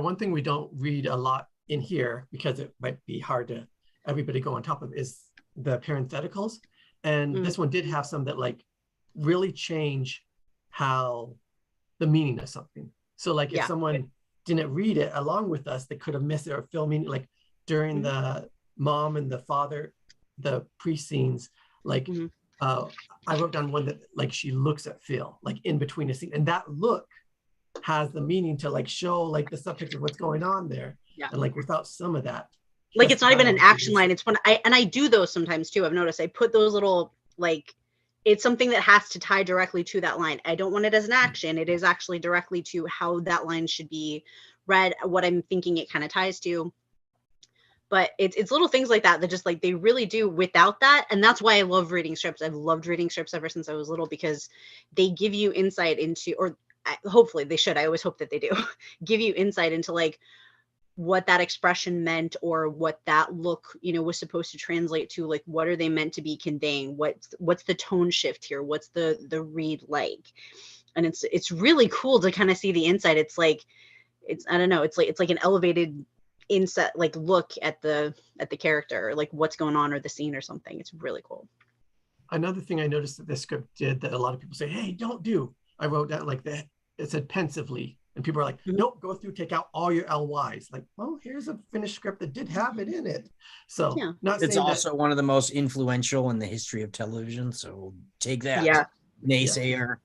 one thing we don't read a lot in here, because it might be hard to everybody go on top of, is the parentheticals. And this one did have some that like really change how the meaning of something. So like if someone didn't read it along with us, they could have missed it or filming like during the mom and the father, the pre-scenes, like I wrote down one that like she looks at Phil like in between a scene, and that look has the meaning to like show like the subtext of what's going on there. And like without some of that, like it's not even an action line, it's when I do those sometimes too. I've noticed I put those little like, it's something that has to tie directly to that line. I don't want it as an action. It is actually directly to how that line should be read, what I'm thinking it kind of ties to. But it's little things like that just like they really do without that. And that's why I love reading scripts. I've loved reading scripts ever since I was little, because they give you insight into, or hopefully they should, I always hope that they do give you insight into like what that expression meant, or what that look, was supposed to translate to. Like, what are they meant to be conveying? What's the tone shift here? What's the read like? And it's really cool to kind of see the insight. It's like, I don't know, it's like an elevated insight, like look at the character, or like what's going on, or the scene or something. It's really cool. Another thing I noticed that this script did that a lot of people say, hey, don't do, I wrote down like that, it said pensively. And people are like, nope, go through, take out all your LYs. Like, well, here's a finished script that did have it in it. So it's also one of the most influential in the history of television. So take that, naysayer.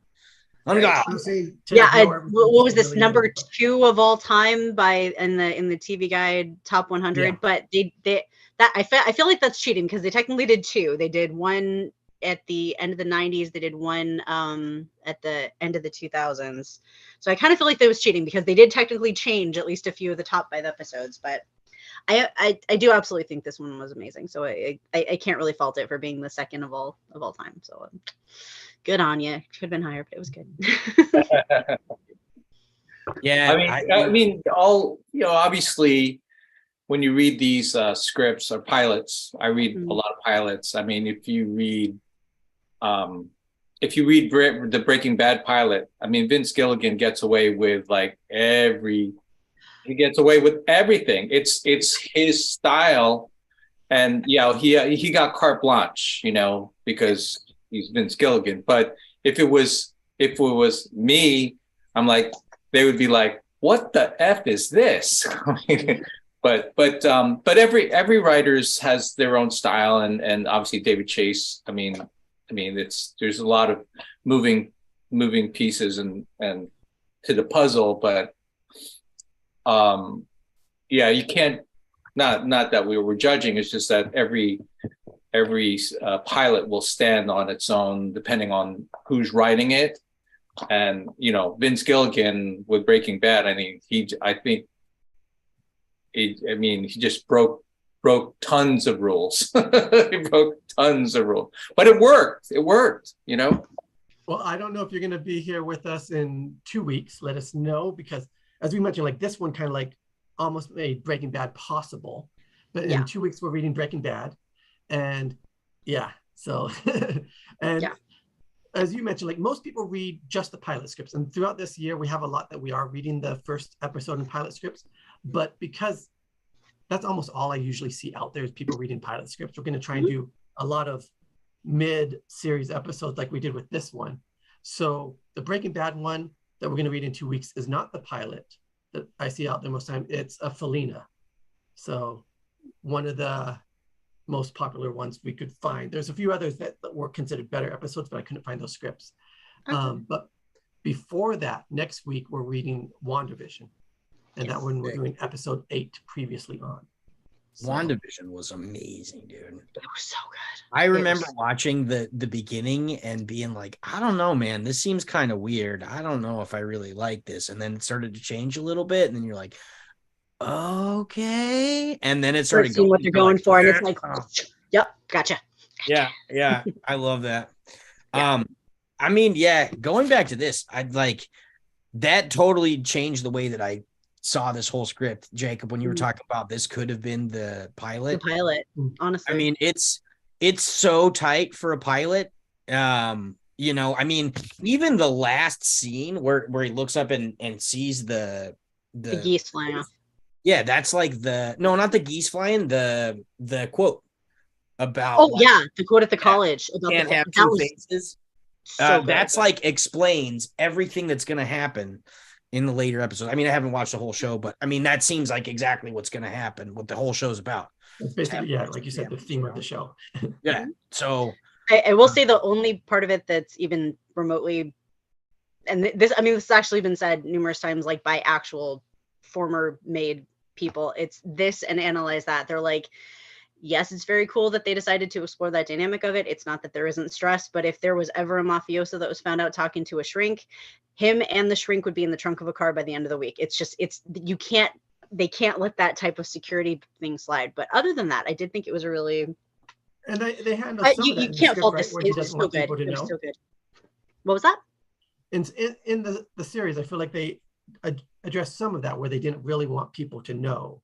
Right. What was this, number 2 of all time by in the TV Guide Top 100? But I feel like that's cheating, because they technically did 2. They did one at the end of the 90s. They did one at the end of the 2000s. So I kind of feel like that was cheating, because they did technically change at least a few of the top 5 episodes. But I do absolutely think this one was amazing. So I can't really fault it for being the second of all time. So good on you. Should have been higher, but it was good. I mean, all, obviously when you read these scripts or pilots, I read a lot of pilots. I mean, if you read the Breaking Bad pilot, I mean, Vince Gilligan gets away with like he gets away with everything. It's his style. And he got carte blanche, because he's Vince Gilligan. But if it was me, I'm like, they would be like, what the F is this? but every writer's has their own style, and obviously David Chase, I mean there's a lot of moving pieces and to the puzzle, but you can't, not that we were judging, it's just that every pilot will stand on its own depending on who's writing it. And Vince Gilligan with Breaking Bad, I mean, he just broke tons of rules. He broke tons of rules, but it worked. Well, I don't know if you're going to be here with us in 2 weeks. Let us know, because as we mentioned, like this one kind of like almost made Breaking Bad possible, but in 2 weeks we're reading Breaking Bad. And as you mentioned, like most people read just the pilot scripts, and throughout this year we have a lot that we are reading the first episode in pilot scripts. But because that's almost all I usually see out there is people reading pilot scripts, we're going to try and do a lot of mid-series episodes like we did with this one. So the Breaking Bad one that we're going to read in 2 weeks is not the pilot that I see out there most time. It's a Felina. So one of the most popular ones we could find. There's a few others that were considered better episodes, but I couldn't find those scripts. Okay. But before that, next week, we're reading WandaVision. And that one we're doing episode 8 previously on. So, WandaVision was amazing, dude. It was so good. I remember watching the beginning and being like, I don't know, man, this seems kind of weird. I don't know if I really like this. And then it started to change a little bit, and then you're like, okay. And then it started Seeing what they're going for, and it's like, oh. yep, gotcha. Yeah, I love that. Yeah. I mean, yeah, going back to this, I'd like that totally changed the way that I saw this whole script, Jacob, when you were talking about this could have been the pilot. The pilot, honestly. I mean, it's so tight for a pilot. You know, I mean, even the last scene where he looks up and sees the geese flying off. Yeah, that's like no, not the geese flying, the quote about the quote at the college about can't the have two faces. So that's like explains everything that's going to happen in the later episodes. I mean, I haven't watched the whole show, but I mean, that seems like exactly what's going to happen, what the whole show's about. It's basically, like you said, the theme of the show. Yeah. So I will say the only part of it that's even remotely, and this has actually been said numerous times, like by actual former made people, it's this and analyze that. They're like, yes, it's very cool that they decided to explore that dynamic of it. It's not that there isn't stress, but if there was ever a mafioso that was found out talking to a shrink, him and the shrink would be in the trunk of a car by the end of the week. They can't let that type of security thing slide. But other than that, I did think it was a really, and they handled some of that. You can't fault this. It was still good. It was still good. What was that? In the series, I feel like they addressed some of that where they didn't really want people to know.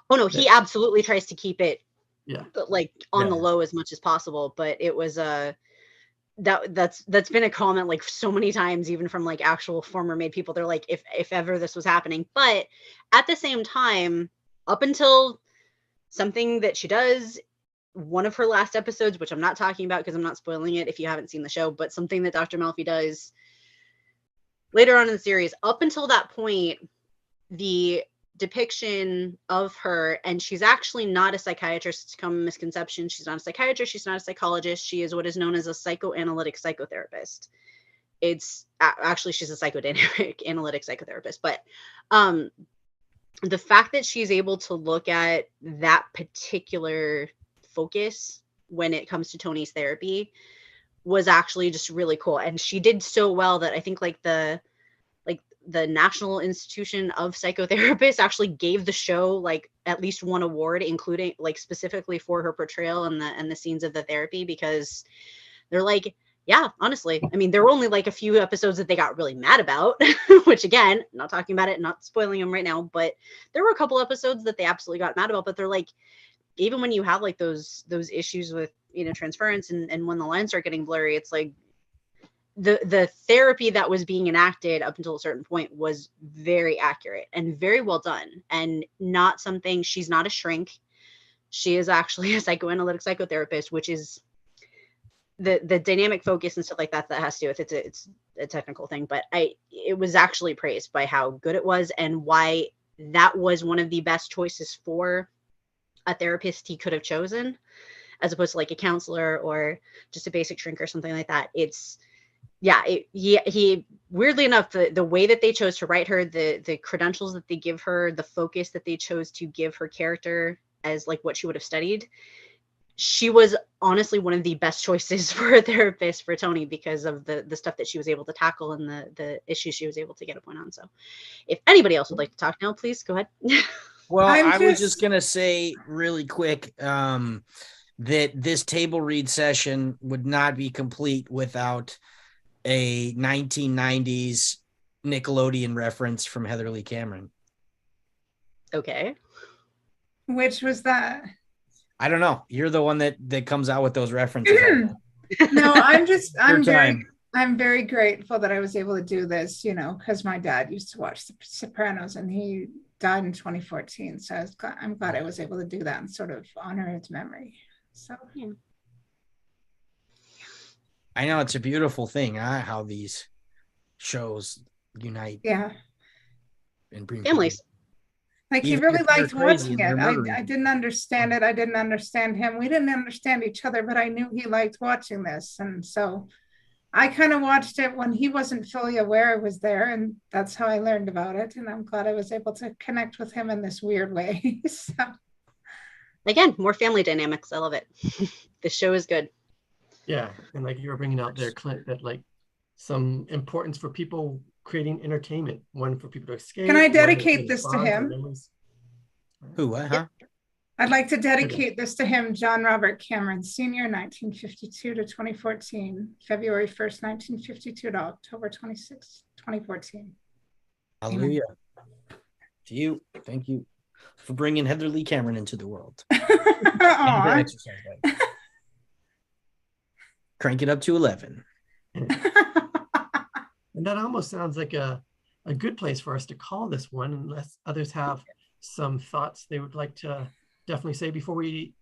Oh no, he absolutely tries to keep it like on the low as much as possible, but it was that's been a comment like so many times, even from like actual former made people. They're like, if ever this was happening. But at the same time, up until something that she does, one of her last episodes, which I'm not talking about because I'm not spoiling it if you haven't seen the show, but something that Dr. Melfi does later on in the series, up until that point, the depiction of her, and she's actually not a psychiatrist. It's a common misconception. She's not a psychiatrist. She's not a psychologist. She is what is known as a psychoanalytic psychotherapist. It's actually, she's a psychodynamic analytic psychotherapist. But the fact that she's able to look at that particular focus when it comes to Tony's therapy was actually just really cool. And she did so well that I think like the National Institution of Psychotherapists actually gave the show like at least one award, including like specifically for her portrayal and the scenes of the therapy, because they're like, yeah, honestly, I mean, there were only like a few episodes that they got really mad about, which again, not talking about it, not spoiling them right now, but there were a couple episodes that they absolutely got mad about. But they're like, even when you have like those issues with, transference and when the lines start getting blurry, it's like the therapy that was being enacted up until a certain point was very accurate and very well done, and not something. She's not a shrink. She is actually a psychoanalytic psychotherapist, which is the dynamic focus and stuff like that has to do with it. It's a technical thing, but it was actually praised by how good it was and why that was one of the best choices for a therapist he could have chosen, as opposed to like a counselor or just a basic shrink or something like that. It's he weirdly enough, the way that they chose to write her, the credentials that they give her, the focus that they chose to give her character as like what she would have studied, she was honestly one of the best choices for a therapist for Tony because of the stuff that she was able to tackle and the issues she was able to get a point on. So if anybody else would like to talk now, please go ahead. Well, I was just going to say really quick that this table read session would not be complete without a 1990s Nickelodeon reference from Heather Lee Cameron. Okay. Which was that? I don't know. You're the one that comes out with those references. No, I'm very grateful that I was able to do this, because my dad used to watch The Sopranos and he died in 2014. So I'm glad I was able to do that and sort of honor his memory. So, yeah. I know it's a beautiful thing, how these shows unite. Yeah. And bring families. Like he really liked watching it. I didn't understand it. I didn't understand him. We didn't understand each other, but I knew he liked watching this. And so I kind of watched it when he wasn't fully aware it was there. And that's how I learned about it. And I'm glad I was able to connect with him in this weird way. So. again, more family dynamics. I love it. The show is good. Yeah, and like you were bringing out there, Clint, that like some importance for people creating entertainment, one for people to escape. Can I one that dedicate creates this to bonds or him? memories. Who? What? Huh? I'd like to dedicate this to him, John Robert Cameron, Senior, 1952 to 2014, February 1st, 1952 to October 26th, 2014. Hallelujah. To you. Thank you for bringing Heather Lee Cameron into the world. Aw. Exercise bike. Crank it up to 11. And that almost sounds like a good place for us to call this one, unless others have some thoughts they would like to definitely say before we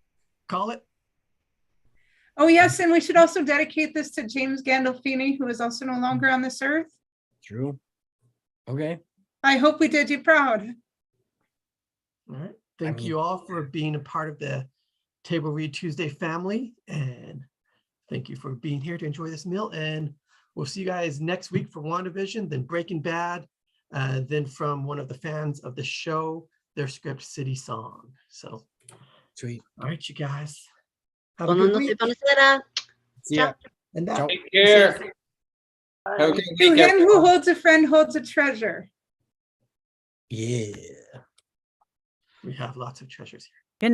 call it. Oh, yes, and we should also dedicate this to James Gandolfini, who is also no longer on this earth. True. Okay. I hope we did you proud. All right. Thank you all for being a part of the Table Read Tuesday family. And thank you for being here to enjoy this meal. And we'll see you guys next week for WandaVision, then Breaking Bad, then from one of the fans of the show, their script, City Song. So, sweet. All right, you guys. Have a good week. Yeah. And that Take care. Have a good To week, him everyone. who holds a friend holds a treasure. Yeah. we have lots of treasures here.